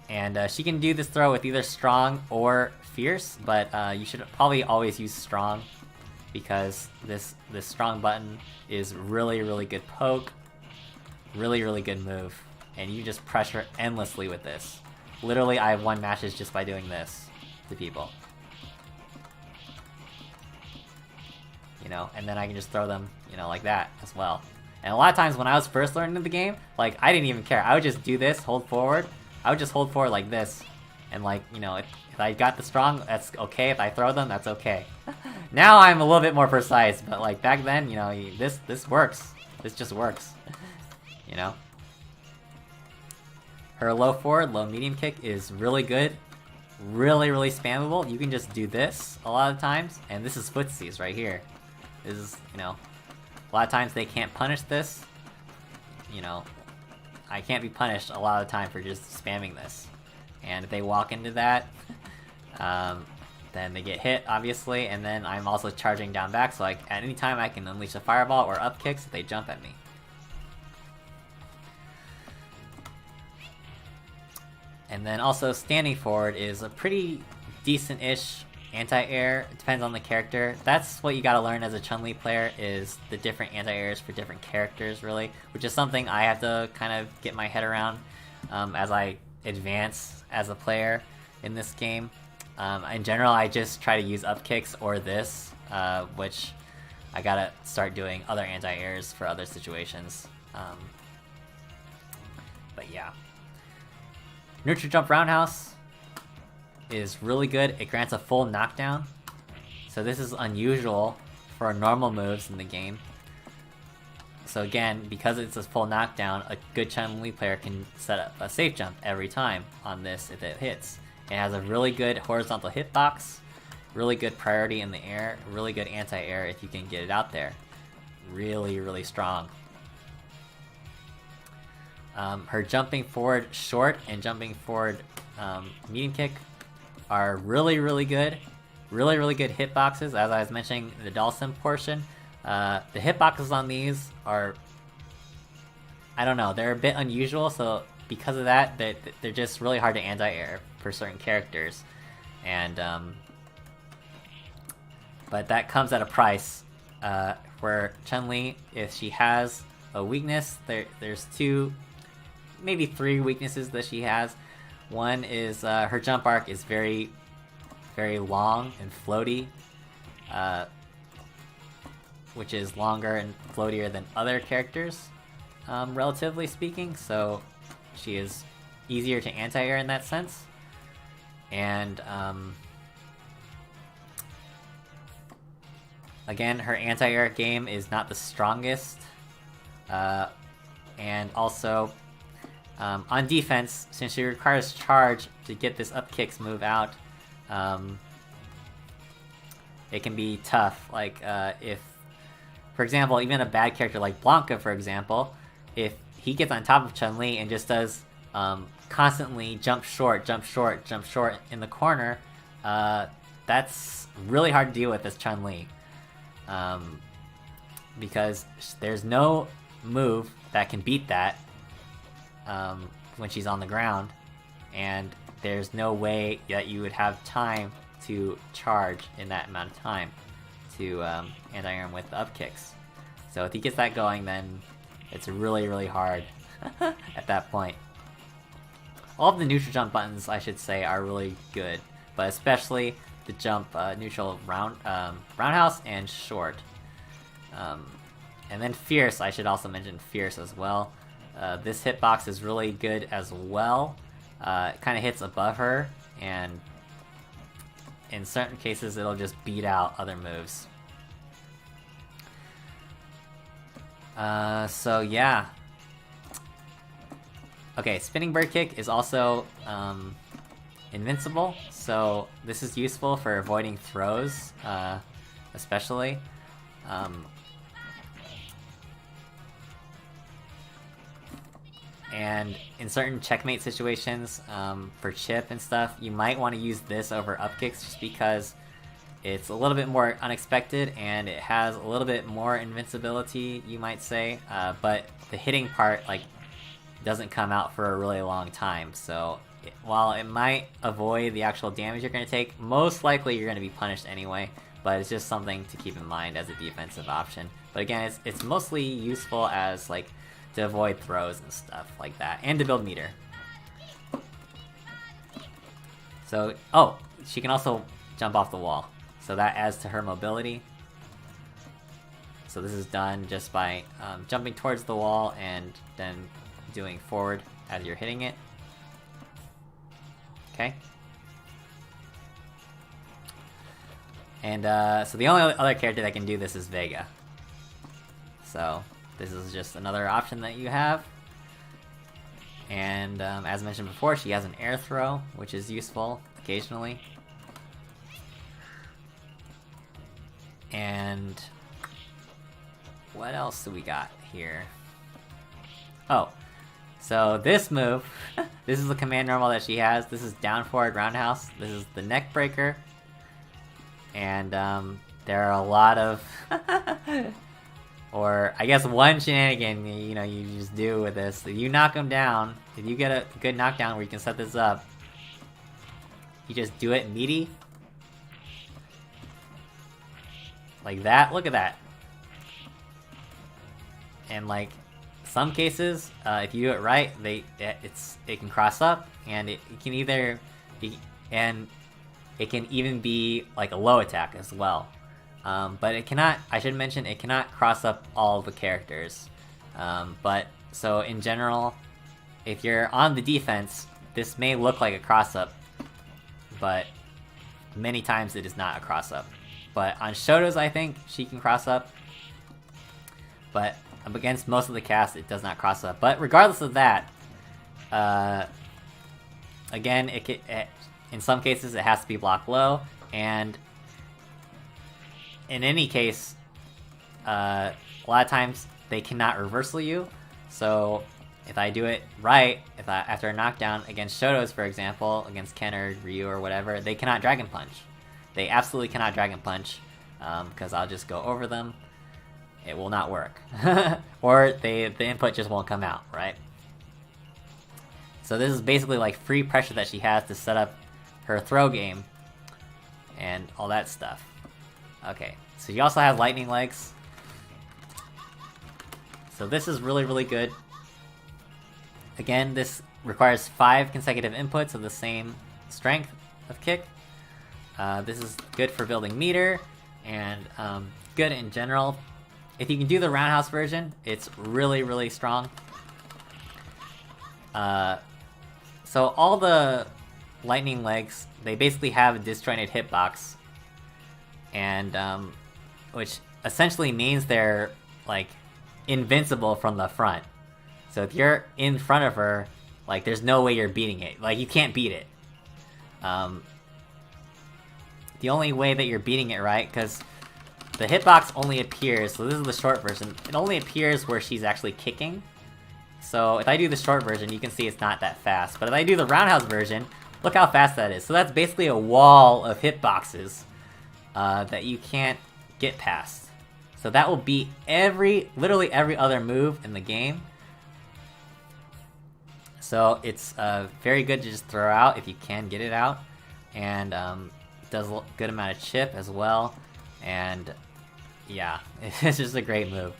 [SPEAKER 1] And she can do this throw with either strong or fierce, but you should probably always use strong because this strong button is really, really good poke, really, really good move, and you just pressure endlessly with this. Literally, I have won matches just by doing this to people. you know, and then I can just throw them, you know, like that as well. And a lot of times when I was first learning the game, like, I didn't even care. I would just do this, hold forward. I would just hold forward like this. And like, you know, if I got the strong, that's okay. If I throw them, that's okay. Now I'm a little bit more precise, but like back then, you know, this works. This just works, you know? Her low forward, low medium kick is really good. Really, really spammable. You can just do this a lot of times, and this is footsies right here. This is, you know, a lot of times they can't punish this. You know, I can't be punished a lot of the time for just spamming this. And if they walk into that, then they get hit, obviously, and then I'm also charging down back, so like at any time I can unleash a fireball or up kicks if they jump at me. And then also standing forward is a pretty decent-ish anti-air. It depends on the character. That's what you gotta learn as a Chun-Li player, is the different anti-airs for different characters, really, which is something I have to kind of get my head around as I advance as a player in this game. In general, I just try to use up kicks or this, which I gotta start doing other anti-airs for other situations. But yeah. Neutral jump roundhouse is really good. It grants a full knockdown. So this is unusual for normal moves in the game. So again, because it's a full knockdown, a good Chun-Li player can set up a safe jump every time on this if it hits. It has a really good horizontal hitbox, really good priority in the air, really good anti-air if you can get it out there. Really, really strong. Her jumping forward short and jumping forward medium kick are really, really good. Really, really good hitboxes, as I was mentioning in the Dalsim portion. The hitboxes on these are, I don't know, they're a bit unusual, so because of that, they're just really hard to anti-air for certain characters. And, but that comes at a price, where Chun-Li, if she has a weakness, there's two, maybe three weaknesses that she has. One is her jump arc is very, very long and floaty, which is longer and floatier than other characters, relatively speaking, so she is easier to anti-air in that sense. And again, her anti-air game is not the strongest, and also on defense, since she requires charge to get this up kicks move out, it can be tough. Like, if, for example, even a bad character like Blanca, for example, if he gets on top of Chun-Li and just does constantly jump short, jump short, jump short in the corner, that's really hard to deal with as Chun-Li. Because there's no move that can beat that when she's on the ground, and there's no way that you would have time to charge in that amount of time to anti-air him with the up kicks. So if he gets that going, then it's really, really hard at that point. All of the neutral jump buttons, I should say, are really good, but especially the jump neutral roundhouse and short. And then fierce, I should also mention fierce as well. This hitbox is really good as well. It kind of hits above her, and in certain cases it'll just beat out other moves. So yeah. Okay, spinning bird kick is also invincible, so this is useful for avoiding throws, especially. And in certain checkmate situations, for chip and stuff, you might want to use this over up kicks just because it's a little bit more unexpected and it has a little bit more invincibility, you might say, but the hitting part, like, doesn't come out for a really long time, so while it might avoid the actual damage you're going to take, most likely you're going to be punished anyway, but it's just something to keep in mind as a defensive option. But again, it's mostly useful as, like, to avoid throws and stuff like that, and to build meter. So, oh, she can also jump off the wall, so that adds to her mobility. So this is done just by jumping towards the wall and then doing forward as you're hitting it. Okay. And so the only other character that can do this is Vega. So this is just another option that you have. And as mentioned before, she has an air throw, which is useful occasionally. And what else do we got here? Oh, so this move, this is the command normal that she has. This is down forward roundhouse. This is the neck breaker. And there are a lot of, or I guess one shenanigan, you know, you just do with this. If you knock them down, if you get a good knockdown where you can set this up, you just do it meaty. Like that, look at that. And like, some cases, if you do it right, it can cross up, and it can either be, and it can even be like a low attack as well. But it cannot, I should mention, it cannot cross up all the characters. But, so in general, if you're on the defense, this may look like a cross-up, but many times it is not a cross-up. But on Shoto's, I think, she can cross up. But up against most of the cast, it does not cross up. But regardless of that, again, in some cases it has to be blocked low, and in any case, a lot of times they cannot reversal you. So if I do it right, after a knockdown against Shoto's, for example, against Ken or Ryu or whatever, they cannot Dragon Punch. They absolutely cannot Dragon Punch, because I'll just go over them. It will not work. Or the input just won't come out, right? So this is basically like free pressure that she has to set up her throw game and all that stuff. Okay, so she also has lightning legs. So this is really, really good. Again, this requires 5 consecutive inputs of the same strength of kick. This is good for building meter, and good in general. If you can do the roundhouse version, it's really, really strong. So all the lightning legs, they basically have a disjointed hitbox, and which essentially means they're like invincible from the front. So if you're in front of her, like there's no way you're beating it. Like you can't beat it. The only way that you're beating it, right, because the hitbox only appears, so this is the short version, it only appears where she's actually kicking. So if I do the short version, you can see it's not that fast. But if I do the roundhouse version, look how fast that is. So that's basically a wall of hitboxes that you can't get past. So that will beat literally every other move in the game. So it's very good to just throw out if you can get it out. And does a good amount of chip as well. And yeah, it's just a great move.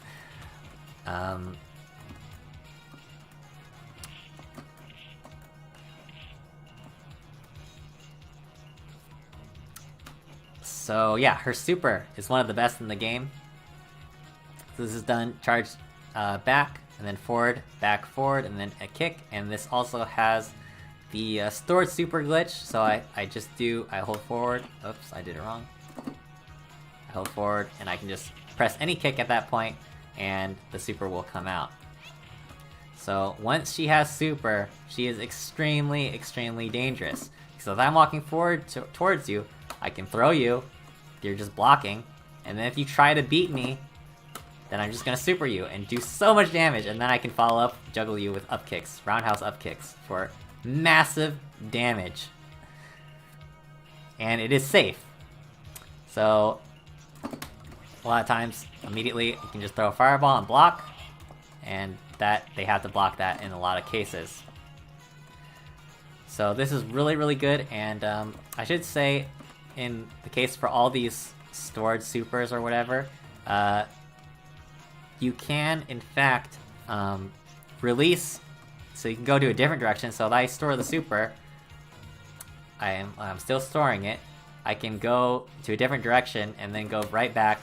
[SPEAKER 1] So yeah, her super is one of the best in the game. So this is done, charge back, and then forward, back, forward, and then a kick. And this also has the stored super glitch, so I hold forward. Oops, I did it wrong. I hold forward, and I can just press any kick at that point, and the super will come out. So once she has super, she is extremely, extremely dangerous. So if I'm walking forward towards you, I can throw you, you're just blocking, and then if you try to beat me, then I'm just gonna super you and do so much damage, and then I can follow up, juggle you with up kicks, roundhouse up kicks, for massive damage. And it is safe. So a lot of times, immediately, you can just throw a fireball and block, and that they have to block that in a lot of cases. So this is really, really good, and I should say, in the case for all these stored supers or whatever, you can, in fact, release, so you can go to a different direction. So if I store the super, I'm still storing it, I can go to a different direction and then go right back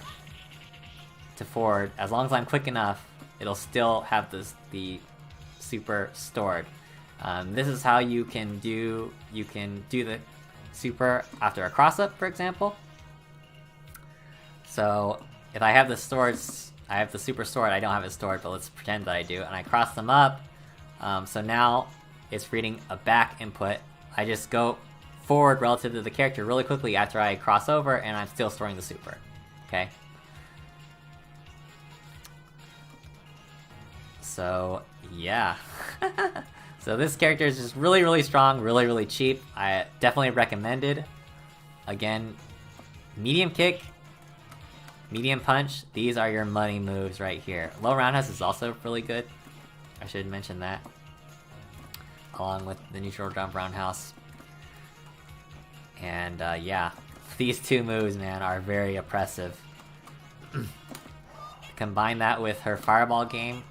[SPEAKER 1] to forward, as long as I'm quick enough, it'll still have the super stored. This is how you can do the super after a cross-up, for example. So if I have the super stored, I don't have it stored, but let's pretend that I do, and I cross them up. So now it's reading a back input. I just go forward relative to the character really quickly after I cross over, and I'm still storing the super. Okay? So, yeah. So this character is just really, really strong, really, really cheap. I definitely recommend it. Again, medium kick, medium punch, these are your money moves right here. Low roundhouse is also really good. I should mention that. Along with the neutral jump roundhouse. And yeah, these two moves, man, are very oppressive. Combine that with her fireball game.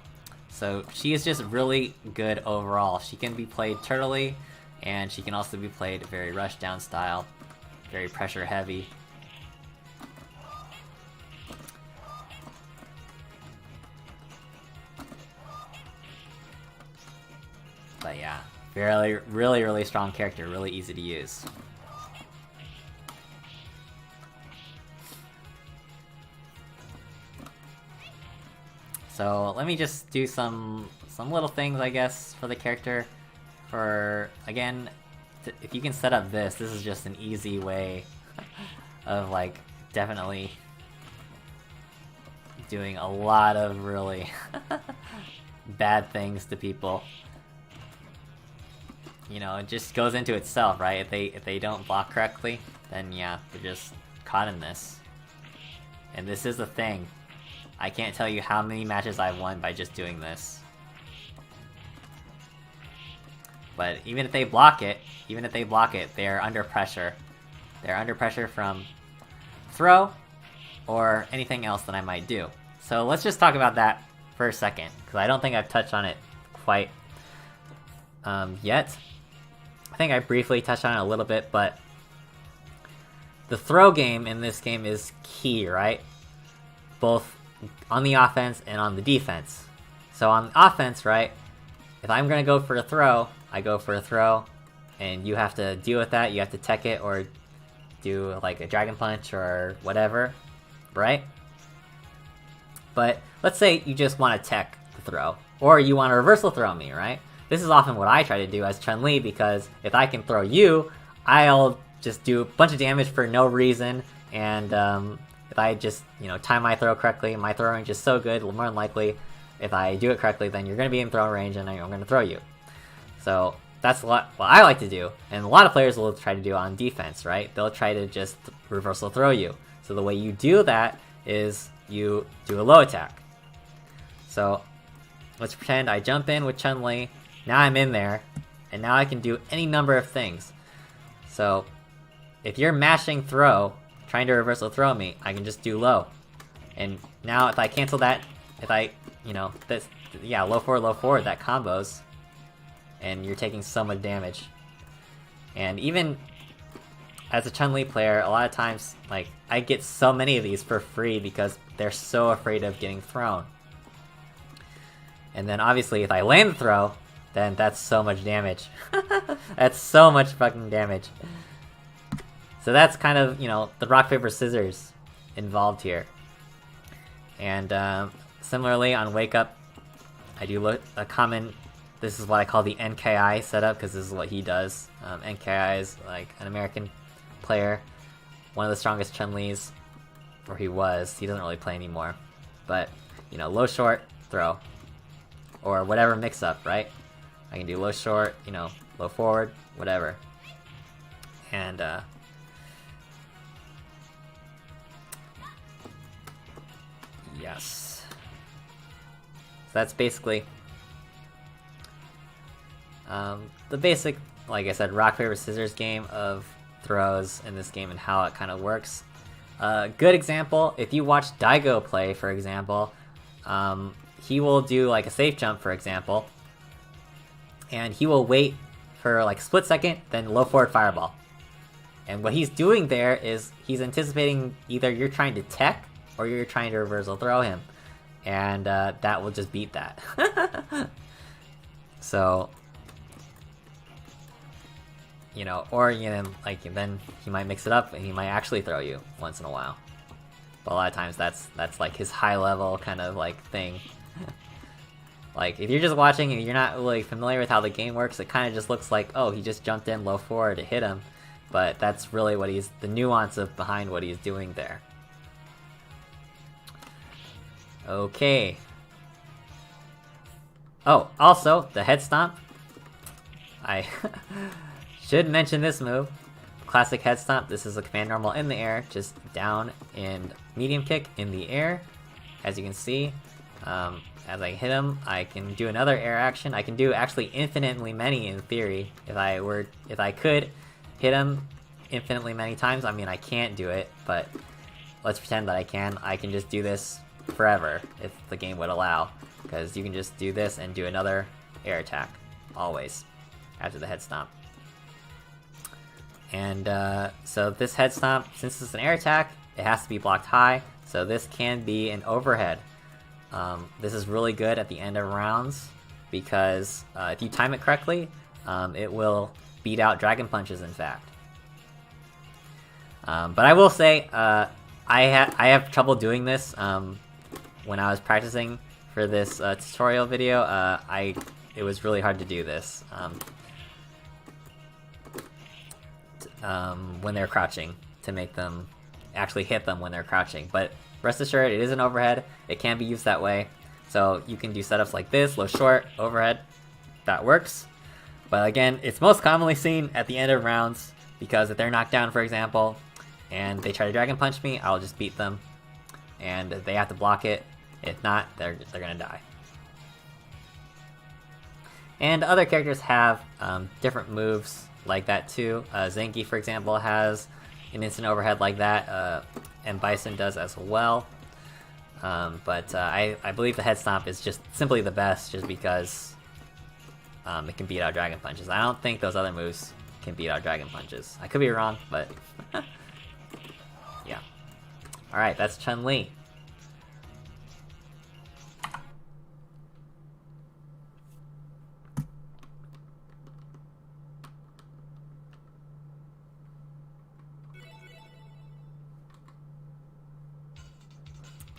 [SPEAKER 1] So she is just really good overall. She can be played turtly, and she can also be played very rushdown style, very pressure heavy. But yeah, really, really, really strong character, really easy to use. So let me just do some little things, I guess, for the character. For, again, if you can set up this is just an easy way of, like, definitely doing a lot of really bad things to people. You know, it just goes into itself, right? If they don't block correctly, then yeah, they're just caught in this. And this is the thing. I can't tell you how many matches I've won by just doing this. But even if they block it, they're under pressure. They're under pressure from throw, or anything else that I might do. So let's just talk about that for a second, because I don't think I've touched on it quite yet. I think I briefly touched on it a little bit, but the throw game in this game is key, right? Both on the offense and on the defense. So on the offense, right, if I'm gonna go for a throw, I go for a throw, and you have to deal with that. You have to tech it or do like a dragon punch or whatever, right? But let's say you just want to tech the throw, or you want to reversal throw me, right? This is often what I try to do as Chun-Li, because if I can throw you, I'll just do a bunch of damage for no reason, and if I just, you know, time my throw correctly, my throw range is so good, more than likely, if I do it correctly, then you're going to be in throw range and I'm going to throw you. So that's what I like to do, and a lot of players will try to do on defense, right? They'll try to just reversal throw you. So the way you do that is you do a low attack. So let's pretend I jump in with Chun-Li, now I'm in there, and now I can do any number of things. So if you're mashing throw, trying to reversal throw me, I can just do low. And now if I cancel that, if I, you know, this, yeah, low forward, that combos. And you're taking so much damage. And even as a Chun-Li player, a lot of times, like, I get so many of these for free because they're so afraid of getting thrown. And then obviously if I land the throw, then that's so much damage. That's so much fucking damage. So that's kind of, you know, the rock, paper, scissors involved here. And similarly on Wake Up, I do a common, this is what I call the NKI setup, because this is what he does. NKI is like an American player, one of the strongest Chun-Li's, or he was. He doesn't really play anymore. But, you know, low short, throw. Or whatever mix up, right? I can do low short, you know, low forward, whatever. And yes. So that's basically the basic, like I said, rock, paper, scissors game of throws in this game and how it kind of works. Good example, if you watch Daigo play, for example, he will do like a safe jump, for example, and he will wait for like a split second, then low forward fireball. And what he's doing there is he's anticipating either you're trying to tech or you're trying to reversal throw him, and that will just beat that. So, you know, or you know, like then he might mix it up and he might actually throw you once in a while. But a lot of times that's like his high level kind of like thing. Like if you're just watching and you're not really familiar with how the game works, it kind of just looks like, oh, he just jumped in low forward to hit him. But that's really what the nuance of behind what he's doing there. Okay. Oh, also, the head stomp. I should mention this move. Classic head stomp. This is a command normal in the air, just down and medium kick in the air. As you can see, as I hit him, I can do another air action. I can do actually infinitely many in theory. If I could hit him infinitely many times, I mean I can't do it, but let's pretend that I can. I can just do this forever if the game would allow, because you can just do this and do another air attack always after the head stomp. And so this head stomp, since it's an air attack, it has to be blocked high, so this can be an overhead. This is really good at the end of rounds, because if you time it correctly, it will beat out Dragon Punches, in fact. But I will say, I have trouble doing this. When I was practicing for this tutorial video, it was really hard to do this when they're crouching, to make them actually hit them when they're crouching. But rest assured, it is an overhead. It can be used that way. So you can do setups like this, low short, overhead. That works. But again, it's most commonly seen at the end of rounds, because if they're knocked down, for example, and they try to Dragon Punch me, I'll just beat them. And they have to block it. If not, they're gonna die. And other characters have different moves like that too. Zenki, for example, has an instant overhead like that, and Bison does as well. But I believe the head stomp is just simply the best, just because it can beat out Dragon Punches. I don't think those other moves can beat out Dragon Punches. I could be wrong, but yeah. Alright, that's Chun-Li.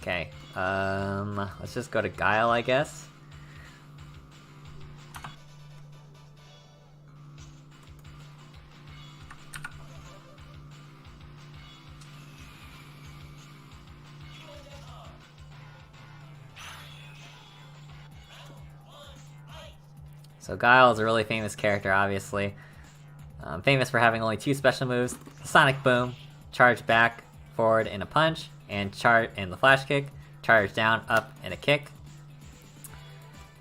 [SPEAKER 1] Okay, let's just go to Guile, I guess. So Guile is a really famous character, obviously. Famous for having only 2 special moves: Sonic Boom, charge back, forward, and a punch, and the flash kick, charge down, up, and a kick.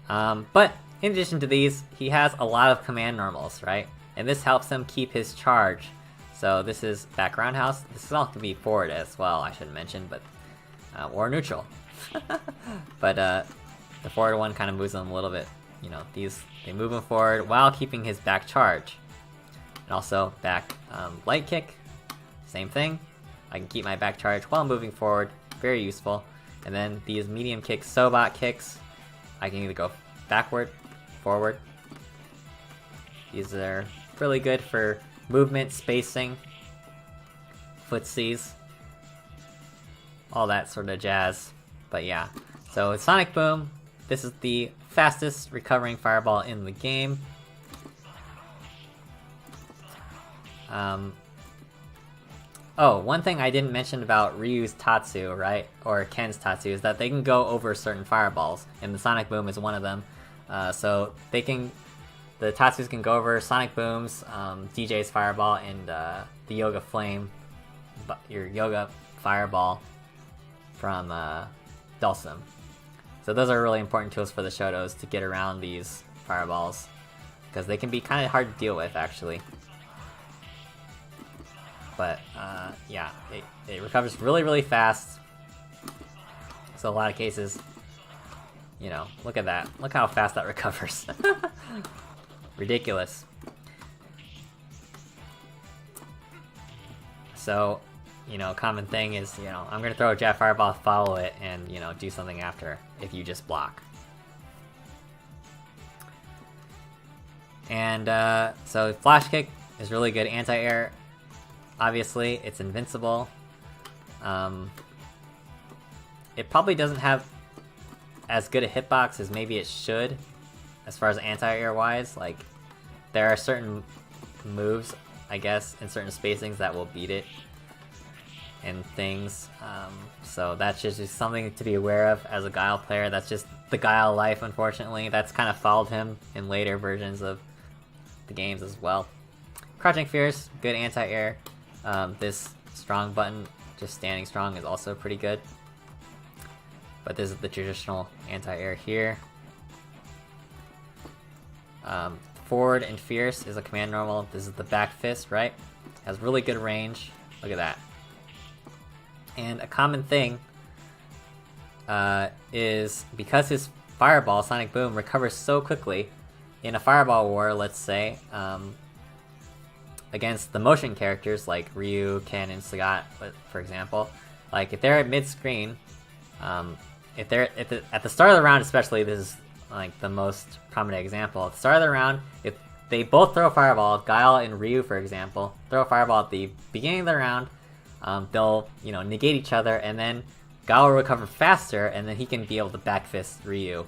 [SPEAKER 1] But in addition to these, he has a lot of command normals, right? And this helps him keep his charge. So this is back roundhouse. This is all to be forward as well, I should mention, but or neutral. But the forward one kind of moves him a little bit. You know, they move him forward while keeping his back charge. And also back light kick, same thing. I can keep my back charge while moving forward, very useful. And then these medium kick Sobot kicks, I can either go backward, forward. These are really good for movement, spacing, footsies, all that sort of jazz. But yeah, so Sonic Boom, this is the fastest recovering fireball in the game. Oh, one thing I didn't mention about Ryu's Tatsu, right, or Ken's Tatsu, is that they can go over certain fireballs, and the Sonic Boom is one of them. So the Tatsus can go over Sonic Booms, DJ's Fireball, and the Yoga Flame, your Yoga Fireball from Dulcim. So those are really important tools for the Shotos to get around these fireballs, because they can be kind of hard to deal with, actually. But yeah, it recovers really, really fast. So a lot of cases, you know, look at that. Look how fast that recovers. Ridiculous. So common thing is, I'm gonna throw a jet fireball, follow it, and, do something after if you just block. And, so Flash Kick is really good anti-air. Obviously, it's invincible. It probably doesn't have as good a hitbox as maybe it should, as far as anti-air wise. Like, there are certain moves, I guess, in certain spacings that will beat it and things. So that's just something to be aware of as a Guile player. That's just the Guile life, unfortunately. That's kind of followed him in later versions of the games as well. Crouching Fierce, good anti-air. This strong button, just standing strong, is also pretty good. But this is the traditional anti-air here. Forward and Fierce is a command normal. This is the back fist, right? Has really good range. Look at that. And a common thing is because his fireball, Sonic Boom, recovers so quickly in a fireball war, let's say, against the motion characters like Ryu, Ken, and Sagat, for example. Like, if they're at mid-screen, if they're at the start of the round especially, this is like the most prominent example. At the start of the round, if they both throw a fireball, Guile and Ryu, for example, throw a fireball at the beginning of the round, they'll, negate each other, and then Guile will recover faster, and then he can be able to backfist Ryu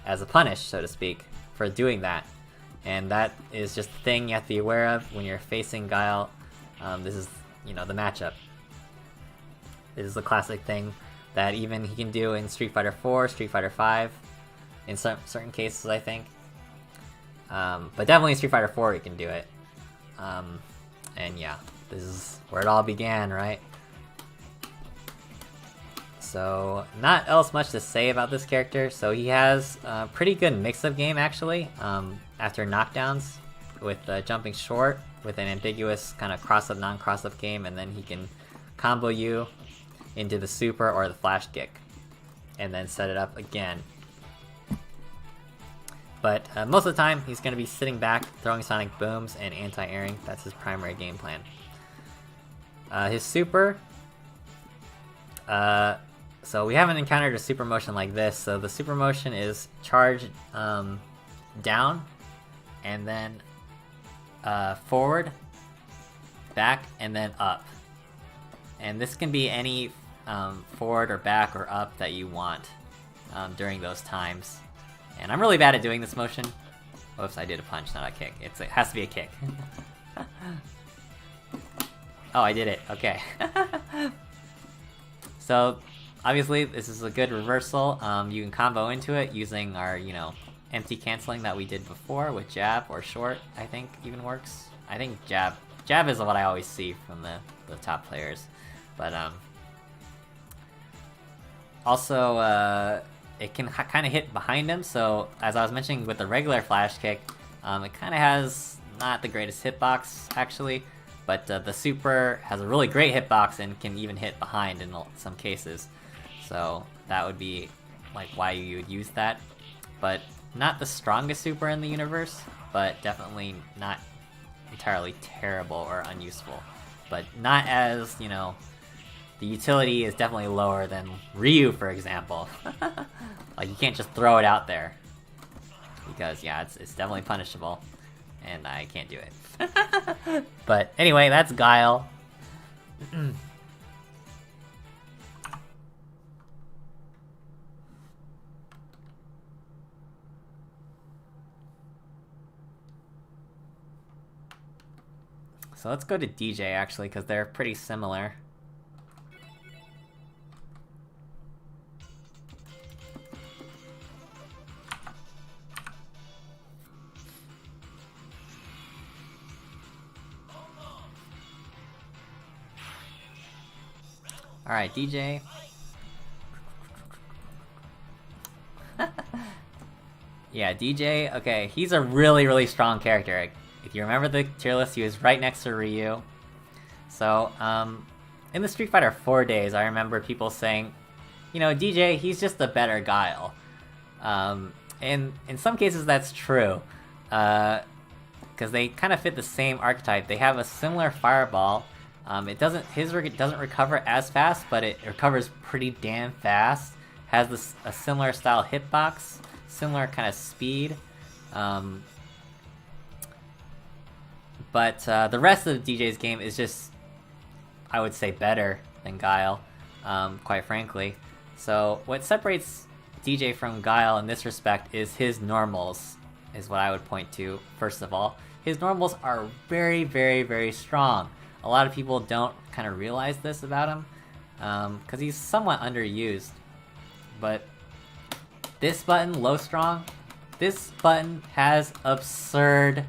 [SPEAKER 1] as a punish, so to speak, for doing that. And that is just a thing you have to be aware of when you're facing Guile. This is, the matchup. This is a classic thing that even he can do in Street Fighter 4, Street Fighter 5, in certain cases, I think. But definitely in Street Fighter 4 he can do it. And yeah, this is where it all began, right? So, not else much to say about this character. So he has a pretty good mix-up game, actually, after knockdowns, with jumping short, with an ambiguous kind of cross-up, non-cross-up game, and then he can combo you into the super or the flash kick, and then set it up again. But most of the time, he's going to be sitting back, throwing Sonic Booms, and anti-airing. That's his primary game plan. His super... so we haven't encountered a super motion like this, so the super motion is charge down, and then forward, back, and then up. And this can be any forward or back or up that you want during those times. And I'm really bad at doing this motion. Whoops, I did a punch, not a kick. It has to be a kick. Oh, I did it. Okay. So, obviously, this is a good reversal. You can combo into it using our, empty canceling that we did before with jab or short, I think even works. I think jab. Jab is what I always see from the top players. But, also, it can kind of hit behind him, so as I was mentioning with the regular flash kick, it kind of has not the greatest hitbox, actually, but the super has a really great hitbox and can even hit behind in some cases. So that would be like why you would use that. But not the strongest super in the universe, but definitely not entirely terrible or unuseful. But not as, the utility is definitely lower than Ryu, for example. Like, you can't just throw it out there. Because, yeah, it's definitely punishable. And I can't do it. But anyway, that's Guile. So let's go to DJ, actually, because they're pretty similar. Alright, DJ. Yeah, DJ, okay, he's a really, really strong character. If you remember the tier list, he was right next to Ryu. So, in the Street Fighter 4 days, I remember people saying, DJ, he's just a better Guile. And in some cases, that's true. Because they kind of fit the same archetype. They have a similar fireball, His doesn't recover as fast, but it recovers pretty damn fast. Has a similar style hitbox, similar kind of speed. But the rest of DJ's game is just, I would say, better than Guile, quite frankly. So what separates DJ from Guile in this respect is his normals, is what I would point to, first of all. His normals are very, very, very strong. A lot of people don't kind of realize this about him, because he's somewhat underused. But this button, low strong, this button has absurd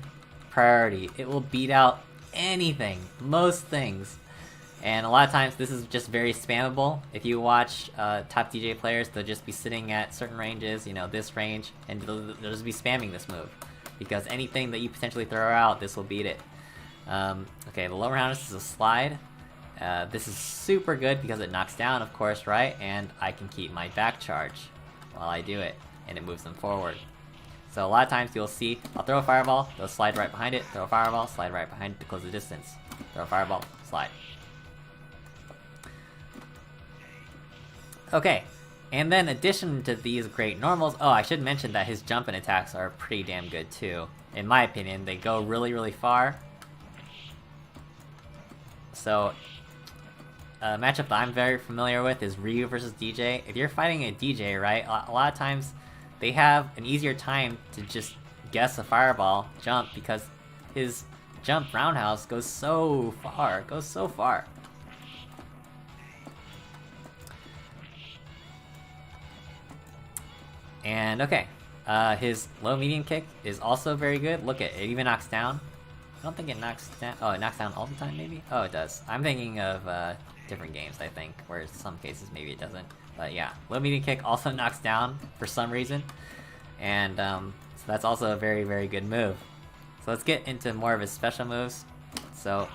[SPEAKER 1] priority. It will beat out anything, most things. And a lot of times this is just very spammable. If you watch top DJ players, they'll just be sitting at certain ranges, you know, this range, and they'll just be spamming this move. Because anything that you potentially throw out, this will beat it. Okay, the lower roundhouse is a slide. This is super good because it knocks down, of course, right? And I can keep my back charge while I do it, and it moves them forward. So a lot of times you'll see, I'll throw a fireball, they'll slide right behind it, throw a fireball, slide right behind it to close the distance. Throw a fireball, slide. Okay, and then in addition to these great normals, oh, I should mention that his jump and attacks are pretty damn good too. In my opinion, they go really, really far. So, a matchup that I'm very familiar with is Ryu versus DJ. If you're fighting a DJ, right, a lot of times they have an easier time to just guess a fireball jump because his jump roundhouse goes so far, And okay, his low medium kick is also very good. Look at it, even knocks down. I don't think it knocks down. Oh, it knocks down all the time, maybe? Oh, it does. I'm thinking of different games, I think, where in some cases maybe it doesn't. But yeah, low medium kick also knocks down for some reason. And so that's also a very, very good move. So let's get into more of his special moves. So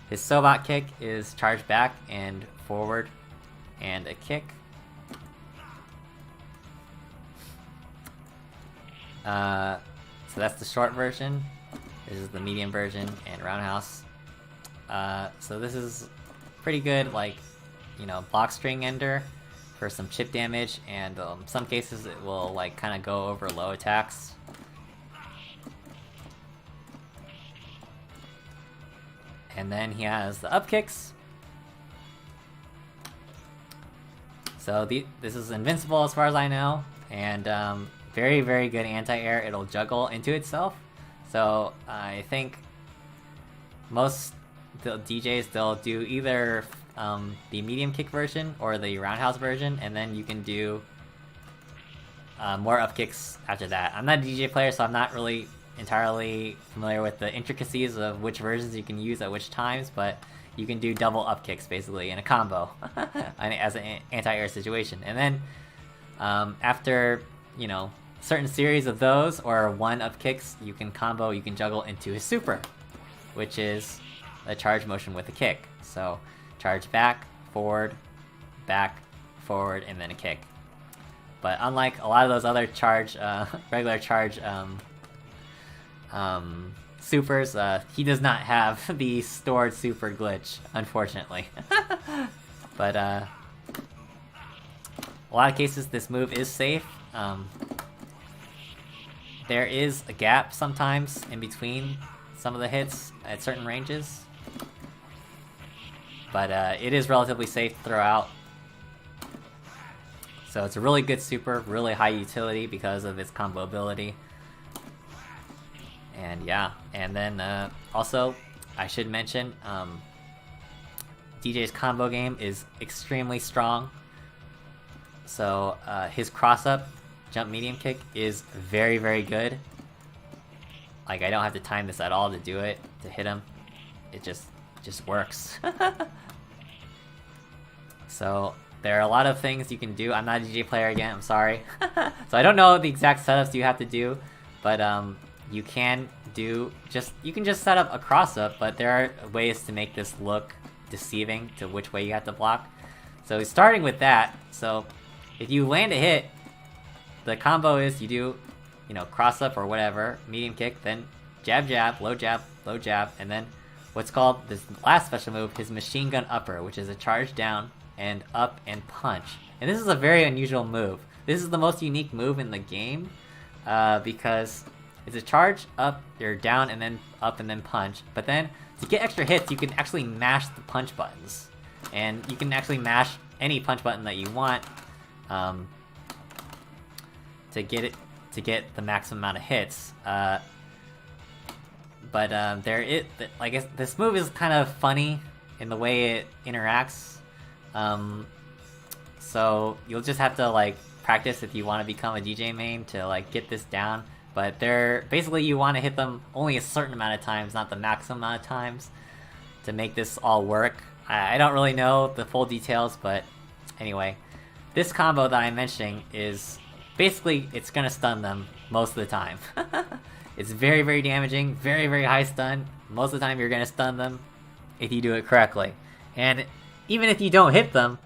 [SPEAKER 1] his Sobot kick is charge back and forward and a kick. So that's the short version. This is the medium version and roundhouse. So this is pretty good, like, you know, block string ender for some chip damage, and some cases it will like kind of go over low attacks. And then he has the up kicks. So this is invincible as far as I know, and very, very good anti-air. It'll juggle into itself. So I think most DJs, they'll do either the medium kick version or the roundhouse version, and then you can do more up kicks after that. I'm not a DJ player, so I'm not really entirely familiar with the intricacies of which versions you can use at which times, but you can do double up kicks basically in a combo as an anti-air situation. And then after, you know, certain series of those or one up kicks, you can juggle into his super, which is a charge motion with a kick. So charge back, forward, and then a kick. But unlike a lot of those other charge, regular charge supers, he does not have the stored super glitch, unfortunately. But a lot of cases this move is safe. There is a gap sometimes in between some of the hits at certain ranges, but it is relatively safe to throw out. So it's a really good super, really high utility because of its combo ability. And yeah, and then also I should mention DJ's combo game is extremely strong. So his cross-up jump medium kick is very, very good. Like, I don't have to time this at all to do it, to hit him. It just works. So there are a lot of things you can do. I'm not a DJ player again, I'm sorry. So I don't know the exact setups you have to do, but you can just set up a cross-up, but there are ways to make this look deceiving to which way you have to block. So starting with that, so if you land a hit, the combo is you do, you know, cross up or whatever, medium kick, then jab, jab, low jab, and then what's called, this last special move, his machine gun upper, which is a charge down and up and punch. And this is a very unusual move. This is the most unique move in the game, because it's a charge up, or down, and then up, and then punch. But then, to get extra hits, you can actually mash the punch buttons. And you can actually mash any punch button that you want, to get the maximum amount of hits. This move is kind of funny in the way it interacts. So you'll just have to like practice if you want to become a DJ main to like get this down. But basically you want to hit them only a certain amount of times, not the maximum amount of times, to make this all work. I don't really know the full details, but anyway, this combo that I'm mentioning is basically, it's gonna stun them most of the time. It's very, very damaging, very, very high stun. Most of the time you're gonna stun them if you do it correctly. And even if you don't hit them,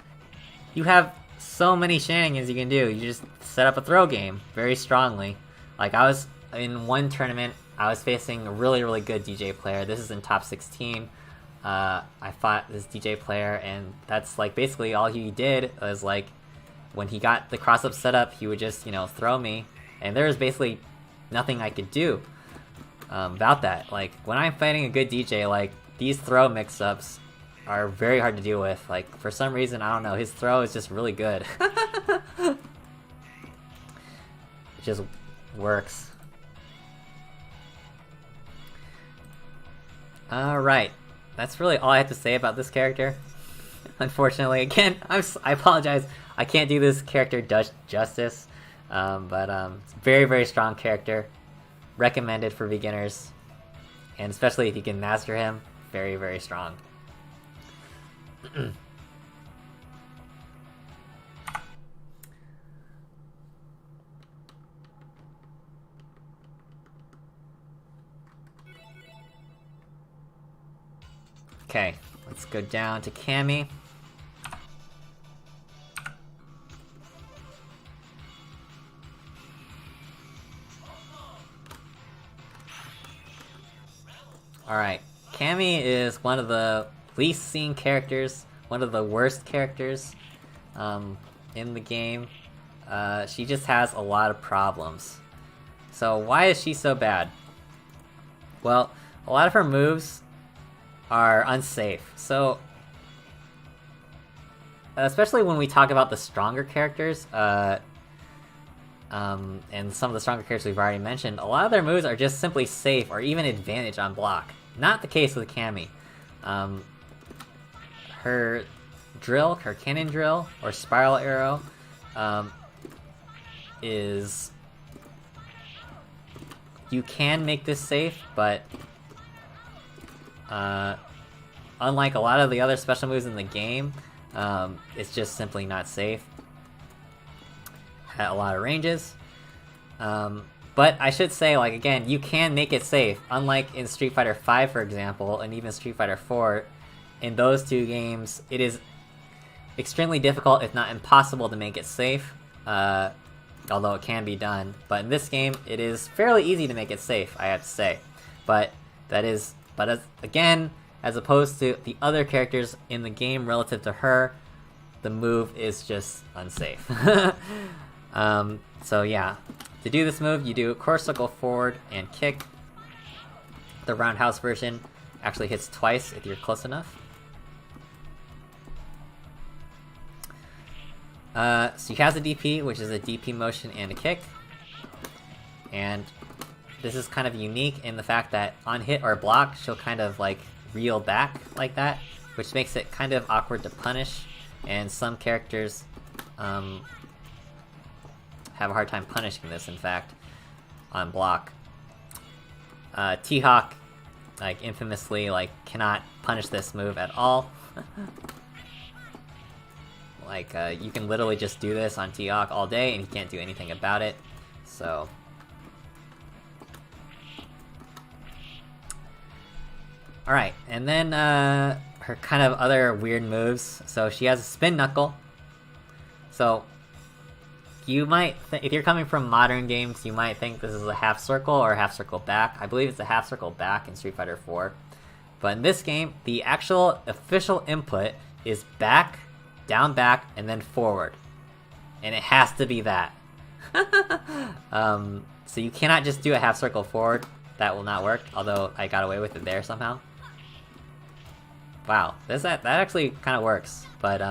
[SPEAKER 1] you have so many shenanigans you can do. You just set up a throw game very strongly. Like I was in one tournament, I was facing a really, really good DJ player. This is in top 16. I fought this DJ player, and that's like basically all he did was like, when he got the cross-up set up, he would just, throw me, and there was basically nothing I could do about that. Like, when I'm fighting a good DJ, like, these throw mix-ups are very hard to deal with. Like, for some reason, I don't know, his throw is just really good. It just works. Alright, that's really all I have to say about this character. Unfortunately, again, I apologize. I can't do this character justice, but it's a very, very strong character. Recommended for beginners, and especially if you can master him, very, very strong. Okay, let's go down to Cammy. Alright, Cammy is one of the least seen characters, one of the worst characters in the game. She just has a lot of problems. So why is she so bad? Well, a lot of her moves are unsafe. So, especially when we talk about the stronger characters, and some of the stronger characters we've already mentioned, a lot of their moves are just simply safe or even advantage on block. Not the case with Cammy. Her drill, her cannon drill, or spiral arrow, is... You can make this safe, but unlike a lot of the other special moves in the game, it's just simply not safe at a lot of ranges. But I should say, like, again, you can make it safe. Unlike in Street Fighter V, for example, and even Street Fighter 4, in those two games, it is extremely difficult, if not impossible, to make it safe. Although it can be done. But in this game, it is fairly easy to make it safe, I have to say. But again, as opposed to the other characters in the game relative to her, the move is just unsafe. So yeah, to do this move, you do core circle forward and kick. The roundhouse version actually hits twice if you're close enough. So she has a DP, which is a DP motion and a kick. And this is kind of unique in the fact that on hit or block, she'll kind of like reel back like that, which makes it kind of awkward to punish, and some characters have a hard time punishing this, in fact, on block. T-Hawk, like, infamously, like, cannot punish this move at all. Like, you can literally just do this on T-Hawk all day, and he can't do anything about it, so... Alright, and then, her kind of other weird moves. So she has a spin knuckle. So, you might if you're coming from modern games, you might think this is a half circle or a half circle back. I believe it's a half circle back in Street Fighter 4. But in this game, the actual official input is back, down, back, and then forward. And it has to be that. So you cannot just do a half circle forward. That will not work, although I got away with it there somehow. Wow, that actually kind of works, but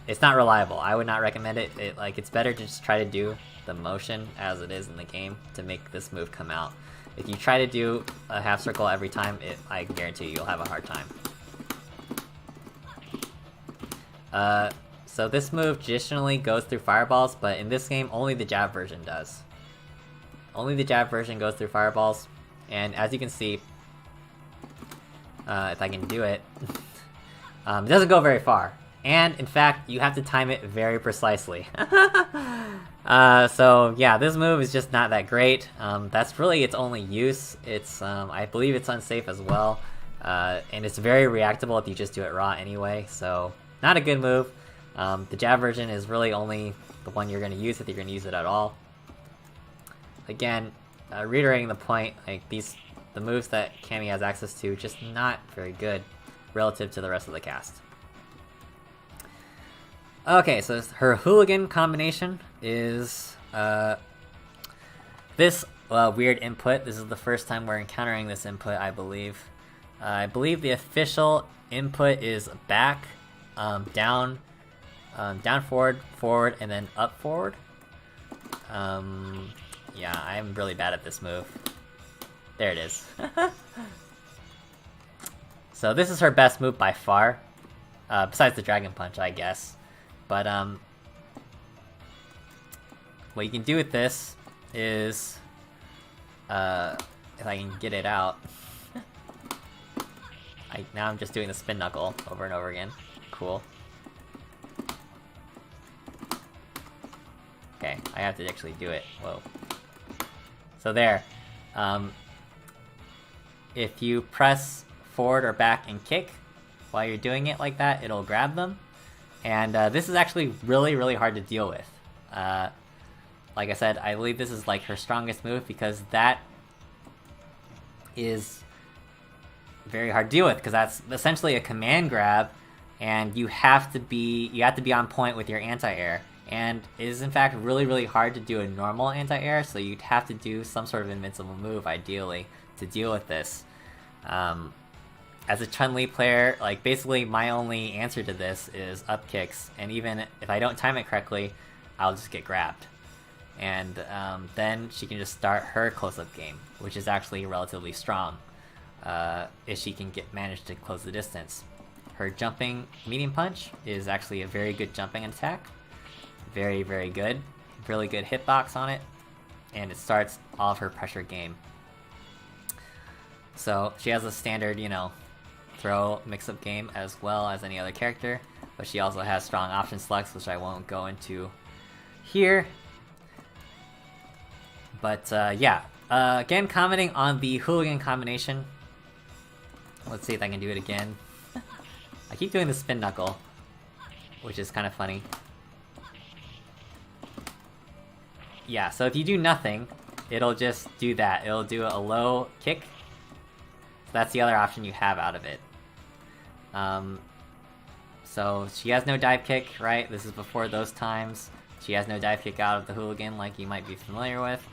[SPEAKER 1] it's not reliable. I would not recommend it. It's better to just try to do the motion as it is in the game to make this move come out. If you try to do a half circle every time, I guarantee you'll have a hard time. So this move traditionally goes through fireballs, but in this game, only the jab version does. Only the jab version goes through fireballs, and as you can see, if I can do it, it doesn't go very far. And in fact, you have to time it very precisely. So yeah, this move is just not that great. That's really its only use. It's I believe it's unsafe as well, and it's very reactable if you just do it raw anyway. So not a good move. The jab version is really only the one you're going to use if you're going to use it at all. Again, reiterating the point, the moves that Cammy has access to, just not very good relative to the rest of the cast. Okay, so her hooligan combination is this weird input. This is the first time we're encountering this input, I believe. I believe the official input is back, down, down, forward, forward, and then up, forward. Yeah, I'm really bad at this move. There it is. So this is her best move by far, besides the Dragon Punch, I guess. But what you can do with this is, if I can get it out, now I'm just doing the spin knuckle over and over again. Cool. Okay, I have to actually do it. Whoa. So there. If you press forward or back and kick while you're doing it like that, it'll grab them. And this is actually really, really hard to deal with. Like I said, I believe this is like her strongest move because that is very hard to deal with because that's essentially a command grab, and you have to be on point with your anti-air. And it is in fact really, really hard to do a normal anti-air, so you'd have to do some sort of invincible move ideally to deal with this. As a Chun-Li player, basically my only answer to this is up kicks, and even if I don't time it correctly, I'll just get grabbed. And then she can just start her close-up game, which is actually relatively strong, if she can manage to close the distance. Her jumping medium punch is actually a very good jumping attack. Very, very good. Really good hitbox on it, and it starts all of her pressure game. So she has a standard, throw mix-up game as well as any other character, but she also has strong option selects, which I won't go into here. But yeah, again, commenting on the hooligan combination. Let's see if I can do it again. I keep doing the spin knuckle, which is kind of funny. Yeah, so if you do nothing, it'll just do that. It'll do a low kick. So that's the other option you have out of it. So she has no dive kick, right? This is before those times. She has no dive kick out of the hooligan like you might be familiar with.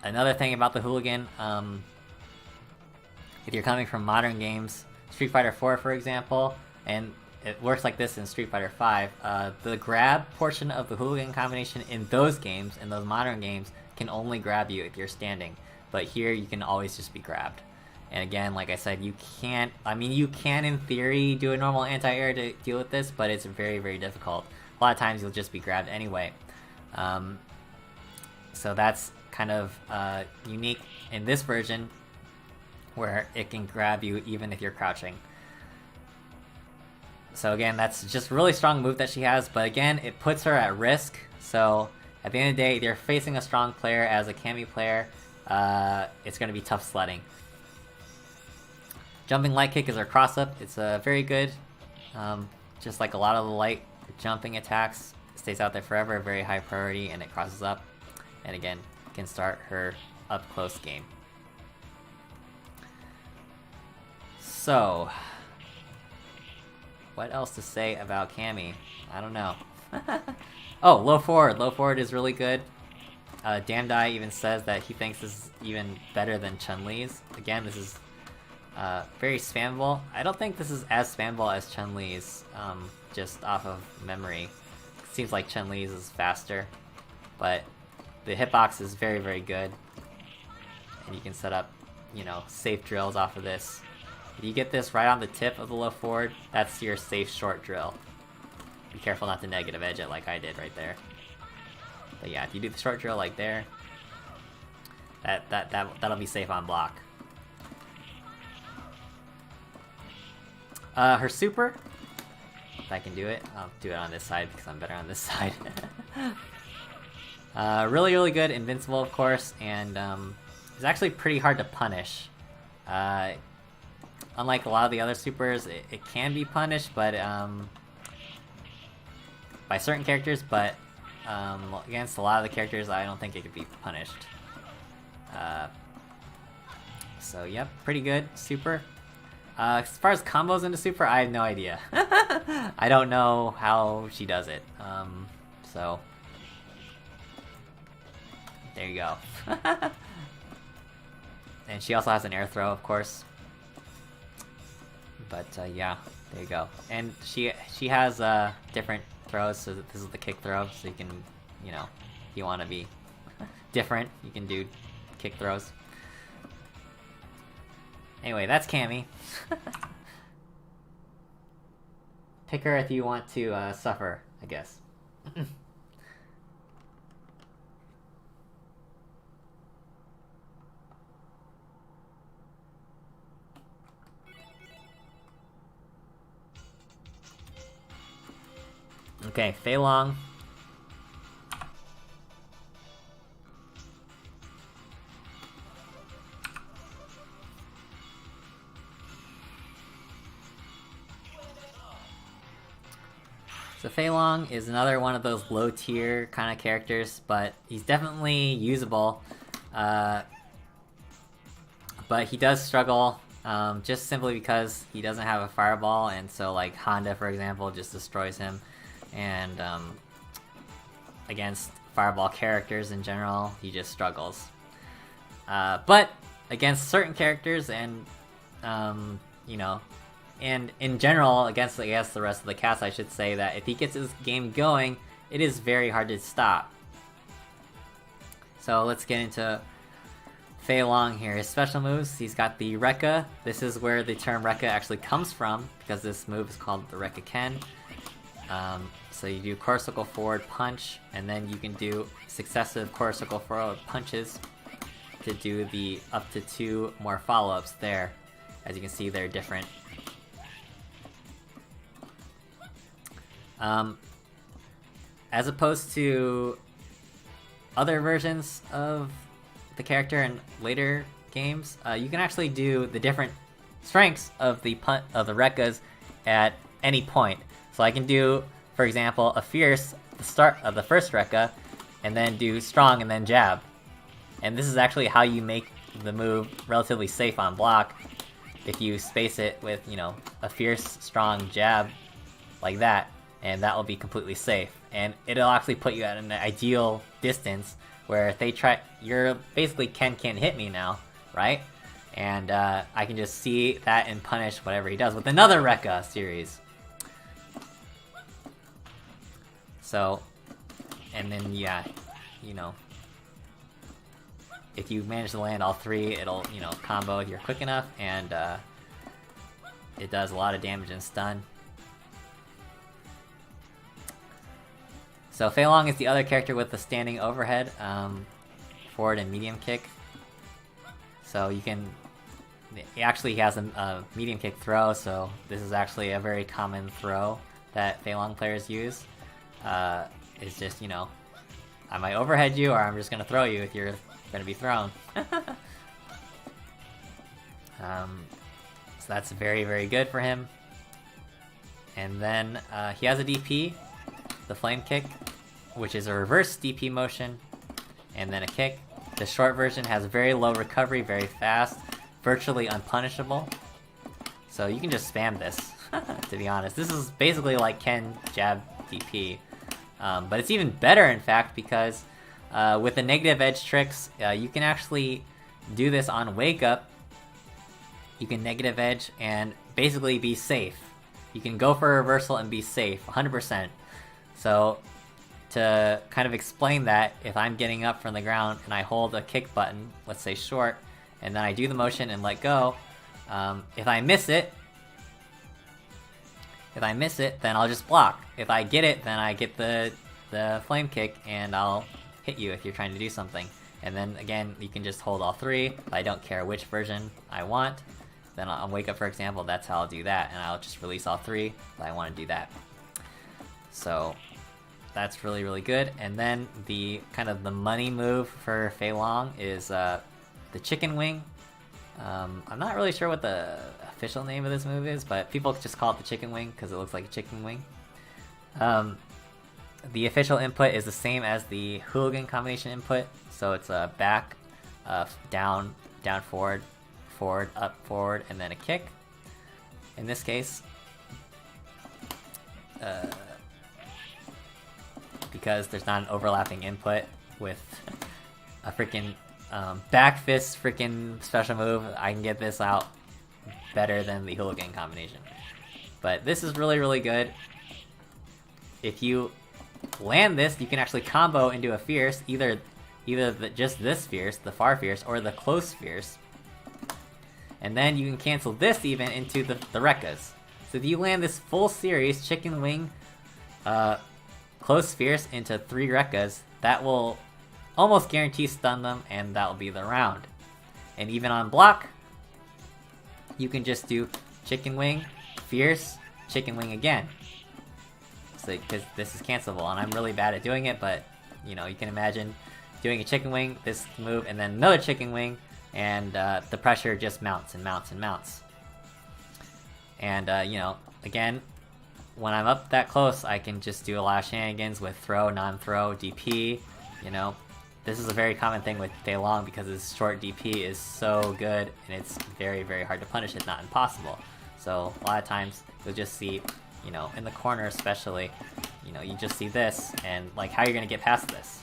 [SPEAKER 1] Another thing about the hooligan, if you're coming from modern games, Street Fighter 4 for example, and it works like this in Street Fighter 5, the grab portion of the hooligan combination in those games, in those modern games, can only grab you if you're standing. But here you can always just be grabbed. And again, like I said, you can't, you can in theory do a normal anti-air to deal with this, but it's very, very difficult. A lot of times you'll just be grabbed anyway. So that's kind of unique in this version, where it can grab you even if you're crouching. So again, that's just a really strong move that she has, but again, it puts her at risk. So at the end of the day, if you're facing a strong player as a Cammy player, it's going to be tough sledding. Jumping light kick is her cross-up. It's very good. Just like a lot of the light jumping attacks, it stays out there forever, very high priority, and it crosses up. And again, can start her up-close game. So, what else to say about Cammy? I don't know. Oh, low forward. Low forward is really good. Damdai even says that he thinks this is even better than Chun-Li's. Again, this is very spammable. I don't think this is as spammable as Chun-Li's, just off of memory. It seems like Chun-Li's is faster, but the hitbox is very, very good. And you can set up, you know, safe drills off of this. If you get this right on the tip of the low forward, that's your safe short drill. Be careful not to negative edge it like I did right there. But yeah, if you do the short drill like there, that'll be safe on block. Her super, if I can do it, I'll do it on this side because I'm better on this side. Really, really good, invincible of course, and it's actually pretty hard to punish. Unlike a lot of the other supers, it can be punished, but by certain characters, but against a lot of the characters, I don't think it could be punished. So yep, pretty good, super. As far as combos into super, I have no idea. I don't know how she does it. So there you go. And she also has an air throw, of course. But yeah, there you go. And she has different throws. So this is the kick throw. So you can, you know, if you want to be different, you can do kick throws. Anyway, that's Cammy. Pick her if you want to suffer, I guess. Okay, Fei Long. So Fei Long is another one of those low tier kind of characters, but he's definitely usable. But he does struggle, just simply because he doesn't have a fireball, and so like Honda, for example, just destroys him. And against fireball characters in general, he just struggles. But against certain characters and, you know, and in general, against, I guess, the rest of the cast, I should say that if he gets his game going, it is very hard to stop. So let's get into Fei Long here. His special moves, he's got the Rekka. This is where the term Rekka actually comes from, because this move is called the Rekka Ken. So you do core circle forward punch, and then you can do successive core circle forward punches to do the up to 2 more follow-ups there. As you can see, they're different. As opposed to other versions of the character in later games, you can actually do the different strengths of the Rekkas at any point. So I can do, for example, a fierce at the start of the first Rekka, and then do strong and then jab. And this is actually how you make the move relatively safe on block. If you space it with, you know, a fierce, strong jab like that, and that will be completely safe. And it'll actually put you at an ideal distance where if they try, you're basically can't hit me now, right? And I can just see that and punish whatever he does with another Rekka series. So, and then yeah, you know, if you manage to land all 3, it'll, you know, combo if you're quick enough, and it does a lot of damage and stun. So Fei Long is the other character with the standing overhead, forward and medium kick. So you can, he has a medium kick throw, so this is actually a very common throw that Fei Long players use. It's just, you know, I might overhead you, or I'm just gonna throw you if you're gonna be thrown. So that's very, very good for him. And then he has a DP, the flame kick, which is a reverse DP motion, and then a kick. The short version has very low recovery, very fast, virtually unpunishable. So you can just spam this, to be honest. This is basically like Ken jab DP. But it's even better, in fact, because with the negative edge tricks, you can actually do this on wake up. You can negative edge and basically be safe. You can go for a reversal and be safe, 100%. So to kind of explain that, if I'm getting up from the ground and I hold a kick button, let's say short, and then I do the motion and let go, if I miss it, then I'll just block. If I get it, then I get the flame kick and I'll hit you if you're trying to do something. And then again, you can just hold all three. I don't care which version I want. Then I'll wake up, for example, that's how I'll do that, and I'll just release all three if I want to do that. So that's really, really good. And then the kind of the money move for Fei Long is the chicken wing. I'm not really sure what the official name of this move is, but people just call it the chicken wing because it looks like a chicken wing. The official input is the same as the hooligan combination input, so it's a back, down, down, forward, forward, up, forward, and then a kick. In this case, because there's not an overlapping input with a freaking back fist freaking special move, I can get this out better than the hooligan combination. But this is really, really good. If you land this, you can actually combo into a fierce, either just this fierce, the far fierce, or the close fierce. And then you can cancel this even into the Rekkas. So if you land this full series, chicken wing, close fierce into 3 Rekkas, that will almost guarantee stun them, and that will be the round. And even on block, you can just do chicken wing, fierce, chicken wing again. So, because this is cancelable, and I'm really bad at doing it, but you know, you can imagine doing a chicken wing, this move, and then another chicken wing, and the pressure just mounts and mounts and mounts. And you know, again, when I'm up that close, I can just do a lot of shenanigans with throw, non-throw, DP. You know, this is a very common thing with Fei Long because his short DP is so good, and it's very, very hard to punish, if not impossible. So a lot of times you'll just see, you know, in the corner especially, you know, you just see this, and like, how you're gonna get past this?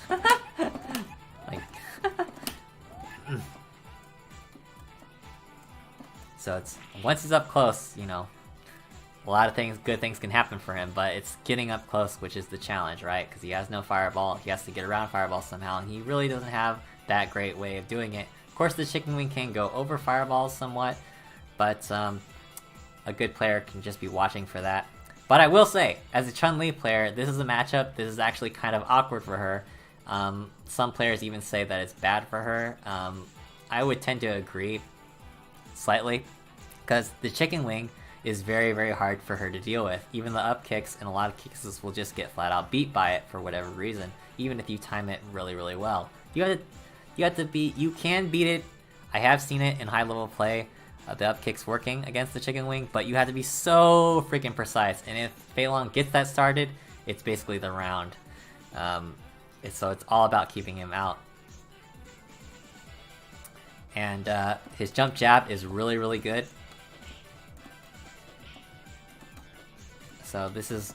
[SPEAKER 1] Like, so it's, once he's up close, you know, a lot of things, good things can happen for him, but it's getting up close, which is the challenge, right? Because he has no fireball, he has to get around fireball somehow, and he really doesn't have that great way of doing it. Of course, the chicken wing can go over fireballs somewhat, but a good player can just be watching for that. But I will say, as a Chun-Li player, this is a matchup, this is actually kind of awkward for her. Some players even say that it's bad for her. I would tend to agree slightly, because the chicken wing is very, very hard for her to deal with. Even the up kicks and a lot of kicks will just get flat out beat by it for whatever reason, even if you time it really, really well. You can beat it. I have seen it in high level play, the up kicks working against the chicken wing, but you have to be so freaking precise. And if Fei Long gets that started, it's basically the round. So it's all about keeping him out. And his jump jab is really, really good. So this is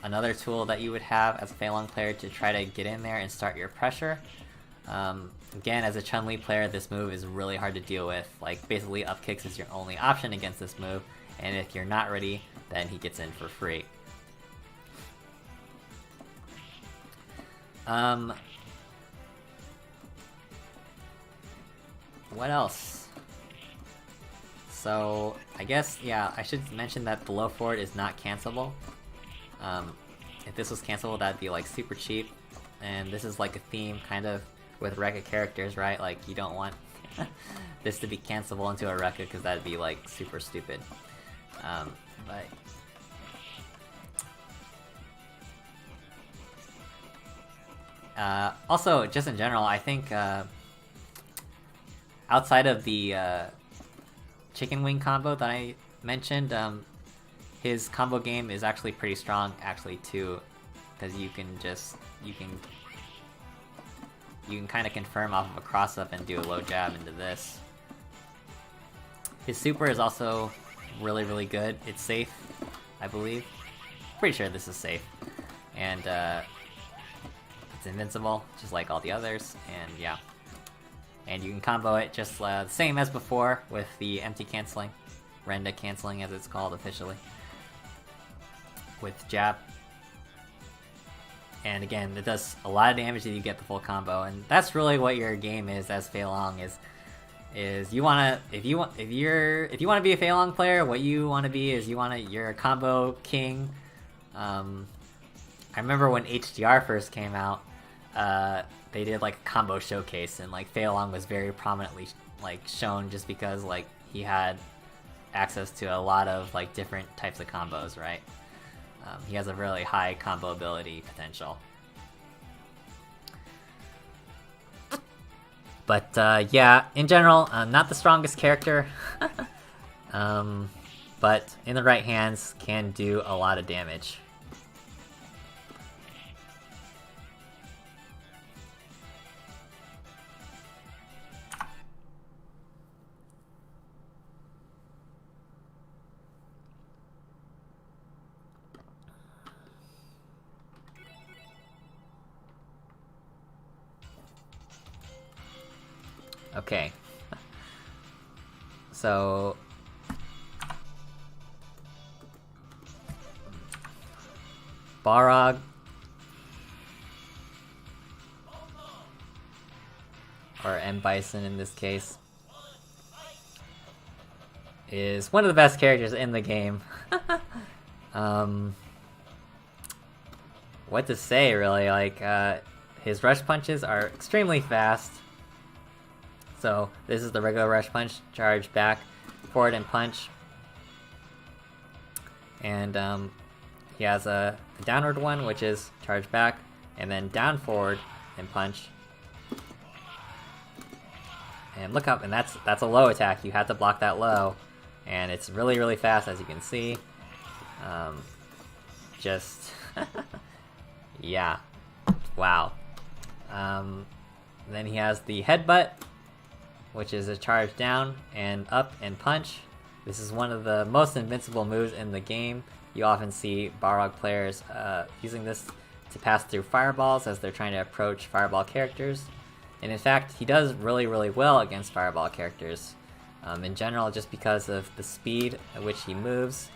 [SPEAKER 1] another tool that you would have as a Fei Long player to try to get in there and start your pressure. Again, as a Chun-Li player, this move is really hard to deal with. Like, basically up kicks is your only option against this move, and if you're not ready, then he gets in for free. What else? So, I guess, yeah, I should mention that the low forward is not cancelable. If this was cancelable, that'd be like super cheap. And this is like a theme kind of with Rekka characters, right? Like, you don't want this to be cancelable into a Rekka because that'd be like super stupid. Also, just in general, I think outside of the chicken wing combo that I mentioned, his combo game is actually pretty strong, actually, too, because you can kind of confirm off of a cross up and do a low jab into this. His super is also really, really good. It's safe, I believe. Pretty sure this is safe. And it's invincible, just like all the others, and yeah. And you can combo it just the same as before with the empty canceling. Renda canceling, as it's called officially. With jab. And again, it does a lot of damage if you get the full combo, and that's really what your game is as Fei Long is you wanna if you wanna be a Fei Long player, what you wanna be is you're a combo king. I remember when HDR first came out, they did like a combo showcase, and like Fei Long was very prominently like shown just because like he had access to a lot of like different types of combos, right? He has a really high combo ability potential. But yeah, in general, not the strongest character, but in the right hands can do a lot of damage. Okay. So Balrog, or M. Bison in this case, is one of the best characters in the game. What to say, really? Like, his rush punches are extremely fast. So this is the regular rush punch, charge back, forward and punch. And he has a downward one, which is charge back, and then down forward and punch. And look up, and that's a low attack. You have to block that low, and it's really, really fast, as you can see. Just yeah, wow. Then he has the headbutt, which is a charge down and up and punch. This is one of the most invincible moves in the game. You often see Balrog players using this to pass through fireballs as they're trying to approach fireball characters. And in fact, he does really, really well against fireball characters. In general, just because of the speed at which he moves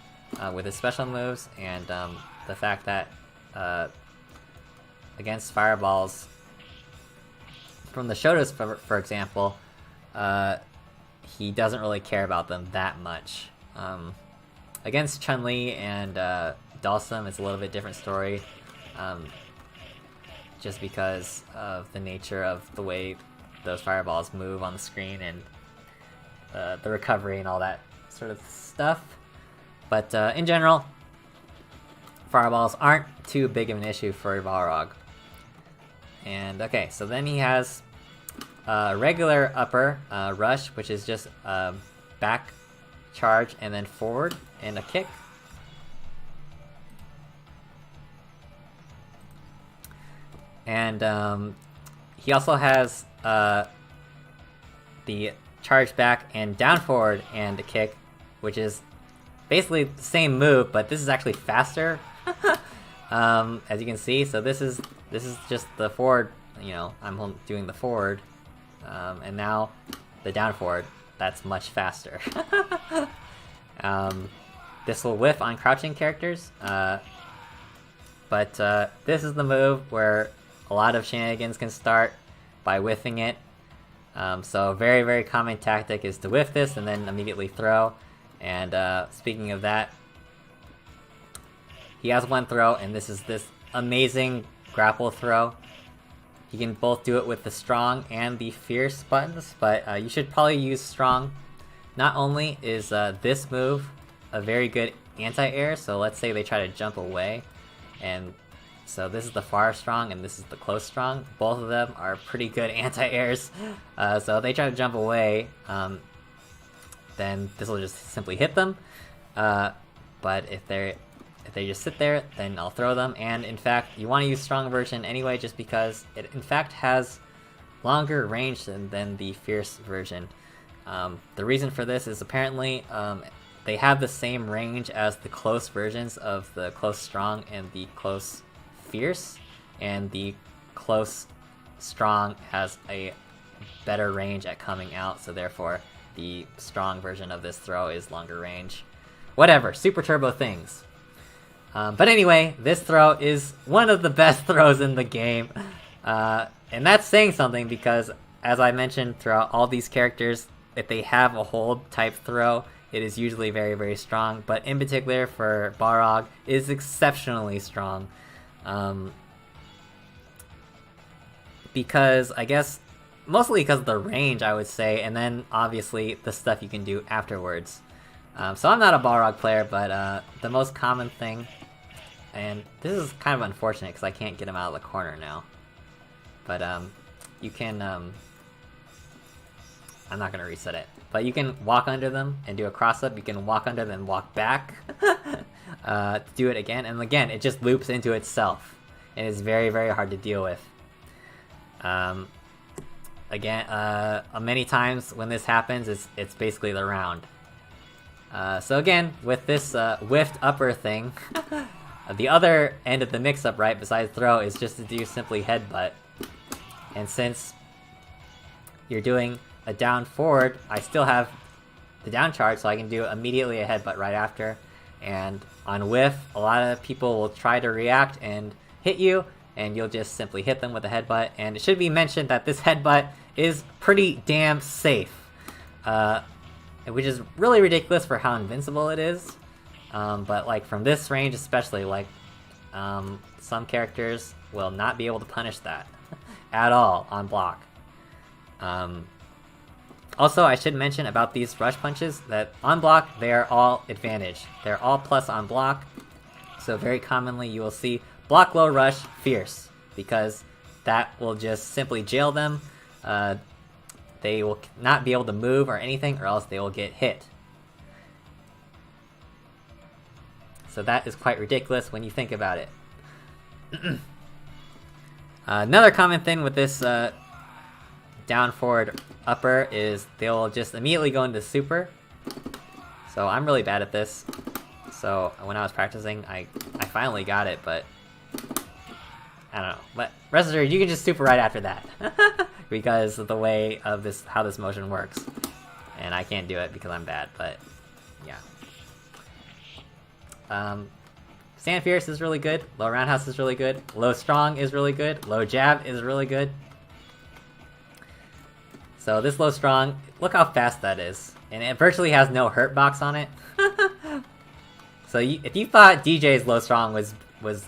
[SPEAKER 1] with his special moves, and the fact that against fireballs, from the Shotos, for example, he doesn't really care about them that much. Against Chun-Li and Dalsum, it's a little bit different story, just because of the nature of the way those fireballs move on the screen and the recovery and all that sort of stuff. But in general, fireballs aren't too big of an issue for Balrog. And okay, so then he has regular upper rush, which is just back charge and then forward and a kick. And he also has the charge back and down forward and a kick, which is basically the same move, but this is actually faster. As you can see, so this is just the forward. You know, I'm doing the forward. And now the down forward, that's much faster. This will whiff on crouching characters, but this is the move where a lot of shenanigans can start by whiffing it. So a very, very common tactic is to whiff this and then immediately throw. And speaking of that, he has one throw, and this is this amazing grapple throw. You can both do it with the strong and the fierce buttons, but you should probably use strong. Not only is this move a very good anti-air, so let's say they try to jump away, and so this is the far strong and this is the close strong. Both of them are pretty good anti-airs, so if they try to jump away, then this will just simply hit them. But if they just sit there, then I'll throw them. And in fact, you want to use strong version anyway, just because it in fact has longer range than the fierce version. The reason for this is apparently they have the same range as the close versions of the close strong and the close fierce, and the close strong has a better range at coming out, so therefore the strong version of this throw is longer range. Whatever, super turbo things. But anyway, this throw is one of the best throws in the game, and that's saying something because, as I mentioned, throughout all these characters, if they have a hold type throw, it is usually very, very strong, but in particular for Balrog, it is exceptionally strong. Because, I guess, mostly because of the range, I would say, and then obviously the stuff you can do afterwards. So I'm not a Balrog player, but the most common thing, and this is kind of unfortunate because I can't get him out of the corner now, but you can, I'm not going to reset it, but you can walk under them and do a cross-up, you can walk under them and walk back, do it again, and again, it just loops into itself, and it's very, very hard to deal with. Again, many times when this happens, it's basically the round. So again, with this whiffed upper thing, the other end of the mix-up, right, besides throw, is just to do simply headbutt. And since you're doing a down forward, I still have the down charge, so I can do immediately a headbutt right after. And on whiff, a lot of people will try to react and hit you, and you'll just simply hit them with a headbutt. And it should be mentioned that this headbutt is pretty damn safe, which is really ridiculous for how invincible it is. But like from this range especially, like some characters will not be able to punish that at all on block. Also, I should mention about these rush punches that on block, they are all advantage. They're all plus on block, so very commonly you will see block low rush fierce, because that will just simply jail them. They will not be able to move or anything, or else they will get hit. So that is quite ridiculous when you think about it. Another common thing with this down forward upper is they'll just immediately go into super. So I'm really bad at this. So when I was practicing, I finally got it, but I don't know. But rest assured, you can just super right after that. Because of the way of this, how this motion works. And I can't do it because I'm bad, but yeah. Stand Fierce is really good, low roundhouse is really good, low strong is really good, low jab is really good. So this low strong, look how fast that is. And it virtually has no hurt box on it. So if you thought DJ's low strong was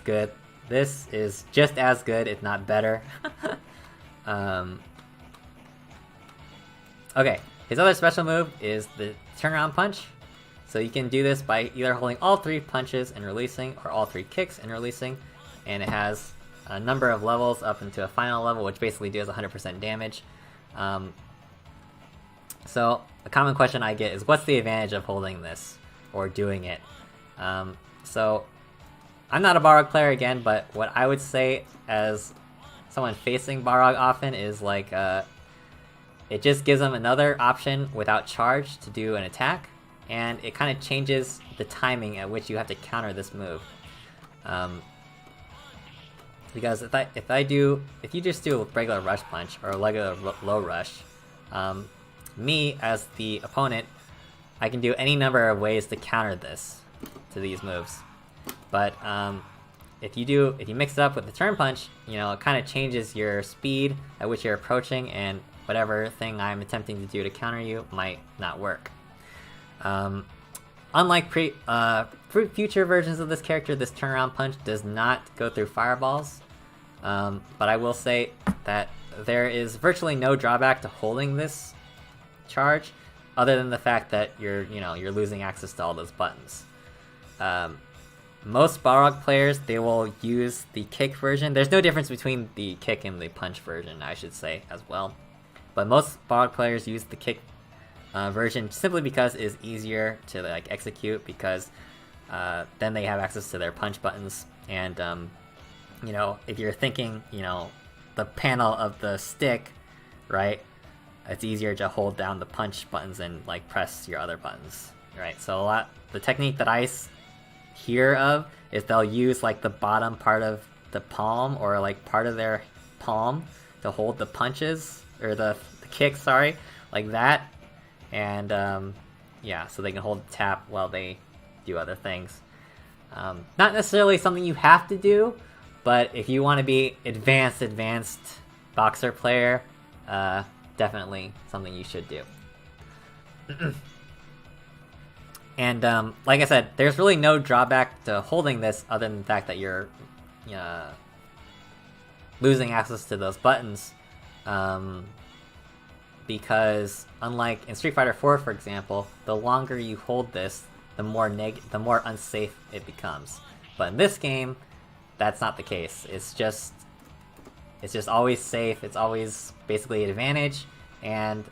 [SPEAKER 1] good, this is just as good, if not better. Okay, his other special move is the turnaround punch. So you can do this by either holding all 3 punches and releasing, or all 3 kicks and releasing. And it has a number of levels up into a final level, which basically does 100% damage. So a common question I get is, what's the advantage of holding this, or doing it? So I'm not a Balrog player again, but what I would say as someone facing Balrog often is like, it just gives them another option without charge to do an attack, and it kind of changes the timing at which you have to counter this move. Because if you just do a regular rush punch or a regular low rush, me as the opponent, I can do any number of ways to counter this to these moves. But if you mix it up with the turn punch, you know, it kind of changes your speed at which you're approaching, and whatever thing I'm attempting to do to counter you might not work. Unlike future versions of this character, this turnaround punch does not go through fireballs. But I will say that there is virtually no drawback to holding this charge, other than the fact that you're losing access to all those buttons. Most Balrog players, they will use the kick version. There's no difference between the kick and the punch version, I should say, as well. But most Balrog players use the kick version simply because it's easier to like execute, because then they have access to their punch buttons, and if you're thinking, the panel of the stick, right, it's easier to hold down the punch buttons and like press your other buttons. Right, so the technique that I hear of is they'll use like the bottom part of the palm or like part of their palm to hold the punches or the kicks, sorry, like that. And yeah, so they can hold the tap while they do other things. Not necessarily something you have to do, but if you want to be advanced boxer player, definitely something you should do. And like I said, there's really no drawback to holding this other than the fact that you're losing access to those buttons. Because unlike in Street Fighter 4, for example, the longer you hold this, the more unsafe it becomes. But in this game, that's not the case. It's just always safe. It's always basically an advantage, and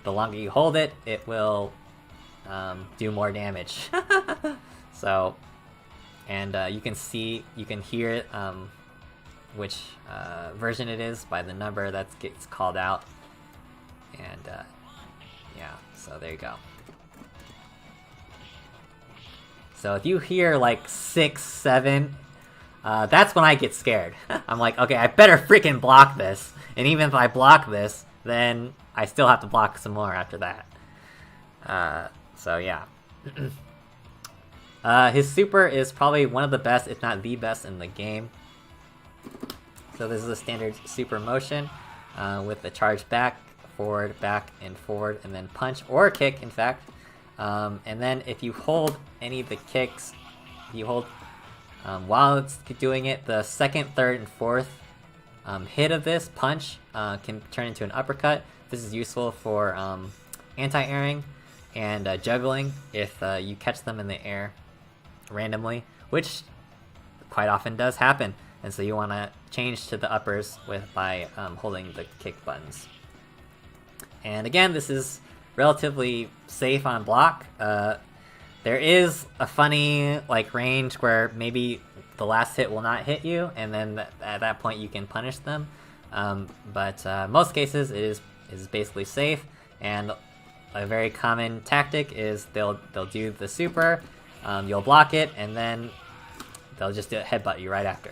[SPEAKER 1] the longer you hold it, it will do more damage. So, and you can hear it, which version it is by the number that gets called out. And yeah, so there you go. So if you hear like 6, 7, that's when I get scared. I'm like, okay, I better freaking block this. And even if I block this, then I still have to block some more after that. So yeah. His super is probably one of the best, if not the best, in the game. So this is a standard super motion with the charge back, forward, and then punch or kick, in fact. And then if you hold any of the kicks, if you hold while it's doing it, the second, third, and fourth hit of this punch can turn into an uppercut. This is useful for anti-airing and juggling if you catch them in the air randomly, which quite often does happen. And so you want to change to the uppers by holding the kick buttons. And again, this is relatively safe on block. There is a funny like range where maybe the last hit will not hit you, and then at that point you can punish them. But most cases it is basically safe, and a very common tactic is they'll do the super, you'll block it, and then they'll just headbutt you right after.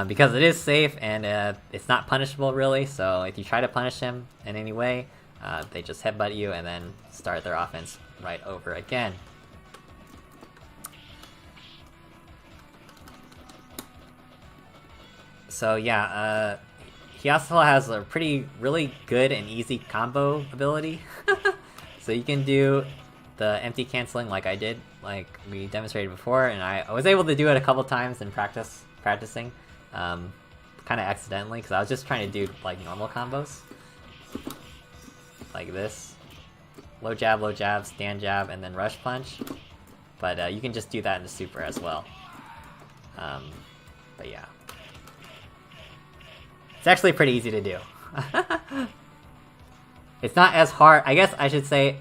[SPEAKER 1] Because it is safe and it's not punishable really, so if you try to punish him in any way, they just headbutt you and then start their offense right over again. So yeah, he also has a really good and easy combo ability. So you can do the empty canceling like I did, like we demonstrated before, and I was able to do it a couple times in practicing, kind of accidentally, because I was just trying to do like normal combos. Like this. Low jab, stand jab, and then rush punch. But you can just do that in the super as well. But yeah. It's actually pretty easy to do. It's not as hard, I guess I should say,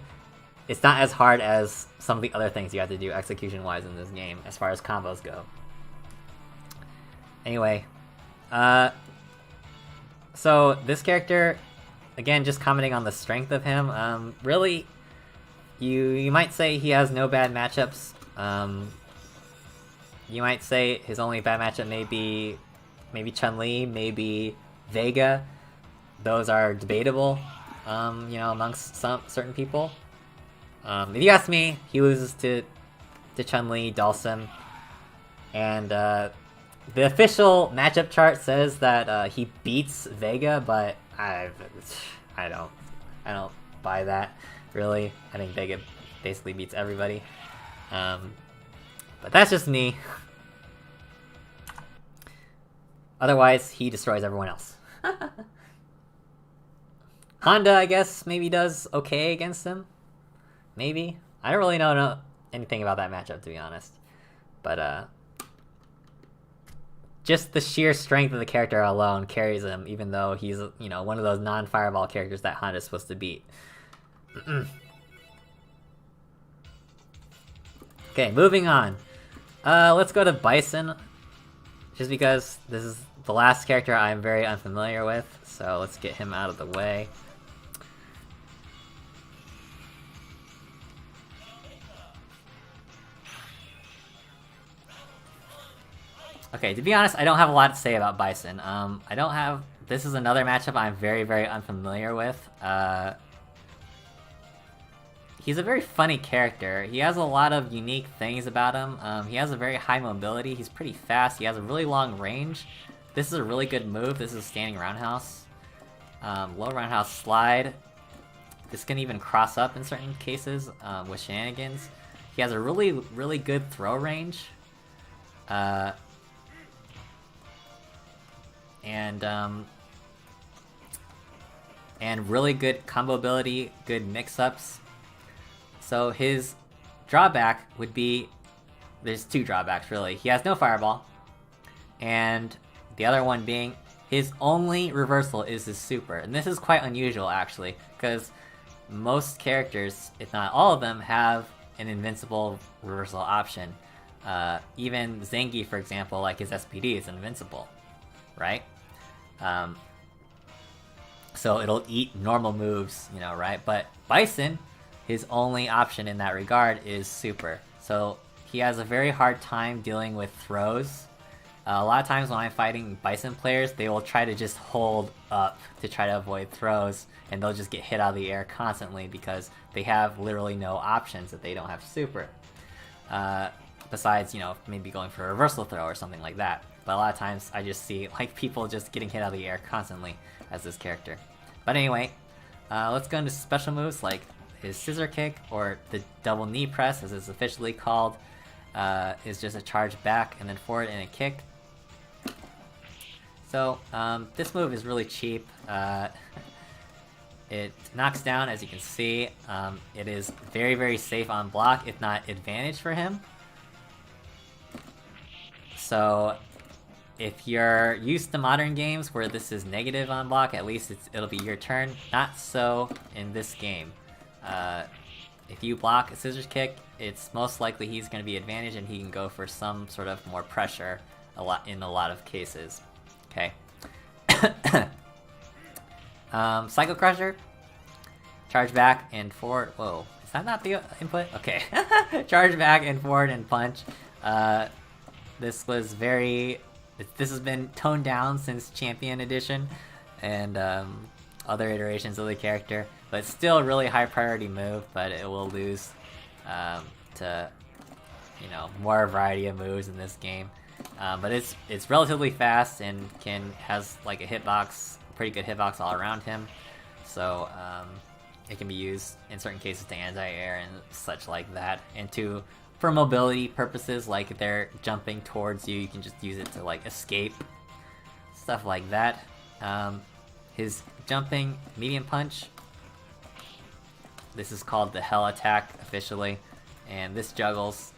[SPEAKER 1] it's not as hard as some of the other things you have to do execution-wise in this game, as far as combos go. Anyway. So this character, again, just commenting on the strength of him, really, you might say he has no bad matchups. You might say his only bad matchup may be maybe Chun-Li, maybe Vega. Those are debatable, amongst certain people. If you ask me, he loses to Chun-Li, Dalsum, and the official matchup chart says that he beats Vega, but I don't buy that, really. I think Vega basically beats everybody. But that's just me. Otherwise, he destroys everyone else. Honda, I guess, maybe does okay against him. Maybe. I don't really know anything about that matchup, to be honest. But, just the sheer strength of the character alone carries him, even though he's, one of those non-fireball characters that Honda's supposed to beat. Okay, moving on. Let's go to Bison, just because this is the last character I'm very unfamiliar with, so let's get him out of the way. Okay, to be honest, I don't have a lot to say about Bison. This is another matchup I'm very, very unfamiliar with. He's a very funny character. He has a lot of unique things about him. He has a very high mobility. He's pretty fast. He has a really long range. This is a really good move. This is a standing roundhouse. Low roundhouse slide. This can even cross up in certain cases with shenanigans. He has a really, really good throw range. And really good combo ability, good mix-ups. So his drawback would be, there's two drawbacks really. He has no fireball, and the other one being his only reversal is his super. And this is quite unusual actually, because most characters, if not all of them, have an invincible reversal option. Even Zangief, for example, like his SPD is invincible, right? So it'll eat normal moves, you know, right? But Bison, his only option in that regard is super. So he has a very hard time dealing with throws. A lot of times when I'm fighting Bison players, they will try to just hold up to try to avoid throws, and they'll just get hit out of the air constantly because they have literally no options that they don't have super. Besides, you know, maybe going for a reversal throw or something like that. But a lot of times I just see like people just getting hit out of the air constantly as this character. But anyway, let's go into special moves like his scissor kick, or the double knee press as it's officially called, is just a charge back and then forward and a kick. So this move is really cheap. It knocks down, as you can see. It is very, very safe on block, if not advantage for him. So if you're used to modern games where this is negative on block, at least it'll be your turn. Not so in this game. If you block a scissors kick, it's most likely he's going to be advantage, and he can go for some sort of more pressure in a lot of cases. Okay. Psycho Crusher. Charge back and forward. Whoa, is that not the input? Okay. Charge back and forward and punch. This has been toned down since Champion Edition and other iterations of the character, but it's still a really high priority move, but it will lose to, you know, more variety of moves in this game. But it's relatively fast and has like a hitbox, pretty good hitbox all around him. So it can be used in certain cases to anti-air and such like that, and for mobility purposes, like if they're jumping towards you, you can just use it to like escape, stuff like that. His jumping medium punch, this is called the Hell Attack officially, and this juggles.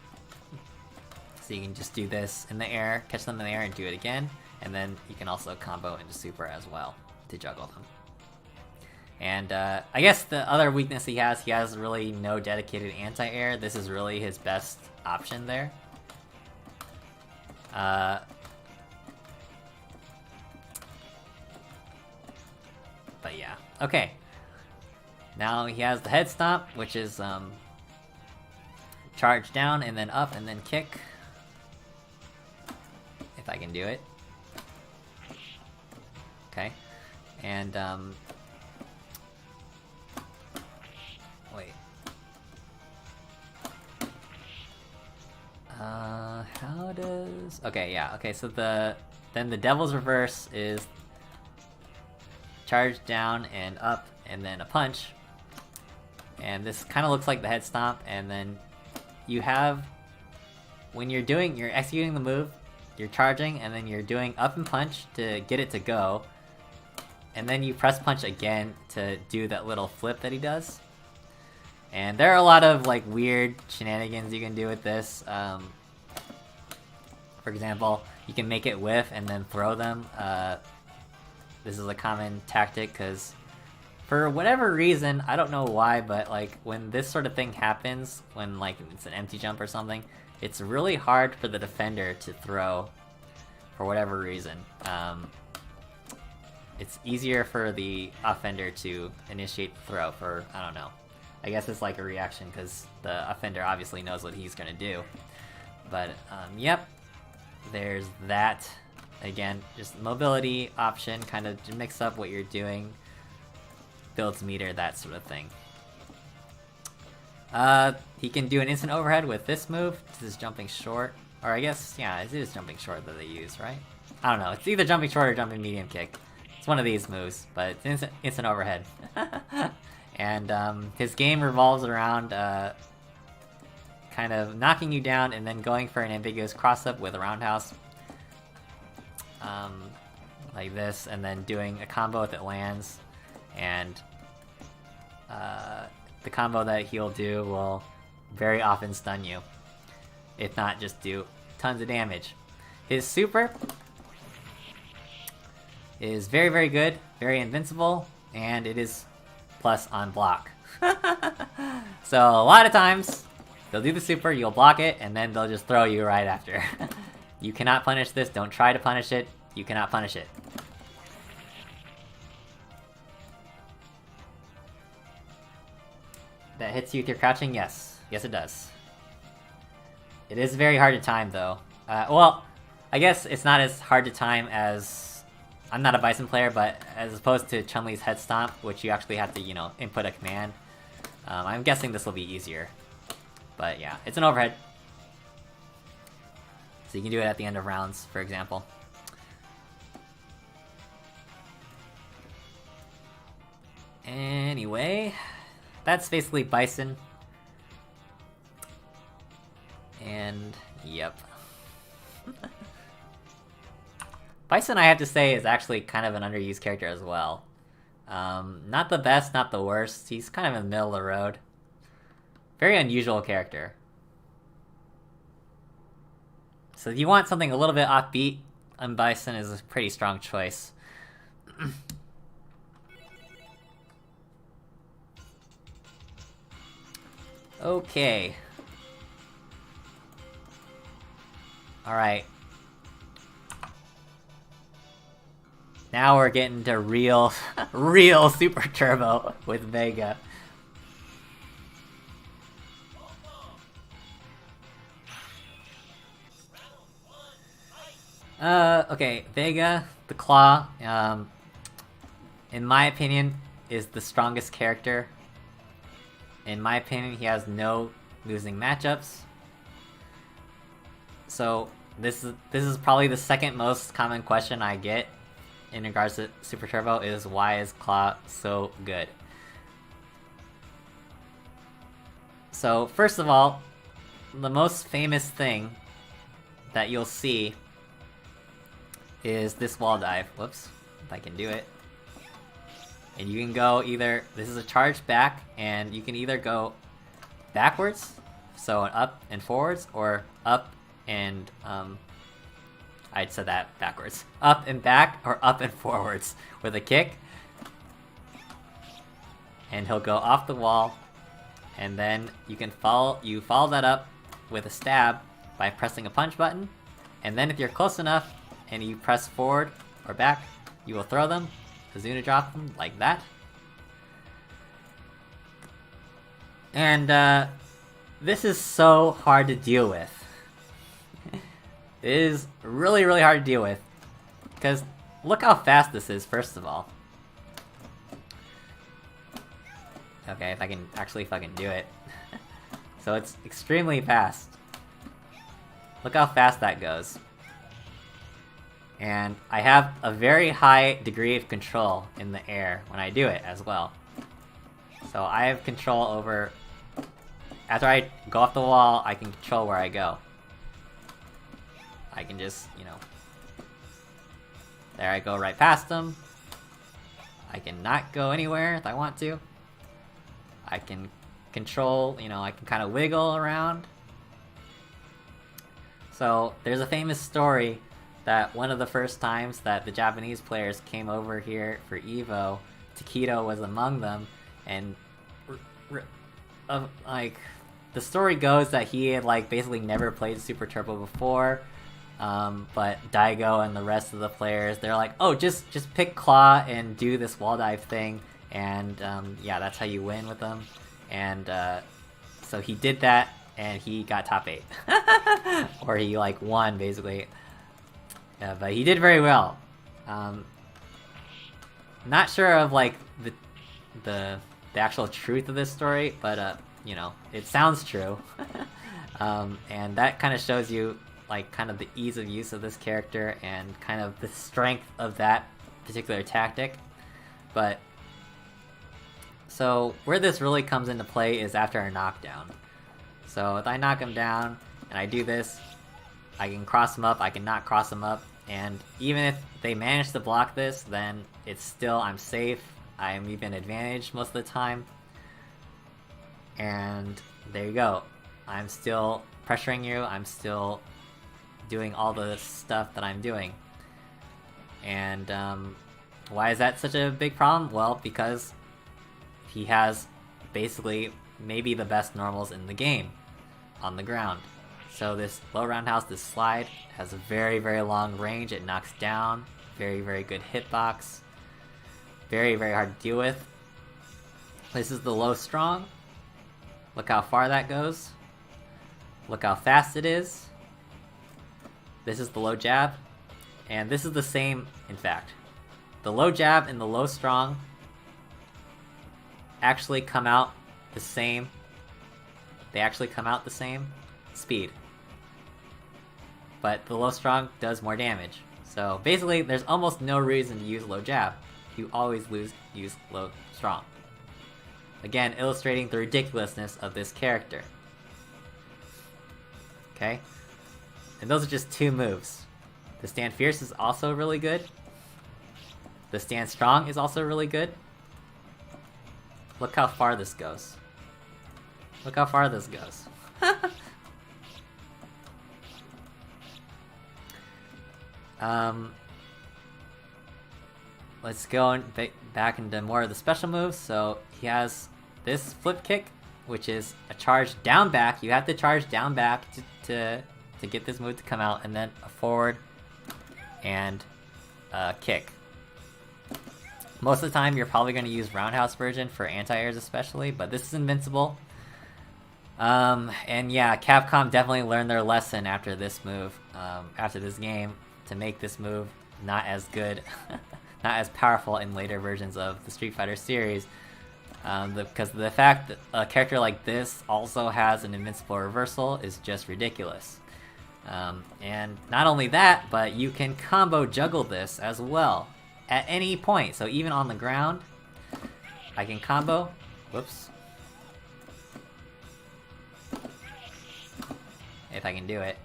[SPEAKER 1] So you can just do this in the air, catch them in the air, and do it again, and then you can also combo into super as well to juggle them. And I guess the other weakness he has really no dedicated anti-air. This is really his best option there. But yeah, okay. Now he has the head stomp, which is charge down and then up and then kick. If I can do it. Okay. And wait. How does... Okay, yeah, okay, so then the Devil's Reverse is charge down and up and then a punch. And this kind of looks like the head stomp, and then you have... When you're executing the move, you're charging, and then you're doing up and punch to get it to go. And then you press punch again to do that little flip that he does. And there are a lot of like weird shenanigans you can do with this. For example, you can make it whiff and then throw them. This is a common tactic because for whatever reason, I don't know why, but like when this sort of thing happens, when like it's an empty jump or something, it's really hard for the defender to throw for whatever reason. It's easier for the offender to initiate the throw for, I don't know. I guess it's like a reaction because the offender obviously knows what he's going to do. But, yep. there's that. Again, just mobility option, kind of to mix up what you're doing. Builds meter, that sort of thing. He can do an instant overhead with this move. This is jumping short. Or I guess, yeah, it is jumping short that they use, right? I don't know, it's either jumping short or jumping medium kick. It's one of these moves, but it's instant overhead. And his game revolves around kind of knocking you down and then going for an ambiguous cross-up with a roundhouse. Like this, and then doing a combo if it lands. And the combo that he'll do will very often stun you. If not, just do tons of damage. His super is very, very good, very invincible, and it is plus on block. So a lot of times, they'll do the super, you'll block it, and then they'll just throw you right after. You cannot punish this, don't try to punish it, you cannot punish it. That hits you with your crouching? Yes. Yes, it does. It is very hard to time, though. Well, I guess it's not as hard to time as... I'm not a Bison player, but as opposed to Chun-Li's head stomp, which you actually have to, you know, input a command. I'm guessing this will be easier. But yeah, it's an overhead. So you can do it at the end of rounds, for example. Anyway... That's basically Bison. And, yep. Bison, I have to say, is actually kind of an underused character as well. Not the best, not the worst. He's kind of in the middle of the road. Very unusual character. So if you want something a little bit offbeat, Bison is a pretty strong choice. Okay. Alright. Now we're getting to real Super Turbo with Vega. Okay, Vega, the Claw, in my opinion, is the strongest character. In my opinion, he has no losing matchups. So this is probably the second most common question I get in regards to Super Turbo is why is Claw so good? So first of all, the most famous thing that you'll see is this wall dive. Whoops, if I can do it. And you can go either, this is a charge back, and you can either go backwards, so up and forwards, or up and, I'd said that backwards. Up and back, or up and forwards with a kick. And he'll go off the wall, and then you can follow that up with a stab by pressing a punch button, and then if you're close enough, and you press forward or back, you will throw them. Kazuna drop them like that. And this is so hard to deal with. It is really, really hard to deal with. Because look how fast this is, first of all. Okay, if I can do it. So it's extremely fast. Look how fast that goes. And I have a very high degree of control in the air when I do it as well. So I have control over... After I go off the wall, I can control where I go. I can just, you know... There I go right past them. I can not go anywhere if I want to. I can control, you know, I can kind of wiggle around. So there's a famous story that one of the first times that the Japanese players came over here for EVO, Takedo was among them, and like, the story goes that he had like basically never played Super Turbo before, but Daigo and the rest of the players, they're like, oh, just pick Claw and do this wall dive thing, and yeah, that's how you win with them. And so he did that, and he got top 8. Or he like won, basically. But he did very well. Not sure of like the actual truth of this story, but you know, it sounds true. And that kind of shows you like kind of the ease of use of this character and kind of the strength of that particular tactic. But so where this really comes into play is after a knockdown. So if I knock him down and I do this, I can cross him up, I can not cross him up, and even if they manage to block this, then it's still, I'm safe, I'm even advantaged most of the time. And there you go. I'm still pressuring you, I'm still doing all the stuff that I'm doing. And why is that such a big problem? Well, because he has basically maybe the best normals in the game on the ground. So this low roundhouse, this slide, has a very, very long range. It knocks down. Very, very good hitbox. Very, very hard to deal with. This is the low strong. Look how far that goes. Look how fast it is. This is the low jab. And this is the same, in fact. The low jab and the low strong actually come out the same. They actually come out the same speed. But the low strong does more damage. So basically, there's almost no reason to use low jab. You always use low strong. Again, illustrating the ridiculousness of this character. Okay? And those are just two moves. The stand fierce is also really good. The stand strong is also really good. Look how far this goes. Look how far this goes. Let's go back into more of the special moves. So he has this flip kick, which is a charge down back. You have to charge down back to get this move to come out, and then a forward and a kick. Most of the time, you're probably going to use roundhouse version for anti-airs especially, but this is invincible. And yeah, Capcom definitely learned their lesson after this move, after this game, to make this move not as good, not as powerful in later versions of the Street Fighter series. Because the fact that a character like this also has an invincible reversal is just ridiculous. And not only that, but you can combo juggle this as well at any point. So even on the ground, I can combo. Whoops. If I can do it.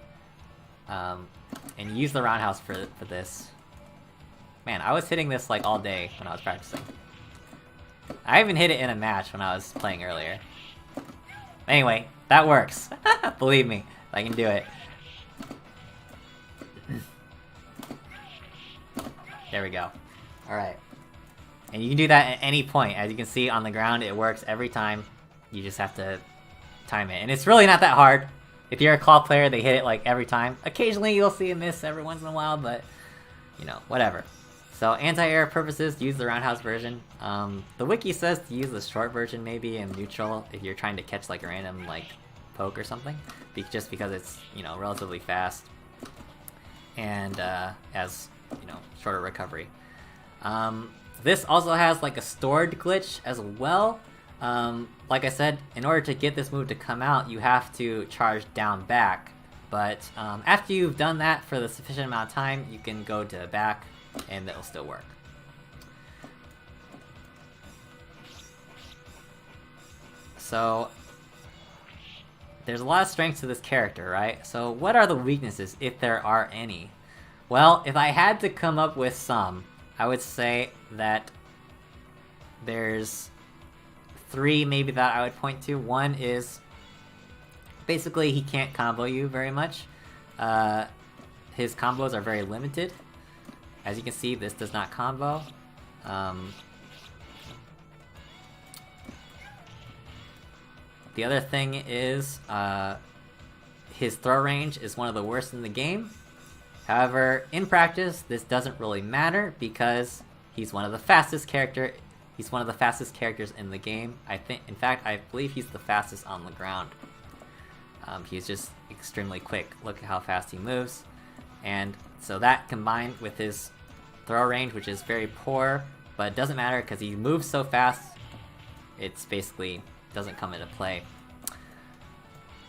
[SPEAKER 1] And use the roundhouse for this. Man, I was hitting this like all day when I was practicing. I even hit it in a match when I was playing earlier. Anyway, that works. Believe me, I can do it. There we go. Alright. And you can do that at any point. As you can see on the ground, it works every time. You just have to time it. And it's really not that hard. If you're a claw player, they hit it like every time. Occasionally you'll see a miss every once in a while, but you know, whatever. So anti-air purposes, use the roundhouse version. The wiki says to use the short version maybe in neutral if you're trying to catch like a random like poke or something. Just because it's, you know, relatively fast. And has, you know, shorter recovery. This also has like a stored glitch as well. Like I said, in order to get this move to come out, you have to charge down back. But after you've done that for the sufficient amount of time, you can go to back and it'll still work. So there's a lot of strengths to this character, right? So what are the weaknesses, if there are any? Well, if I had to come up with some, I would say that there's three maybe that I would point to. One is basically he can't combo you very much. His combos are very limited. As you can see, this does not combo. The other thing is his throw range is one of the worst in the game. However, in practice, this doesn't really matter because he's one of the fastest characters. He's one of the fastest characters in the game. In fact, I believe he's the fastest on the ground. He's just extremely quick. Look at how fast he moves. And So that combined with his throw range, which is very poor, but it doesn't matter because he moves so fast, it's basically doesn't come into play.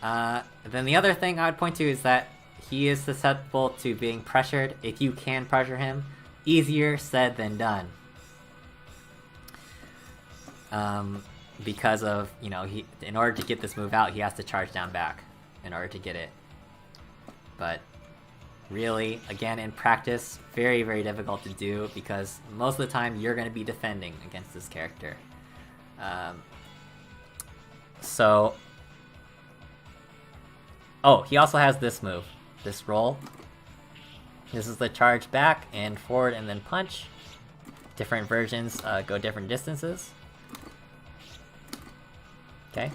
[SPEAKER 1] Then the other thing I would point to is that he is susceptible to being pressured if you can pressure him. Easier said than done. Because of, you know, in order to get this move out, he has to charge down back in order to get it. But really, again, in practice, very, very difficult to do because most of the time you're going to be defending against this character. Oh, he also has this move, this roll. This is the charge back and forward and then punch. Different versions go different distances. Okay,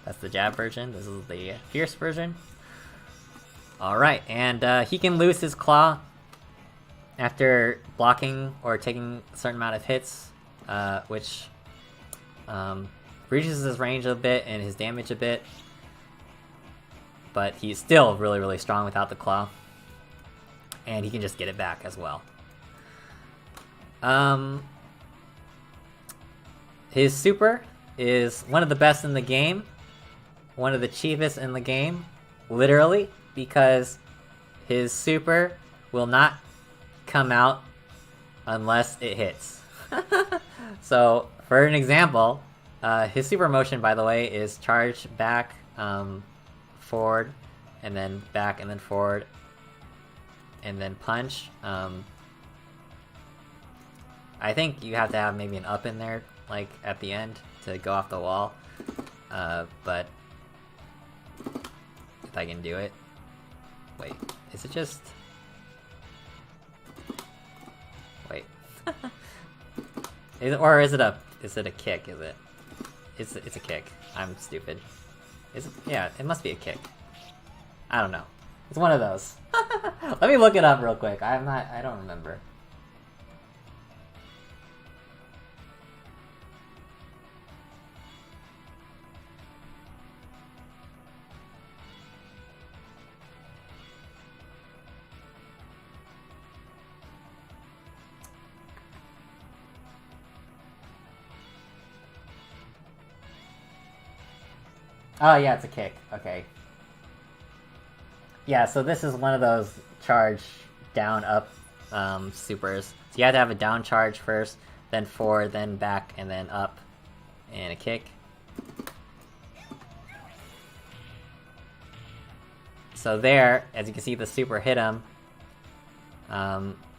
[SPEAKER 1] that's the jab version. This is the fierce version. Alright, and he can lose his claw after blocking or taking a certain amount of hits, which reduces his range a bit and his damage a bit. But he's still really, really strong without the claw. And he can just get it back as well. His super is one of the best in the game. One of the cheapest in the game. Literally. Because his super will not come out unless it hits. So, for an example, his super motion, by the way, is charge back, forward, and then back, and then forward, and then punch. I think you have to have maybe an up in there, like, at the end, to go off the wall. But if I can do it. Wait, is it just... Wait. Or is it a kick, is it? It's a kick. I'm stupid. Is it? Yeah, it must be a kick. I don't know. It's one of those. Let me look it up real quick. I don't remember. Oh yeah, it's a kick. Okay. Yeah, so this is one of those charge down up supers. So you have to have a down charge first, then forward, then back, and then up, and a kick. So there, as you can see, the super hit him.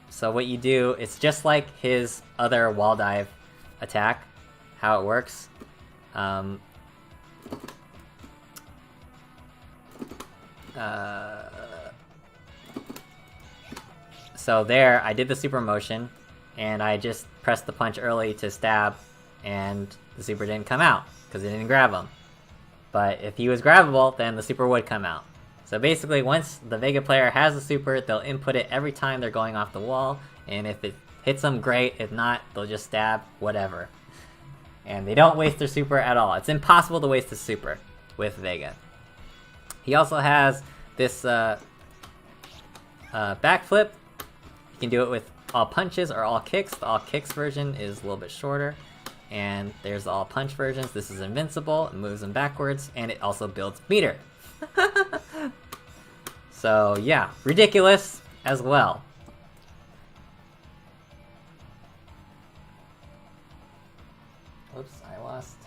[SPEAKER 1] So what you do, it's just like his other wall dive attack, how it works. So there, I did the super motion, and I just pressed the punch early to stab, and the super didn't come out, because it didn't grab him. But if he was grabbable, then the super would come out. So basically, once the Vega player has the super, they'll input it every time they're going off the wall, and if it hits them, great. If not, they'll just stab, whatever. And they don't waste their super at all. It's impossible to waste a super with Vega. He also has this backflip. You can do it with all punches or all kicks. The all kicks version is a little bit shorter. And there's the all punch versions. This is invincible. It moves them backwards. And it also builds meter. So yeah, ridiculous as well. Oops, I lost.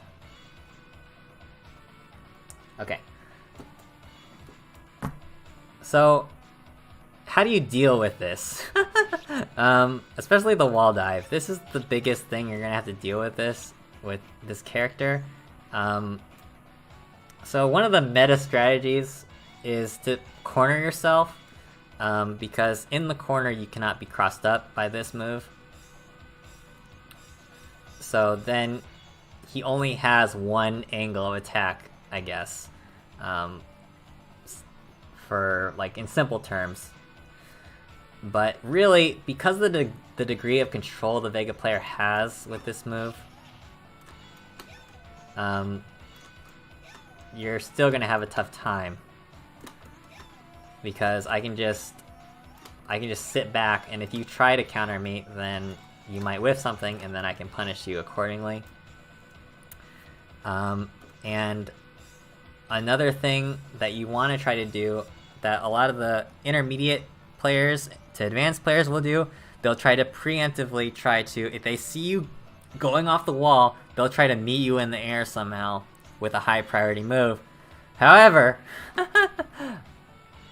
[SPEAKER 1] Okay. So, how do you deal with this? Especially the wall dive. This is the biggest thing you're gonna have to deal with this character. So one of the meta strategies is to corner yourself, because in the corner you cannot be crossed up by this move. So then he only has one angle of attack, I guess. For, like, in simple terms. But really, because of the degree of control the Vega player has with this move, you're still gonna have a tough time. Because I can just I can just sit back, and if you try to counter me, then you might whiff something, and then I can punish you accordingly. And another thing that you want to try to do, that a lot of the intermediate players to advanced players will do, they'll try to preemptively try to, if they see you going off the wall, they'll try to meet you in the air somehow with a high priority move. However,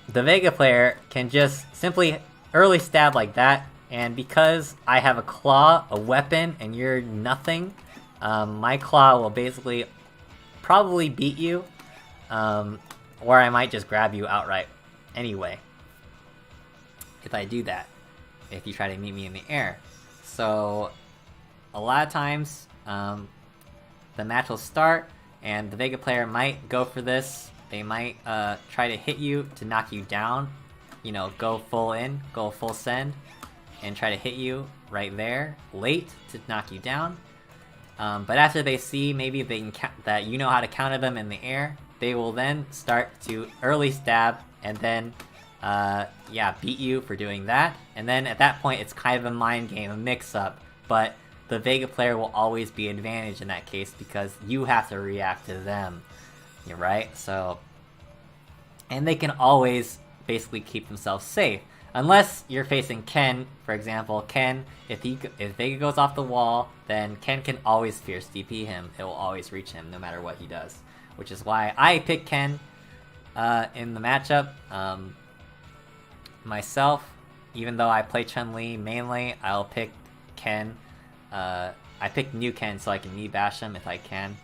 [SPEAKER 1] the Vega player can just simply early stab like that, and because I have a claw, a weapon, and you're nothing, my claw will basically probably beat you, or I might just grab you outright anyway, if I do that, if you try to meet me in the air. So, a lot of times, the match will start, and the Vega player might go for this. They might try to hit you to knock you down, you know, go full in, go full send, and try to hit you right there, late, to knock you down. But after they see maybe they can that you know how to counter them in the air, they will then start to early stab, and then, yeah, beat you for doing that. And then at that point, it's kind of a mind game, a mix-up, but the Vega player will always be advantaged in that case because you have to react to them. You're right? So, and they can always basically keep themselves safe. Unless you're facing Ken, for example. Ken, if Vega goes off the wall, then Ken can always fierce DP him. It will always reach him no matter what he does. Which is why I pick Ken in the matchup. Myself, even though I play Chun-Li mainly, I'll pick Ken. I picked new Ken so I can knee bash him if I can.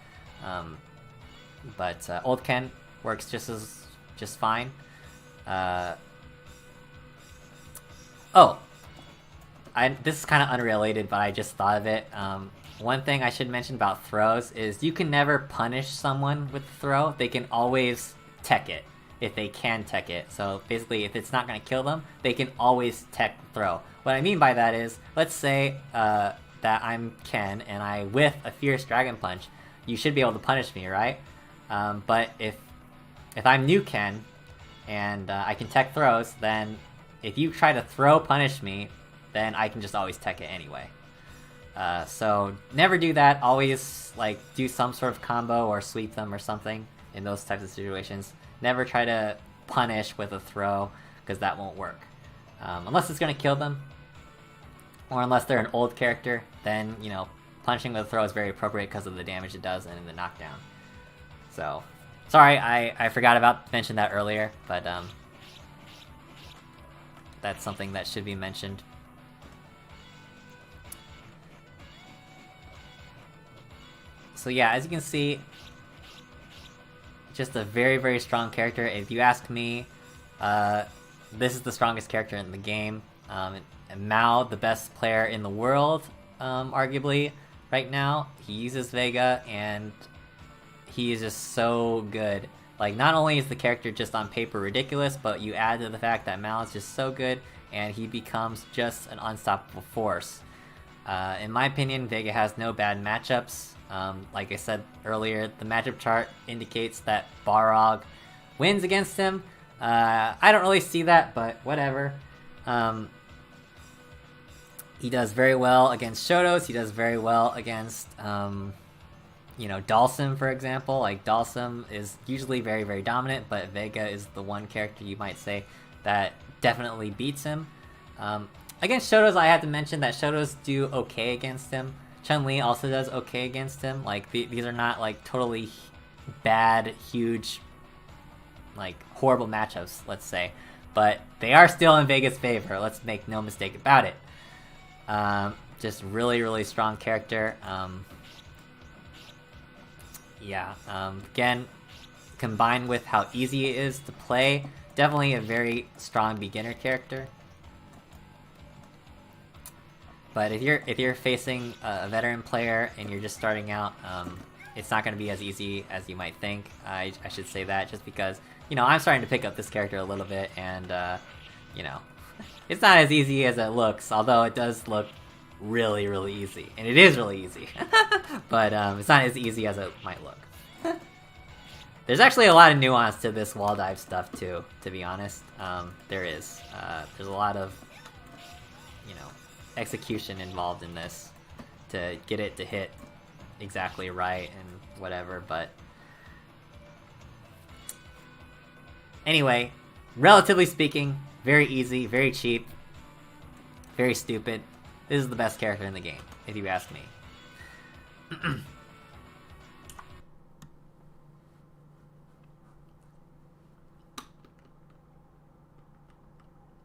[SPEAKER 1] But old Ken works just fine. This is kind of unrelated, but I just thought of it. One thing I should mention about throws is you can never punish someone with the throw. They can always tech it, if they can tech it. So basically, if it's not going to kill them, they can always tech the throw. What I mean by that is, let's say that I'm Ken and I whiff a Fierce Dragon Punch. You should be able to punish me, right? But if I'm new Ken and I can tech throws, then if you try to throw punish me, then I can just always tech it anyway. So never do that. Always like do some sort of combo or sweep them or something in those types of situations. Never try to punish with a throw, because that won't work. Unless it's going to kill them, or unless they're an old character, then, you know, punishing with a throw is very appropriate because of the damage it does and the knockdown. So, sorry, I forgot about mentioning that earlier, but that's something that should be mentioned. So yeah, as you can see, just a very, very strong character. If you ask me, this is the strongest character in the game. And Mao, the best player in the world, arguably, right now. He uses Vega, and he is just so good. Like, not only is the character just on paper ridiculous, but you add to the fact that Mao is just so good, and he becomes just an unstoppable force. In my opinion, Vega has no bad matchups. Like I said earlier, the matchup chart indicates that Balrog wins against him. I don't really see that, but whatever. He does very well against Shotos. He does very well against, you know, Dalsum, for example. Like, Dalsum is usually very, very dominant, but Vega is the one character you might say that definitely beats him. Against Shotos, I have to mention that Shotos do okay against him. Chun-Li also does okay against him. Like, these are not, like, totally bad, huge, like, horrible matchups, let's say. But they are still in Vega's favor, let's make no mistake about it. Just really, really strong character. Again, combined with how easy it is to play, definitely a very strong beginner character. But if you're facing a veteran player and you're just starting out, it's not going to be as easy as you might think. I should say that just because, you know, I'm starting to pick up this character a little bit, and you know, it's not as easy as it looks, although it does look really, really easy. And it is really easy. But it's not as easy as it might look. There's actually a lot of nuance to this wall dive stuff too, to be honest. There is. There's a lot of execution involved in this to get it to hit exactly right and whatever, but anyway, relatively speaking, very easy, very cheap, very stupid. This is the best character in the game, if you ask me.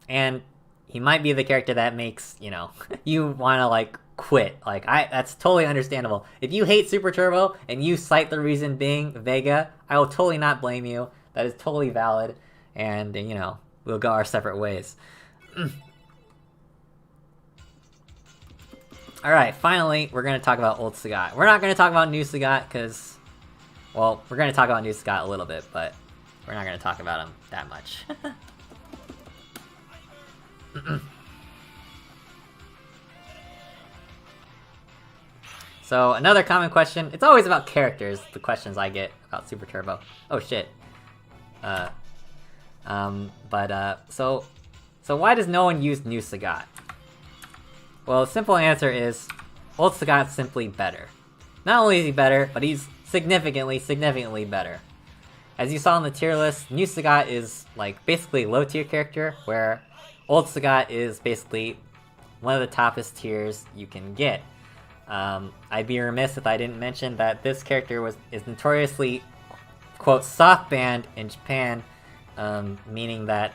[SPEAKER 1] And he might be the character that makes, you know, you want to, like, quit. Like, that's totally understandable. If you hate Super Turbo and you cite the reason being Vega, I will totally not blame you. That is totally valid. And, you know, we'll go our separate ways. Alright, finally, we're going to talk about Old Sagat. We're not going to talk about New Sagat, because, well, we're going to talk about New Sagat a little bit, but we're not going to talk about him that much. So, another common question. It's always about characters, the questions I get about Super Turbo. Oh, shit. So why does no one use New Sagat? Well, the simple answer is, Old Sagat's simply better. Not only is he better, but he's significantly better. As you saw in the tier list, New Sagat is, like, basically low tier character, where Old Sagat is basically one of the toppest tiers you can get. I'd be remiss if I didn't mention that this character is notoriously, quote, soft banned in Japan, meaning that,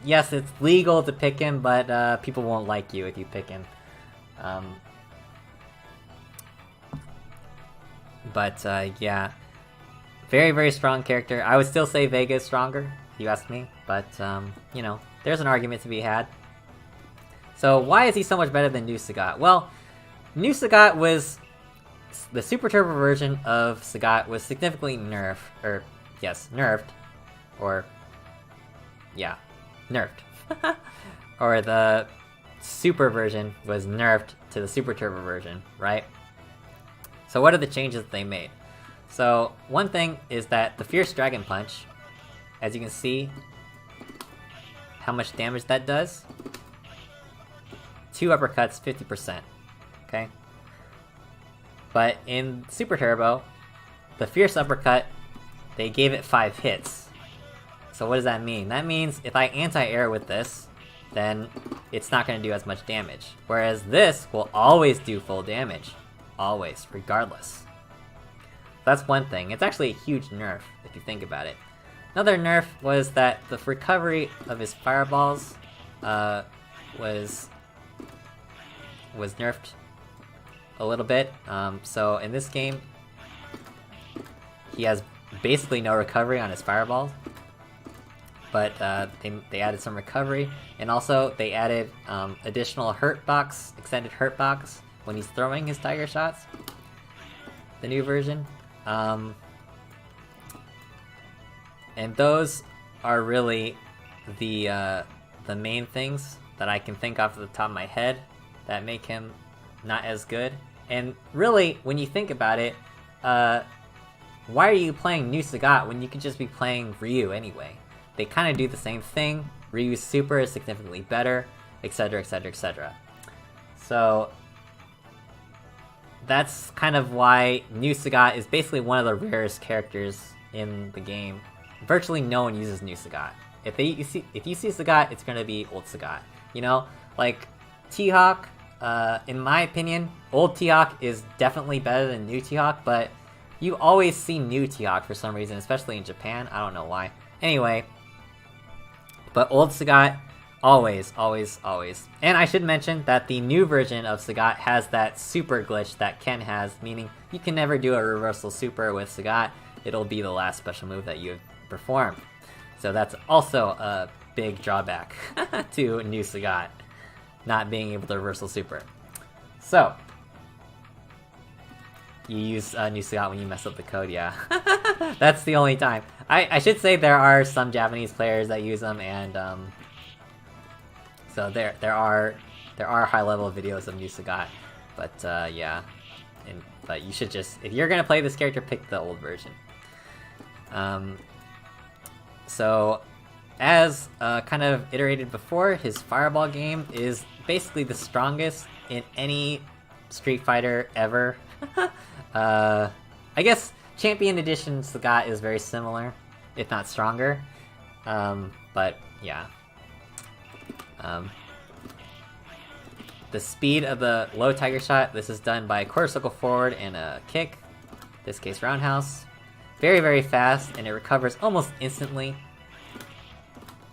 [SPEAKER 1] yes, it's legal to pick him, but people won't like you if you pick him. Yeah. Very strong character. I would still say Vega is stronger, if you ask me, but, you know, there's an argument to be had. So why is he so much better than New Sagat? Well, New Sagat was... the Super Turbo version of Sagat was significantly nerfed. Or the Super version was nerfed to the Super Turbo version, right? So what are the changes that they made? So, one thing is that the Fierce Dragon Punch, as you can see, how much damage that does. 2 uppercuts, 50%. Okay? But in Super Turbo, the Fierce Uppercut, they gave it 5 hits. So what does that mean? That means if I anti-air with this, then it's not going to do as much damage. Whereas this will always do full damage. Always, regardless. That's one thing. It's actually a huge nerf, if you think about it. Another nerf was that the recovery of his fireballs was nerfed a little bit. So in this game, he has basically no recovery on his fireballs. But they added some recovery, and also they added additional extended hurt box when he's throwing his tiger shots. The new version. And those are really the main things that I can think off the top of my head that make him not as good. And really, when you think about it, why are you playing New Sagat when you could just be playing Ryu anyway? They kind of do the same thing. Ryu's super is significantly better, etc, etc, etc. So that's kind of why New Sagat is basically one of the rarest characters in the game. Virtually no one uses New Sagat. If you see Sagat, it's gonna be Old Sagat. You know, like T-Hawk. In my opinion, old T-Hawk is definitely better than new T-Hawk, but you always see new T-Hawk for some reason, especially in Japan. I don't know why. Anyway, but old Sagat, always. And I should mention that the new version of Sagat has that super glitch that Ken has, meaning you can never do a reversal super with Sagat. It'll be the last special move that you perform. So that's also a big drawback to new Sagat, not being able to reversal super. So, you use new Sagat when you mess up the code, yeah. That's the only time. I should say there are some Japanese players that use them, and so there are high-level videos of new Sagat, but yeah. But you should just, if you're gonna play this character, pick the old version. So as kind of iterated before, his Fireball game is basically the strongest in any Street Fighter ever. I guess Champion Edition Sagat is very similar, if not stronger. But yeah. The speed of the low Tiger Shot, this is done by a quarter circle forward and a kick. In this case, roundhouse. Very, very fast, and it recovers almost instantly.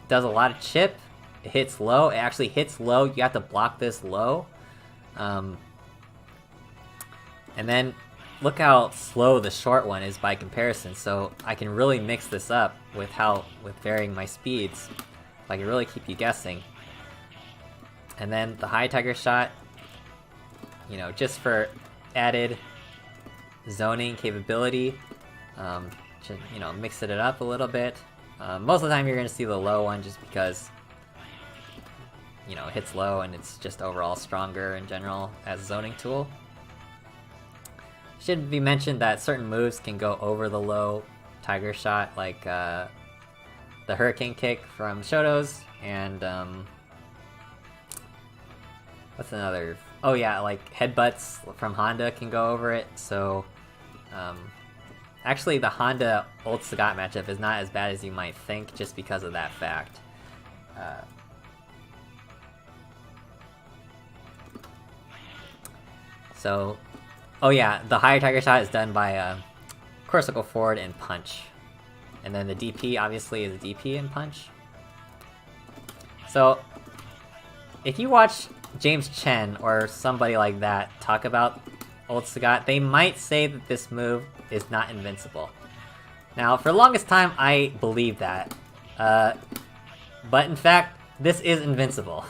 [SPEAKER 1] Does a lot of chip. It hits low. It actually hits low. You have to block this low. And then look how slow the short one is by comparison. So I can really mix this up with varying my speeds. So I can really keep you guessing. And then the high Tiger Shot, you know, just for added zoning capability, you know, mixing it up a little bit. Most of the time you're going to see the low one just because, you know, it hits low and it's just overall stronger in general as a zoning tool. Should be mentioned that certain moves can go over the low Tiger Shot, like the Hurricane Kick from Shoto's, and what's another? Oh yeah, like Headbutts from Honda can go over it, so actually the Honda Old Sagat matchup is not as bad as you might think just because of that fact. So, oh yeah, the higher Tiger Shot is done by quarter circle forward and punch. And then the DP obviously is a DP and punch. So, if you watch James Chen or somebody like that talk about Old Sagat, they might say that this move is not invincible. Now, for the longest time, I believed that. But in fact, this is invincible.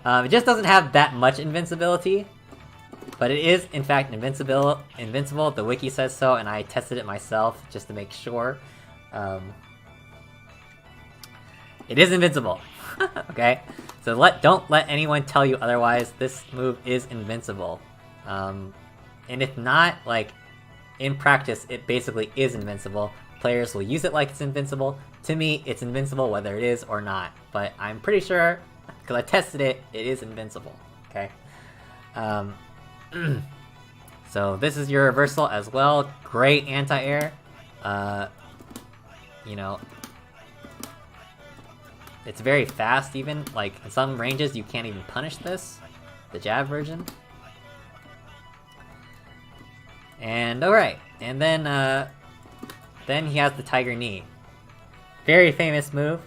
[SPEAKER 1] It just doesn't have that much invincibility. But it is, in fact, invincible. The wiki says so, and I tested it myself just to make sure. It is invincible. Okay? So don't let anyone tell you otherwise. This move is invincible. And if not, like, in practice, it basically is invincible. Players will use it like it's invincible. To me, it's invincible whether it is or not. But I'm pretty sure, because I tested it, it is invincible. Okay? So this is your reversal as well. Great anti-air. You know, it's very fast even. Like, in some ranges you can't even punish this. The jab version. And alright. And then he has the Tiger Knee. Very famous move.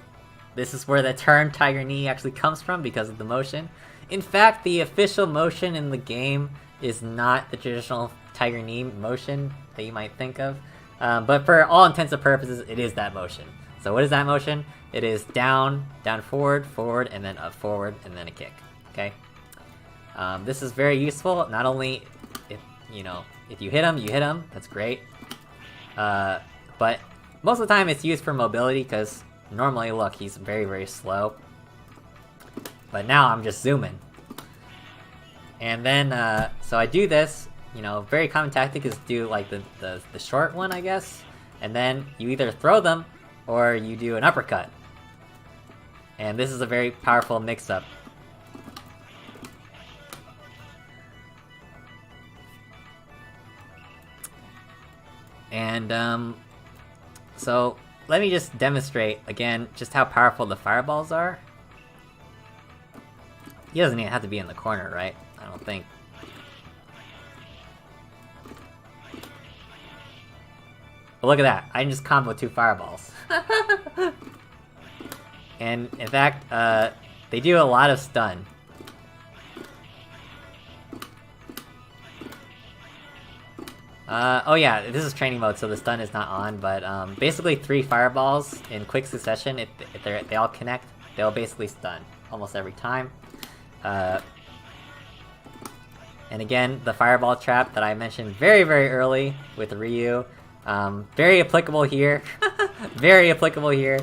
[SPEAKER 1] This is where the term Tiger Knee actually comes from because of the motion. In fact, the official motion in the game is not the traditional Tiger Knee motion that you might think of. But for all intents and purposes, it is that motion. So what is that motion? It is down, down forward, forward, and then up forward, and then a kick. Okay? This is very useful, not only if, you know, if you hit him, that's great. But most of the time it's used for mobility, because normally, look, he's very, very slow. But now I'm just zooming. And then, so I do this, you know, very common tactic is do, like, the short one, I guess. And then you either throw them, or you do an uppercut. And this is a very powerful mix-up. And, so, let me just demonstrate, again, just how powerful the fireballs are. He doesn't even have to be in the corner, right? I don't think. But look at that, I can just combo 2 fireballs. And, in fact, they do a lot of stun. Oh yeah, this is training mode, so the stun is not on, but basically 3 fireballs in quick succession, if they all connect, they'll basically stun almost every time. And again, the fireball trap that I mentioned very, very early with Ryu, very applicable here. Very applicable here.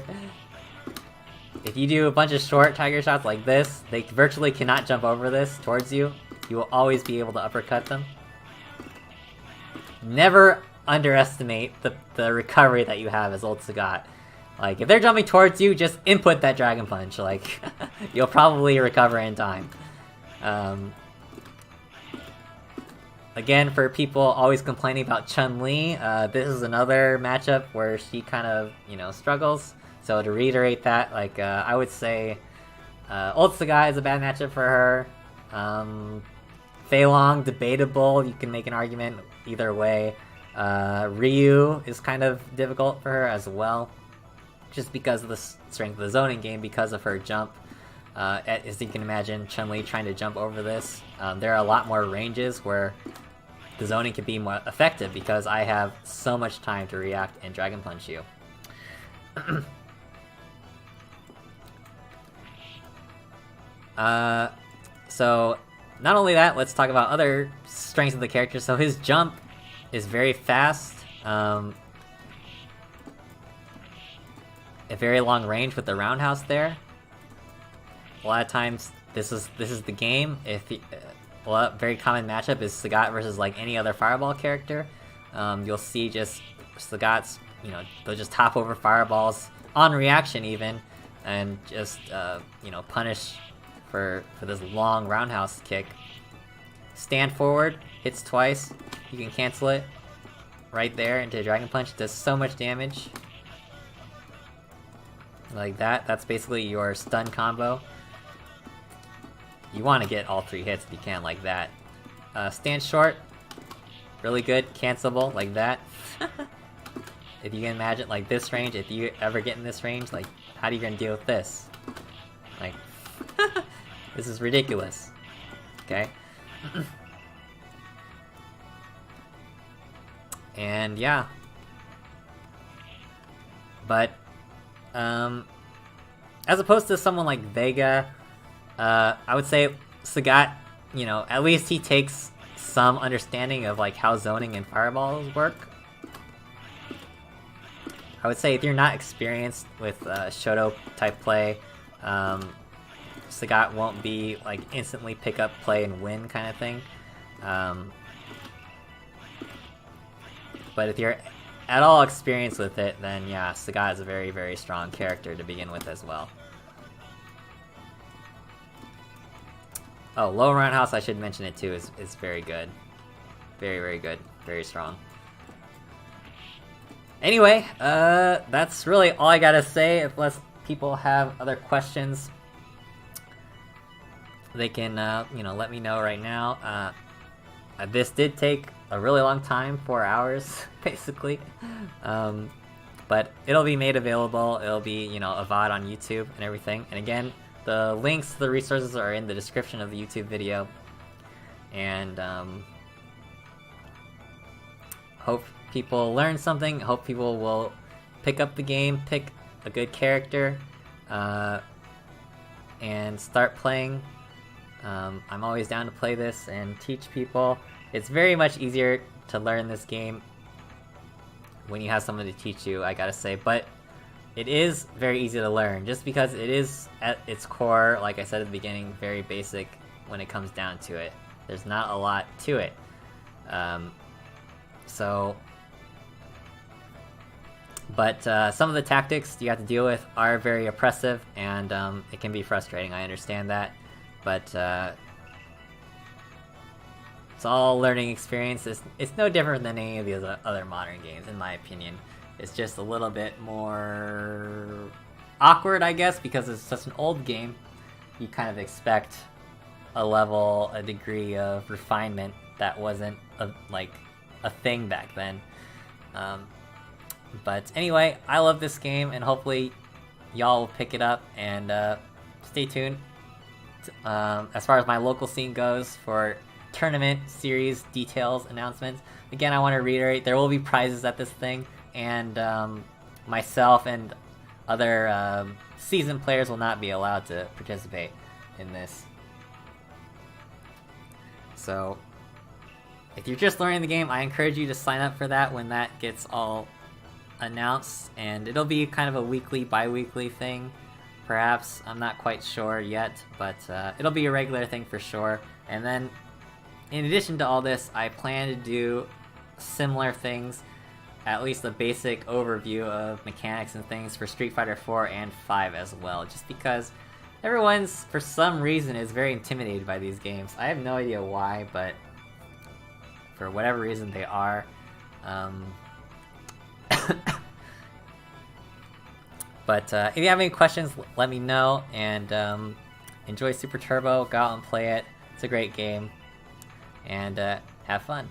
[SPEAKER 1] If you do a bunch of short Tiger Shots like this, they virtually cannot jump over this towards you. You will always be able to uppercut them. Never underestimate the recovery that you have as Old Sagat. Like, if they're jumping towards you, just input that Dragon Punch, like, you'll probably recover in time. Again, for people always complaining about Chun-Li, this is another matchup where she kind of, you know, struggles. So to reiterate that, like, I would say Old Sagat is a bad matchup for her. Fei Long, debatable, you can make an argument either way. Ryu is kind of difficult for her as well, just because of the strength of the zoning game, because of her jump. As you can imagine, Chun-Li trying to jump over this. There are a lot more ranges where the zoning can be more effective because I have so much time to react and Dragon Punch you. So, not only that, let's talk about other strengths of the character. So his jump is very fast. A very long range with the roundhouse there. A lot of times, this is the game. Well, very common matchup is Sagat versus like any other Fireball character. You'll see just Sagat's, you know, they'll just hop over fireballs on reaction even, and just you know, punish for this long roundhouse kick. Stand forward, hits twice, you can cancel it right there into Dragon Punch. Does so much damage. Like that. That's basically your stun combo. You want to get all 3 hits if you can, like that. Stand short. Really good. Cancelable, like that. If you can imagine, like, this range, if you ever get in this range, like, how are you gonna deal with this? Like, this is ridiculous. Okay? And, yeah. But, as opposed to someone like Vega, I would say Sagat, you know, at least he takes some understanding of like how zoning and fireballs work. I would say if you're not experienced with Shoto type play, Sagat won't be like instantly pick up play and win kind of thing. But if you're at all experienced with it, then yeah, Sagat is a very, very strong character to begin with as well. Oh, low roundhouse, I should mention it too, is very good. Very, very good. Very strong. Anyway, that's really all I gotta say. Unless people have other questions, they can, you know, let me know right now. This did take a really long time, 4 hours, basically. But it'll be made available. It'll be, you know, a VOD on YouTube and everything. And again, the links to the resources are in the description of the YouTube video. And, hope people learn something. Hope people will pick up the game, pick a good character, and start playing. I'm always down to play this and teach people. It's very much easier to learn this game when you have someone to teach you, I gotta say. But it is very easy to learn, just because it is, at its core, like I said at the beginning, very basic when it comes down to it. There's not a lot to it. But some of the tactics you have to deal with are very oppressive, and it can be frustrating, I understand that. But it's all learning experience. It's no different than any of the other modern games, in my opinion. It's just a little bit more awkward, I guess, because it's such an old game. You kind of expect a degree of refinement that wasn't a thing back then. But anyway, I love this game, and hopefully y'all will pick it up, and stay tuned. As far as my local scene goes for tournament series details announcements, again, I want to reiterate, there will be prizes at this thing, and myself and other seasoned players will not be allowed to participate in this. So if you're just learning the game, I encourage you to sign up for that when that gets all announced, and it'll be kind of a weekly, bi-weekly thing, perhaps. I'm not quite sure yet, but it'll be a regular thing for sure. And then, in addition to all this, I plan to do similar things at least a basic overview of mechanics and things for Street Fighter 4 and 5 as well, just because everyone's, for some reason, is very intimidated by these games. I have no idea why, but for whatever reason they are. But if you have any questions, let me know, and enjoy Super Turbo, go out and play it. It's a great game, and have fun.